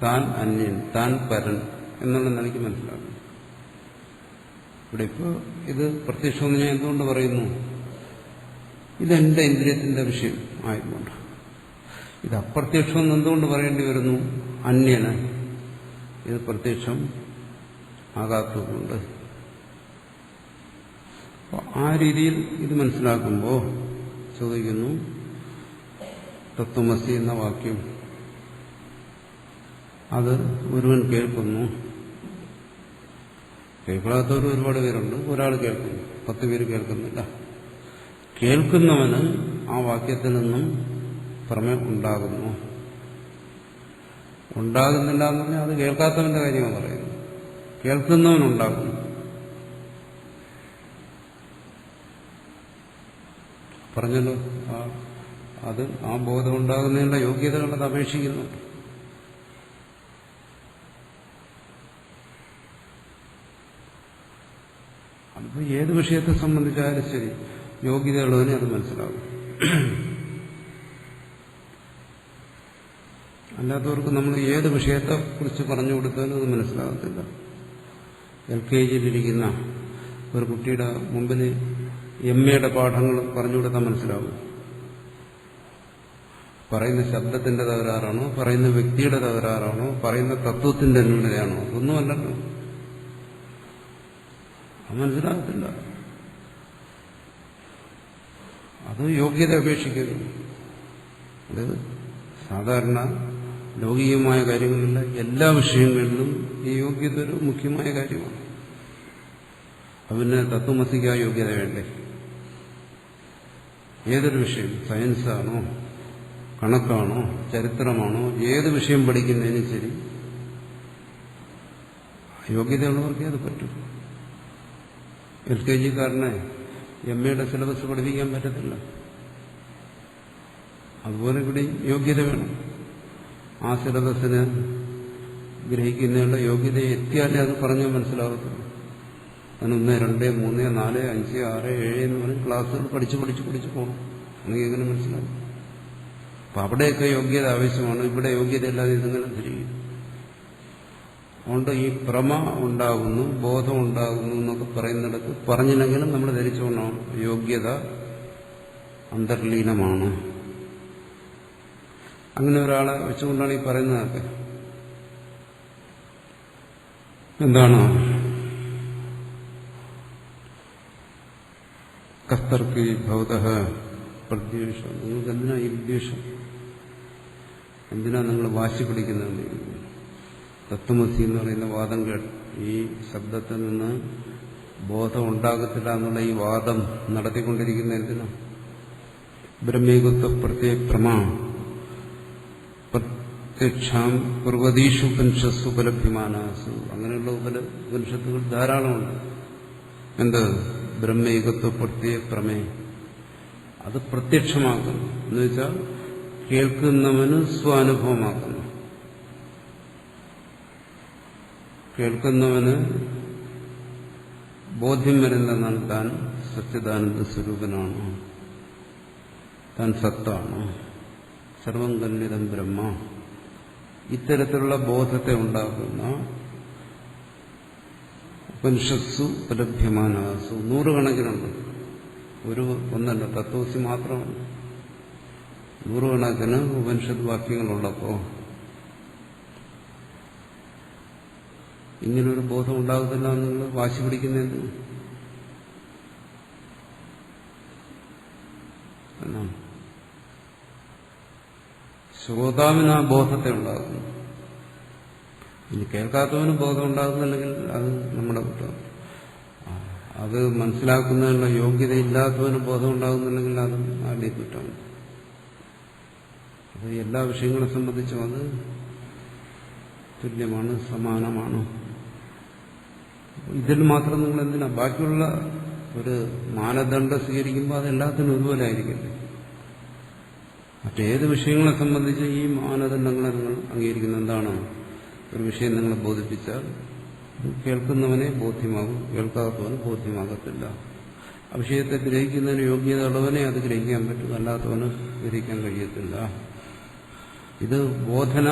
താൻ അന്യൻ, താൻ പരൻ എന്നുള്ള നിലയ്ക്ക് മനസ്സിലാക്കുന്നു. ഇവിടെ ഇപ്പോൾ ഇത് പ്രത്യക്ഷമെന്ന് ഞാൻ എന്തുകൊണ്ട് പറയുന്നു? ഇതെന്റെ ഇന്ദ്രിയത്തിന്റെ വിഷയം ആയതുകൊണ്ട്. ഇത് അപ്രത്യക്ഷം എന്തുകൊണ്ട് പറയേണ്ടി വരുന്നു? അന്യന് ഇത് പ്രത്യക്ഷം ആകാത്തതുകൊണ്ട്. ആ രീതിയിൽ ഇത് മനസ്സിലാക്കുമ്പോൾ ചോദിക്കുന്നു, തത്വമസി എന്ന വാക്യം അത് ഒരുവൻ കേൾക്കുന്നു, കേൾക്കാത്തവർ ഒരുപാട് പേരുണ്ട്, ഒരാൾ കേൾക്കുന്നു, 10 പേര് കേൾക്കുന്നില്ല. കേൾക്കുന്നവന് ആ വാക്യത്തിൽ നിന്നും പ്രമേയം ഉണ്ടാകുന്നു. ഉണ്ടാകുന്നില്ല എന്ന് പറഞ്ഞാൽ അത് കേൾക്കാത്തവന്റെ കാര്യമാണ് പറയുന്നത്. കേൾക്കുന്നവനുണ്ടാകുന്നു. പറഞ്ഞല്ലോ, അത് ആ ബോധം ഉണ്ടാകുന്നതിനുള്ള യോഗ്യതകൾ അത് അപേക്ഷിക്കുന്നുണ്ട്. അതിപ്പോൾ ഏത് വിഷയത്തെ സംബന്ധിച്ചാലും ശരി, യോഗ്യതയുള്ളതിനെ അത് മനസ്സിലാകും. അല്ലാത്തവർക്ക് നമ്മൾ ഏത് വിഷയത്തെക്കുറിച്ച് പറഞ്ഞു കൊടുത്താലും അത് മനസ്സിലാകത്തില്ല. LKGയിലിരിക്കുന്ന ഒരു കുട്ടിയുടെ മുമ്പിൽ MAയുടെ പാഠങ്ങൾ പറഞ്ഞു കൊടുത്താൽ മനസ്സിലാവും. പറയുന്ന ശബ്ദത്തിന്റെ തകരാറാണോ, പറയുന്ന വ്യക്തിയുടെ തകരാറാണോ, പറയുന്ന തത്വത്തിന്റെ ന്യൂനതയാണോ? അതൊന്നുമല്ലല്ലോ. അത് മനസ്സിലാകത്തില്ല. അത് യോഗ്യത അപേക്ഷിക്കുന്നു. അത് സാധാരണ ലൗകികമായ കാര്യങ്ങളില്ല, എല്ലാ വിഷയങ്ങളിലും ഈ യോഗ്യത ഒരു മുഖ്യമായ കാര്യമാണ്. അതിന് തത്വമസിക്ക് ആ യോഗ്യത വേണ്ടേ? ഏതൊരു വിഷയം, സയൻസാണോ, കണക്കാണോ, ചരിത്രമാണോ, ഏത് വിഷയം പഠിക്കുന്നതിനും ശരി യോഗ്യതയുള്ളവർക്കേ അത് പറ്റും. LKGക്കാരനെ MAയുടെ സിലബസ് പഠിപ്പിക്കാൻ പറ്റത്തില്ല. അതുപോലെ ഇവിടെ യോഗ്യത വേണം. ആ സിലബസിന് ഗ്രഹിക്കുന്നതിനുള്ള യോഗ്യതയെ എത്തിയാലേ അത് പറഞ്ഞാൽ മനസ്സിലാകത്തുള്ളൂ. അതിന് 1, 2, 3, 4, 5, 6, 7 എന്ന് പറഞ്ഞ് ക്ലാസ്സുകൾ പഠിച്ച് പോകണം. അല്ലെങ്കിൽ എങ്ങനെ മനസ്സിലാകും? അപ്പം അവിടെയൊക്കെ യോഗ്യത ആവശ്യമാണ്. ഇവിടെ യോഗ്യത ഇല്ലാതെ ഇതെങ്ങനെ തിരിയും? അതുകൊണ്ട് ഈ പ്രമ ഉണ്ടാകുന്നു, ബോധം ഉണ്ടാകുന്നു എന്നൊക്കെ പറയുന്നിടത്ത് പറഞ്ഞില്ലെങ്കിലും നമ്മൾ ധരിച്ചുകൊണ്ടാണ് യോഗ്യത അന്തർലീനമാണ്. അങ്ങനെ ഒരാളെ വെച്ചുകൊണ്ടാണ് ഈ പറയുന്നതൊക്കെ. എന്താണ് കസ്തർക്കി ഭവതഃ പ്രദ്വേഷം? നിങ്ങൾക്ക് എന്തിനാ ഈ വിദ്വേഷം? എന്തിനാ നിങ്ങൾ വാശി പിടിക്കുന്നത്? തത്വമസി എന്ന് പറയുന്ന വാദം കേട്ട് ഈ ശബ്ദത്തിൽ നിന്ന് ബോധം ഉണ്ടാകത്തില്ല എന്നുള്ള ഈ വാദം നടത്തിക്കൊണ്ടിരിക്കുന്ന എന്തിനാ? ബ്രഹ്മേകത്വ പ്രത്യേക പ്രമാ പ്രത്യക്ഷാം പൂർവതീഷു ഉപനിഷത്സു ഉപലഭ്യമാനാസു. അങ്ങനെയുള്ള ഉപനിഷത്തുകൾ ധാരാളമുണ്ട്. എന്ത്? ബ്രഹ്മേകത്വ പ്രത്യേക പ്രമേ, അത് പ്രത്യക്ഷമാക്കുന്നു എന്ന് വെച്ചാൽ കേൾക്കുന്നവന് സ്വാനുഭവമാക്കുന്നു. കേൾക്കുന്നവന് ബോധ്യം വരുന്നതാണ് താൻ സച്ചിദാനന്ദ സ്വരൂപനാണ്, താൻ സത്താണ്, സർവം കല്ലിതം ബ്രഹ്മ. ഇത്തരത്തിലുള്ള ബോധത്തെ ഉണ്ടാക്കുന്ന ഉപനിഷത്സു ഉപലഭ്യമാനാസു നൂറുകണക്കിനുണ്ട്. ഒന്നല്ല, തത്വസി മാത്രമല്ല, നൂറുകണക്കിന് ഉപനിഷത്ത് വാക്യങ്ങളുള്ളപ്പോ ഇങ്ങനൊരു ബോധം ഉണ്ടാകത്തില്ല എന്നുള്ള വാശി പിടിക്കുന്നത് എന്നാണ്. ശ്രോതാവിന് ആ ബോധത്തെ ഉണ്ടാകുന്നു. ഇനി കേൾക്കാത്തവന് ബോധം ഉണ്ടാകുന്നില്ലെങ്കിൽ അത് നമ്മുടെ കുറ്റം. അത് മനസ്സിലാക്കുന്നതിനുള്ള യോഗ്യതയില്ലാത്തവന് ബോധം ഉണ്ടാകുന്നില്ലെങ്കിൽ അത് ആരുടെ കുറ്റമാണ്. അത് എല്ലാ വിഷയങ്ങളെ സംബന്ധിച്ചും അത് തുല്യമാണ്, സമാനമാണ്. ഇതിൽ മാത്രം നിങ്ങൾ എന്തിനാ ബാക്കിയുള്ള ഒരു മാനദണ്ഡം സ്വീകരിക്കുമ്പോൾ അതെല്ലാത്തിനും ഒരുപോലെ ആയിരിക്കില്ലേ? മറ്റേത് വിഷയങ്ങളെ സംബന്ധിച്ച് ഈ മാനദണ്ഡങ്ങളെ നിങ്ങൾ അംഗീകരിക്കുന്ന എന്താണ്? ഒരു വിഷയം നിങ്ങളെ ബോധിപ്പിച്ചാൽ കേൾക്കുന്നവനെ ബോധ്യമാകും, കേൾക്കാത്തവന് ബോധ്യമാകത്തില്ല. ആ വിഷയത്തെ ഗ്രഹിക്കുന്നതിന് യോഗ്യത ഉള്ളവനെ അത് ഗ്രഹിക്കാൻ പറ്റും, അല്ലാത്തവന് ഗ്രഹിക്കാൻ കഴിയത്തില്ല. ഇത് ബോധന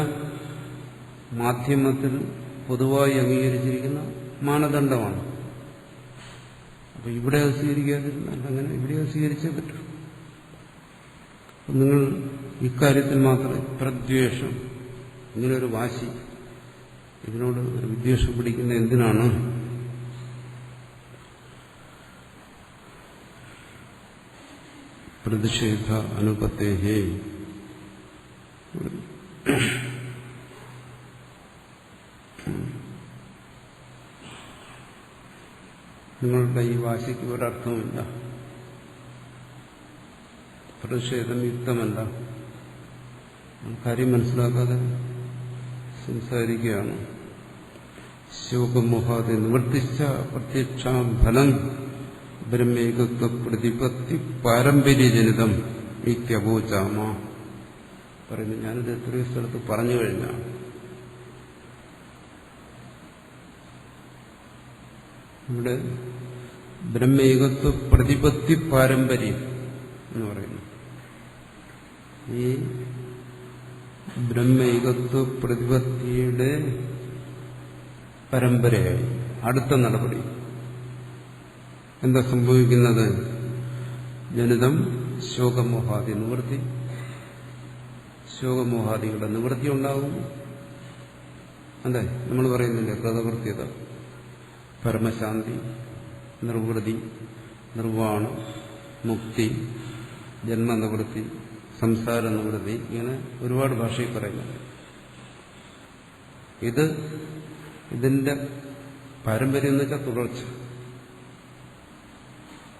മാധ്യമത്തിൽ പൊതുവായി അംഗീകരിച്ചിരിക്കുന്ന മാനദണ്ഡമാണ്. അപ്പൊ ഇവിടെ അത് സ്വീകരിക്കാതിരുന്ന അങ്ങനെ ഇവിടെ അത് സ്വീകരിച്ചേ പറ്റൂ. നിങ്ങൾ ഇക്കാര്യത്തിൽ മാത്രമേ പ്രദ്വേഷം, ഇങ്ങനൊരു വാശി, ഇതിനോട് ഒരു വിദ്വേഷം പിടിക്കുന്ന എന്തിനാണ്? പ്രതിഷേധ അനുപത്തേഹേ, നിങ്ങളുടെ ഈ വാശിക്ക് ഒരർത്ഥവുമില്ല, പ്രതിഷേധം യുക്തമല്ല. കാര്യം മനസ്സിലാക്കാതെ സംസാരിക്കുകയാണ്. ശോകമോഹാതെ നിവർത്തിച്ച പ്രത്യക്ഷാം ഫലം ബ്രഹ്മേകത്വ പ്രതിപത്തി പാരമ്പര്യജനിതം ഇത്യബോചാമ പറയുന്നു. ഞാനിത് എത്രയോ സ്ഥലത്ത് പറഞ്ഞു കഴിഞ്ഞാണ്. ഇവിടെ ബ്രഹ്മേകത്വ പ്രതിപത്തി പാരമ്പര്യം എന്ന് പറയുന്നു. ഈ ബ്രഹ്മേകത്വ പ്രതിപത്തിയുടെ പരമ്പരയായി അടുത്ത നടപടി എന്താ സംഭവിക്കുന്നത്? ജനിതം ശോകമോഹാദി നിവൃത്തി, ശോകമോഹാദികളുടെ നിവൃത്തി ഉണ്ടാകും. അതെ, നമ്മൾ പറയുന്നില്ലേ, കൃതകൃത്യത, പരമശാന്തി, നിർവൃതി, നിർവാണം, മുക്തി, ജന്മനിവൃത്തി, സംസാര നിവൃത്തി, ഇങ്ങനെ ഒരുപാട് ഭാഷയിൽ പറയുന്നുണ്ട്. ഇതിന്റെ പാരമ്പര്യം എന്ന് വെച്ചാൽ തുടർച്ച.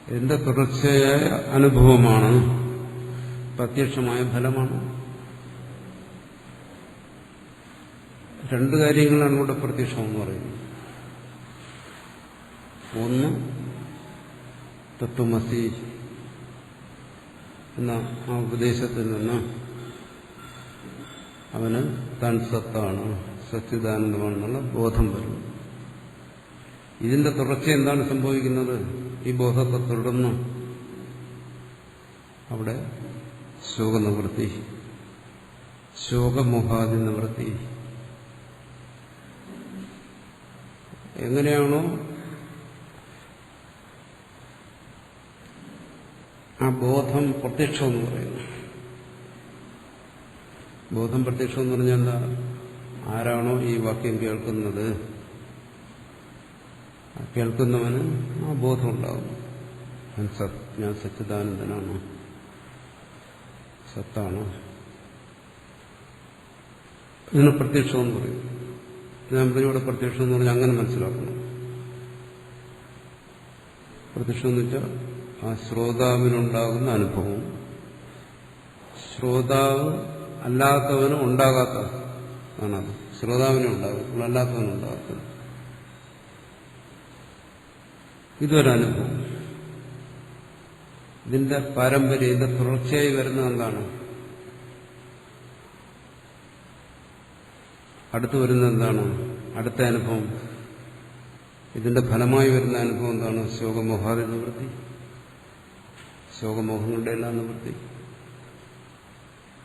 ഇതിന്റെ തുടർച്ചയായ അനുഭവമാണ്, പ്രത്യക്ഷമായ ഫലമാണ്. രണ്ട് കാര്യങ്ങളാണ് ഇവിടെ പ്രത്യക്ഷമെന്ന് പറയുന്നത്. ഒന്ന്, തത്വമസി എന്ന ആ ഉപദേശത്തിൽ നിന്ന് അവന് താൻ സത്താണ്, സച്ചിദാനന്ദമാണെന്നുള്ള ബോധം വരുന്നു. ഇതിന്റെ തുടർച്ച എന്താണ് സംഭവിക്കുന്നത്? ഈ ബോധത്തെ തുടർന്ന് അവിടെ ശോകനിവൃത്തി, ശോകമോഹാദി നിവൃത്തി. എങ്ങനെയാണോ ആ ബോധം പ്രത്യക്ഷമെന്ന് പറയുന്നു. ബോധം പ്രത്യക്ഷം എന്ന് പറഞ്ഞാൽ എന്താ? ആരാണോ ഈ വാക്യം കേൾക്കുന്നത്, കേൾക്കുന്നവന് ആ ബോധം ഉണ്ടാകുന്നു. ഞാൻ സച്ചിദാനന്ദനാണ്, സത്താണ്. ഇതിന് പ്രത്യക്ഷമെന്ന് പറയും. ഞാൻ ഇവിടെ പ്രത്യക്ഷം എന്ന് പറഞ്ഞാൽ അങ്ങനെ മനസ്സിലാക്കണം. പ്രത്യക്ഷം എന്ന് വെച്ചാൽ ആ ശ്രോതാവിനുണ്ടാകുന്ന അനുഭവം ശ്രോതാവ് അല്ലാത്തവനും ഉണ്ടാകാത്ത ആണത്. ശ്രോതാവിനും ഉണ്ടാകും, അല്ലാത്തവനും ഉണ്ടാകാത്തത്. ഇതൊരനുഭവം. ഇതിന്റെ പാരമ്പര്യം, ഇതിന്റെ തുടർച്ചയായി വരുന്നത് എന്താണ്? അടുത്ത് വരുന്നത് എന്താണ്? അടുത്ത അനുഭവം, ഇതിന്റെ ഫലമായി വരുന്ന അനുഭവം എന്താണ്? ശോകമോഹാദി നിവൃത്തി, ശോകമോഹങ്ങളുടെ എല്ലാം നിവൃത്തി.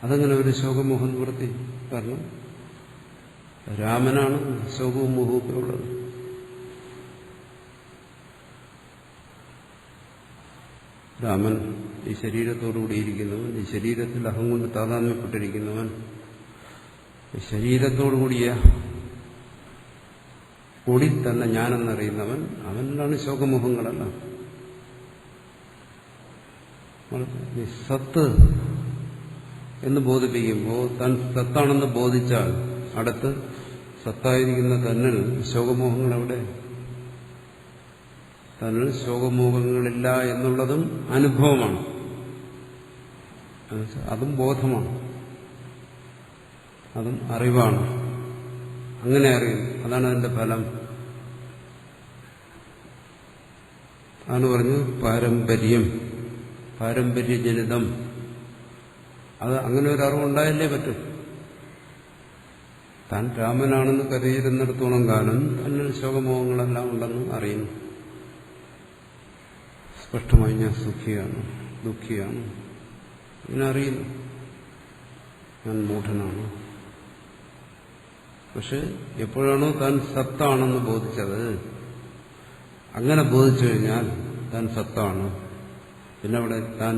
അതങ്ങനെ ഒരു ശോകമോഹ നിവൃത്തി? കാരണം രാമനാണ് ശോകവും മോഹവും ഒക്കെ ഉള്ളത്. രാമൻ ഈ ശരീരത്തോടുകൂടിയിരിക്കുന്നവൻ, ഈ ശരീരത്തിൽ അഹം കൊണ്ട് താതാത്മ്യപ്പെട്ടിരിക്കുന്നവൻ, ഈ ശരീരത്തോടുകൂടിയ കൂടി തന്നെ ഞാനെന്നറിയുന്നവൻ, അവനിലാണ് ശോകമോഹങ്ങളെല്ലാം. സത്ത് എന്ന് ബോധിപ്പിക്കുമ്പോൾ താൻ സത്താണെന്ന് ബോധിച്ചാൽ അടുത്ത് സത്തായിരിക്കുന്ന തന്നിൽ ശോകമോഹങ്ങൾ എവിടെ? തന്നിൽ ശോകമോഹങ്ങളില്ല എന്നുള്ളതും അനുഭവമാണ്, അതും ബോധമാണ്, അതും അറിവാണ്. അങ്ങനെ അറിയും, അതാണ് അതിന്റെ ഫലം. അതാണ് പറഞ്ഞു പാരമ്പര്യം, പാരമ്പര്യജനിതം. അത് അങ്ങനെ ഒരു അറിവുണ്ടായല്ലേ പറ്റും. താൻ രാമനാണെന്ന് കരുതിയിരുന്നിടത്തോളം കാലം തന്നിൽ ശോകമോഹങ്ങളെല്ലാം ഉണ്ടെന്ന് അറിയുന്നു. സ്പഷ്ടമായി ഞാൻ സുഖിയാണ്, ദുഃഖിയാണ്, ഇങ്ങനെ അറിയുന്നു. ഞാൻ മൂഢനാണ്. പക്ഷെ എപ്പോഴാണോ താൻ സത്താണെന്ന് ബോധിച്ചത്, അങ്ങനെ ബോധിച്ചു കഴിഞ്ഞാൽ താൻ സത്താണ്. പിന്നെ അവിടെ താൻ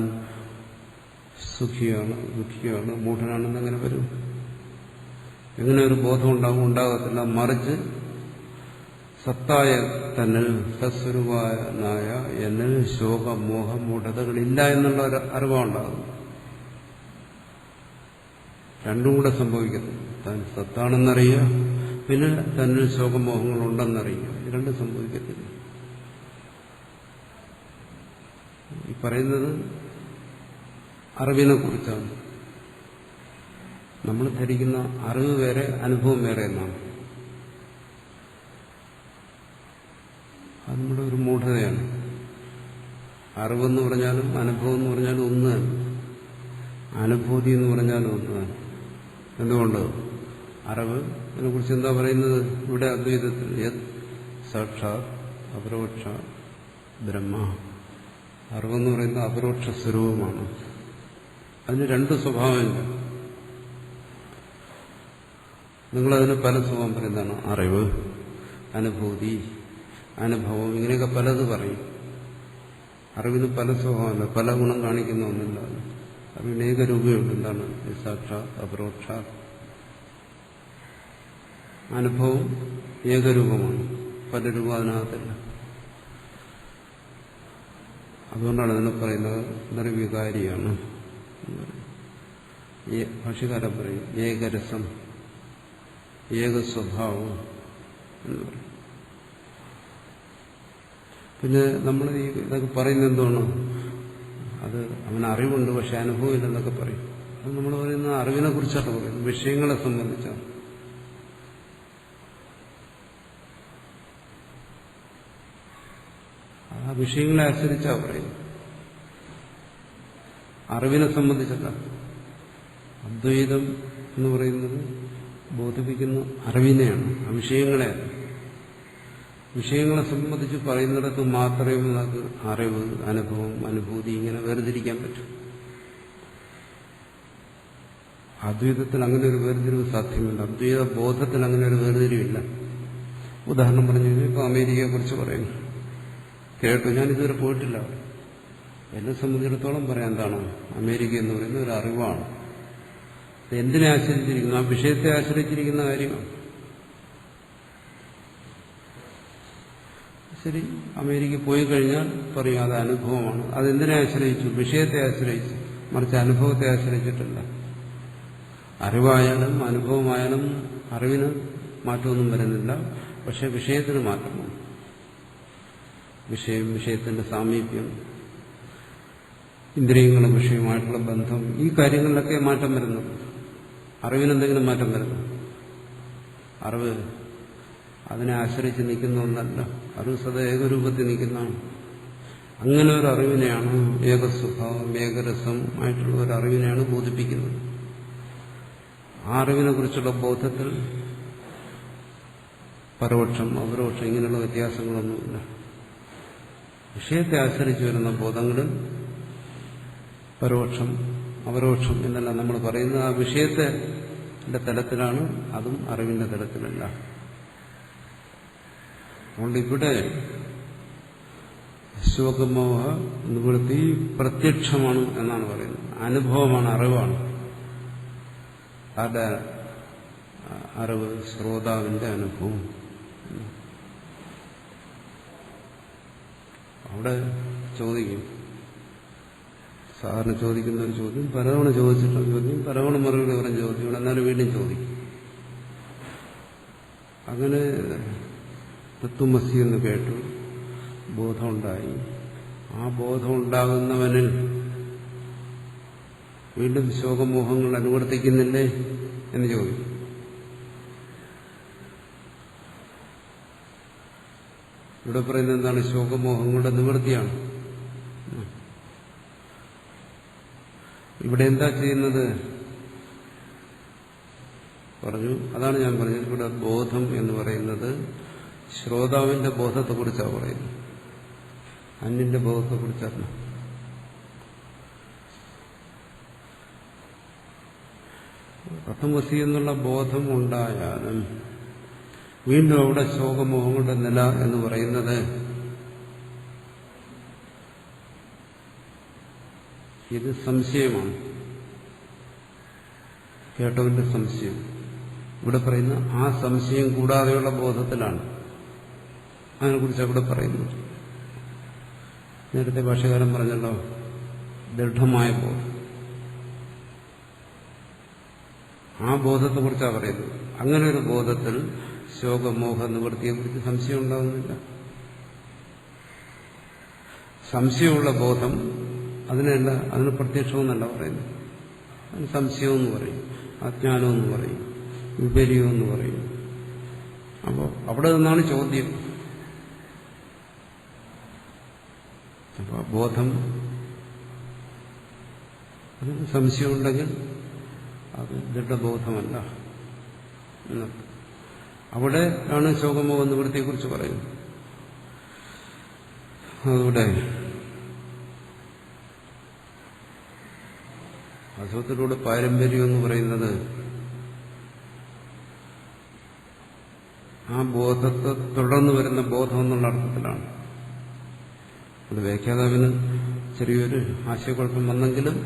സുഖിയാണ്, ദുഃഖിയാണ്, മൂഢനാണെന്ന് എങ്ങനെ വരും? എങ്ങനെ ഒരു ബോധം ഉണ്ടാകും? ഉണ്ടാകത്തില്ല. മറിച്ച് സത്തായ തന്നിൽ, സത്സ്വരൂപനായ എന്നിൽ ശോക മോഹ മൂഢതകളില്ല എന്നുള്ള ഒരു അറിവുണ്ടാകും. രണ്ടും കൂടെ സംഭവിക്കുന്നു. താൻ സത്താണെന്നറിയുക, പിന്നെ തന്നിൽ ശോകമോഹങ്ങളുണ്ടെന്നറിയുക. ഇത് രണ്ടും സംഭവിക്കത്തില്ല. ഈ പറയുന്നത് അറിവിനെ കുറിച്ചാണ്. നമ്മൾ ധരിക്കുന്ന അറിവ് വേറെ, അനുഭവം വേറെ എന്നാണ്. അത് നമ്മുടെ ഒരു മൂഢതയാണ്. അറിവെന്ന് പറഞ്ഞാലും അനുഭവം എന്ന് പറഞ്ഞാലും ഒന്ന് തന്നെ, അനുഭൂതി എന്ന് പറഞ്ഞാലും ഒന്ന് തന്നെ. എന്തുകൊണ്ട്? അറിവ് അതിനെ കുറിച്ച് എന്താ പറയുന്നത് ഇവിടെ അദ്വൈതത്തിൽ? യത് സാക്ഷാത് അപരോക്ഷ ബ്രഹ്മ. അറിവെന്ന് പറയുന്നത് അപരോക്ഷ സ്വരൂപമാണ്. അതിന് രണ്ട് സ്വഭാവമില്ല. നിങ്ങളതിന് പല സ്വഭാവം പറയുന്നതാണ്. അറിവ്, അനുഭൂതി, അനുഭവം, ഇങ്ങനെയൊക്കെ പലത് പറയും. അറിവിന് പല സ്വഭാവമല്ല, പല ഗുണം കാണിക്കുന്ന ഒന്നില്ല. അറിവിന് ഏകരൂപയുണ്ട്. എന്താണ്? സാക്ഷാത് അപരോക്ഷ. അനുഭവം ഏകരൂപമാണ്, പല രൂപം അതിനകത്തില്ല. അതുകൊണ്ടാണ് അതിനെ പറയുന്നത് നിർവികാരിയാണ്. ഭാഷ്യകാരൻ പറയും ഏകരസം, ഏകസ്വഭാവം എന്ന് പറയും. പിന്നെ നമ്മൾ ഇതൊക്കെ പറയുന്നത് എന്താണ്? അത് അവന് അറിവുണ്ട് പക്ഷെ അനുഭവമില്ലെന്നൊക്കെ പറയും. അത് നമ്മൾ പറയുന്നത് അറിവിനെ കുറിച്ചാണ് പറയുന്നത്, വിഷയങ്ങളെ സംബന്ധിച്ചാണ്. ആ വിഷയങ്ങളെ ആശ്രയിച്ചാണ് പറയുന്നത്, അറിവിനെ സംബന്ധിച്ചല്ല. അദ്വൈതം എന്ന് പറയുന്നത് ബോധിപ്പിക്കുന്ന അറിവിനെയാണ്, ആ വിഷയങ്ങളെയാണ്. വിഷയങ്ങളെ സംബന്ധിച്ച് പറയുന്നിടത്ത് മാത്രമേ നമുക്ക് അറിവ്, അനുഭവം, അനുഭൂതി ഇങ്ങനെ വേർതിരിക്കാൻ പറ്റും. അദ്വൈതത്തിൽ അങ്ങനെ ഒരു വേർതിരിവ് സാധ്യമല്ല. അദ്വൈത ബോധത്തിൽ അങ്ങനെ ഒരു വേർതിരിവില്ല. ഉദാഹരണം പറഞ്ഞു കഴിഞ്ഞാൽ ഇപ്പോൾ അമേരിക്കയെ കുറിച്ച് പറയുന്നു, കേട്ടു. ഞാനിതുവരെ പോയിട്ടില്ല. എന്നെ സംബന്ധിച്ചിടത്തോളം പറയാൻ എന്താണ്? അമേരിക്ക എന്ന് പറയുന്ന ഒരു അറിവാണ്. എന്തിനെ ആശ്രയിച്ചിരിക്കുന്നു? ആ വിഷയത്തെ ആശ്രയിച്ചിരിക്കുന്ന കാര്യമാണ്. ശരി, അമേരിക്ക പോയി കഴിഞ്ഞാൽ പറയും അത് അനുഭവമാണ്. അതെന്തിനെ ആശ്രയിച്ചു? വിഷയത്തെ ആശ്രയിച്ചു, മറിച്ച് അനുഭവത്തെ ആശ്രയിച്ചിട്ടില്ല. അറിവായാലും അനുഭവമായാലും അറിവിന് മാറ്റമൊന്നും വരുന്നില്ല. പക്ഷെ വിഷയത്തിന് മാറ്റം വന്നു. വിഷയത്തിന്റെ സാമീപ്യം, ഇന്ദ്രിയങ്ങളും വിഷയവുമായിട്ടുള്ള ബന്ധം, ഈ കാര്യങ്ങളിലൊക്കെ മാറ്റം വരുന്നത്. അറിവിനെന്തെങ്കിലും മാറ്റം വരുന്നു? അറിവ് അതിനെ ആശ്രയിച്ച് നിൽക്കുന്ന ഒന്നല്ല. അറിവ് സദാ ഏകരൂപത്തിൽ നിൽക്കുന്നതാണ്. അങ്ങനെ ഒരു അറിവിനെയാണ്, ഏകസ്വഭാവം ഏകരസം ആയിട്ടുള്ള ഒരു അറിവിനെയാണ് ബോധിപ്പിക്കുന്നത്. ആ അറിവിനെ കുറിച്ചുള്ള ബോധത്തിൽ പരോക്ഷം അപരോക്ഷം ഇങ്ങനെയുള്ള വ്യത്യാസങ്ങളൊന്നുമില്ല. വിഷയത്തെ ആശ്രയിച്ച് വരുന്ന ബോധങ്ങളിൽ പരോക്ഷം അപരോക്ഷം എന്നല്ല നമ്മൾ പറയുന്നത്. ആ വിഷയത്തിന്റെ തലത്തിലാണ്, അതും അറിവിന്റെ തലത്തിലല്ല. അതുകൊണ്ട് ഇവിടെ ശോകമോഹ നിവൃത്തി പ്രത്യക്ഷമാണ് എന്നാണ് പറയുന്നത്. അനുഭവമാണ്, അറിവാണ്. ആരുടെ അറിവ്? ശ്രോതാവിന്റെ അനുഭവം. അവിടെ ചോദിക്കും, സാധാരണ ചോദിക്കുന്ന ഒരു ചോദ്യം, പലതവണ ചോദിച്ചിട്ടുള്ള ചോദ്യം, പലതവണ മറുപടി പറഞ്ഞ ചോദ്യം, എന്നാലും വീണ്ടും ചോദിക്കും. അങ്ങനെ തത്വമസി എന്ന് കേട്ടു, ബോധമുണ്ടായി. ആ ബോധമുണ്ടാകുന്നവനിൽ വീണ്ടും ശോകമോഹങ്ങൾ അനുവർത്തിക്കുന്നില്ലേ എന്ന് ചോദിക്കും. ഇവിടെ പറയുന്നത് എന്താണ്? ശോകമോഹങ്ങളുടെ നിവൃത്തിയാണ്. ഇവിടെ എന്താ ചെയ്യുന്നത് പറഞ്ഞു. അതാണ് ഞാൻ പറഞ്ഞത്. ഇവിടെ ബോധം എന്ന് പറയുന്നത് ശ്രോതാവിന്റെ ബോധത്തെക്കുറിച്ചാണ് പറയുന്നത്, അന്യന്റെ ബോധത്തെക്കുറിച്ചല്ല. തത്വമസി എന്നുള്ള ബോധം ഉണ്ടായാലും വീണ്ടും അവിടെ ശോകമോഹങ്ങളുടെ നില എന്ന് പറയുന്നത് ഇത് സംശയമാണ്. കേട്ടവന്റെ സംശയം. ഇവിടെ പറയുന്ന ആ സംശയം കൂടാതെയുള്ള ബോധത്തിലാണ്. അതിനെക്കുറിച്ച് അവിടെ പറയുന്നു. നേരത്തെ ഭാഷകാരൻ പറഞ്ഞല്ലോ, ദൃഢമായ ബോധം. ആ ബോധത്തെക്കുറിച്ചാണ് പറയുന്നത്. അങ്ങനെ ഒരു ബോധത്തിൽ ശോകമോഹ നിവൃത്തിയെക്കുറിച്ച് സംശയം ഉണ്ടാകുന്നില്ല. സംശയമുള്ള ബോധം അതിനല്ല, അതിന് പ്രത്യക്ഷമെന്നല്ല പറയുന്നത്. അതിന് സംശയമെന്ന് പറയും, അജ്ഞാനമെന്ന് പറയും, വിപര്യമെന്ന് പറയും. അപ്പോൾ അവിടെ നിന്നാണ് ചോദ്യം. അപ്പോൾ ബോധം അതിന് സംശയമുണ്ടെങ്കിൽ അത് ദൃഢബോധമല്ല എന്നർത്ഥം. അവിടെ ആണ് ശോകമോഹ നിവൃത്തിയെക്കുറിച്ച് പറയുന്നത്. അതുകൂടെ അസുഖത്തിലൂടെ പാരമ്പര്യം എന്ന് പറയുന്നത് ആ ബോധത്തെ തുടർന്ന് വരുന്ന ബോധം എന്നുള്ള അർത്ഥത്തിലാണ്. അത് വ്യാഖ്യാതാവിന് ചെറിയൊരു ആശയക്കുഴപ്പം വന്നെങ്കിലും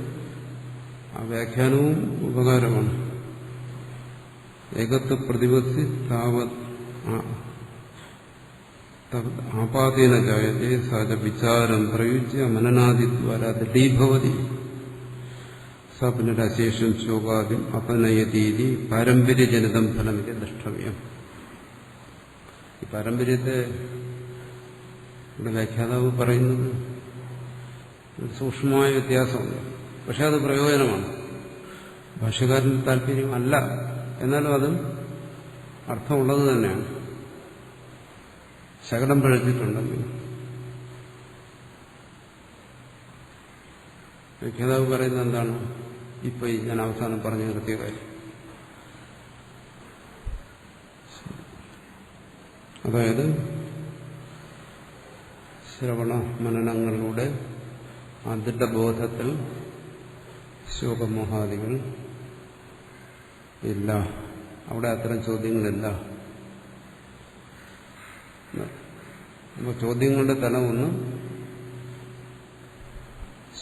ആ വ്യാഖ്യാനവും ഉപകാരമാണ്. ഏകത്വ പ്രതിപത്തി താവത് ആപാതേന ജായത്തെ സഹജ വിചാരം പ്രയുജ്യ മനനാദിദ്വാര ദൃഢീഭവതി സ പുനരശേഷം ശോകാദ്യം അപനയതീതി പാരമ്പര്യജനിതം ഫലമിതി ദ്രഷ്ടവ്യം. ഈ പാരമ്പര്യത്തെ ഇവിടെ വ്യാഖ്യാതാവ് പറയുന്നത് ഒരു സൂക്ഷ്മമായ വ്യത്യാസമുണ്ട്. പക്ഷെ അത് പ്രയോജനമാണ്. ഭാഷ്യകാരന്റെ താല്പര്യം അല്ല, എന്നാലും അത് അർത്ഥമുള്ളത് തന്നെയാണ്. ശകലം പഴച്ചിട്ടുണ്ടെങ്കിൽ വ്യാഖ്യാതാവ് പറയുന്നത് എന്താണ്? ഇപ്പൊ ഞാൻ അവസാനം പറഞ്ഞു നിർത്തിയ കാര്യം. അതായത് ശ്രവണ മനനങ്ങളിലൂടെ ആ ദൃഢബോധത്തിൽ ശോകമോഹാദികൾ ഇല്ല. അവിടെ അത്തരം ചോദ്യങ്ങളില്ല. അപ്പോൾ ചോദ്യങ്ങളുടെ തലം ഒന്ന്,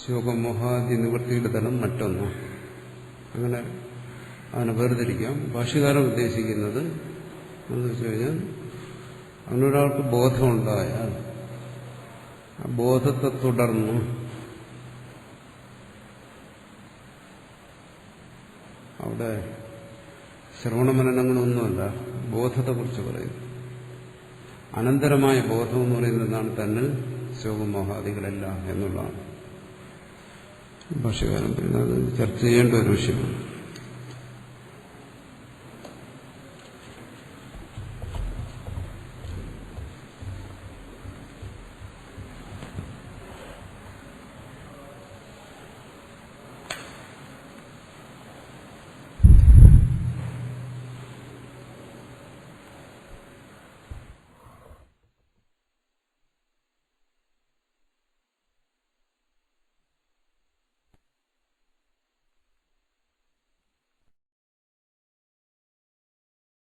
ശോകമോഹാദി നിവൃത്തിയുടെ തലം മറ്റൊന്ന്. അങ്ങനെ അതിനെ വേർതിരിക്കാം. ഭാഷ്യകാരൻ ഉദ്ദേശിക്കുന്നത് എന്ന് വെച്ച് കഴിഞ്ഞാൽ, അങ്ങനൊരാൾക്ക് ബോധമുണ്ടായാൽ ആ ബോധത്തെ തുടർന്ന് അവിടെ ശ്രവണമനനങ്ങളൊന്നുമല്ല, ബോധത്തെക്കുറിച്ച് പറയുന്നു. അനന്തരമായ ബോധം എന്ന് പറയുന്നതാണ് തന്നിൽ ശോകമോഹാദികളല്ല എന്നുള്ളതാണ് ഭാഷ്യകാരൻ പറയുന്നത്. അത് ചർച്ച ചെയ്യേണ്ട ഒരു വിഷയമാണ്.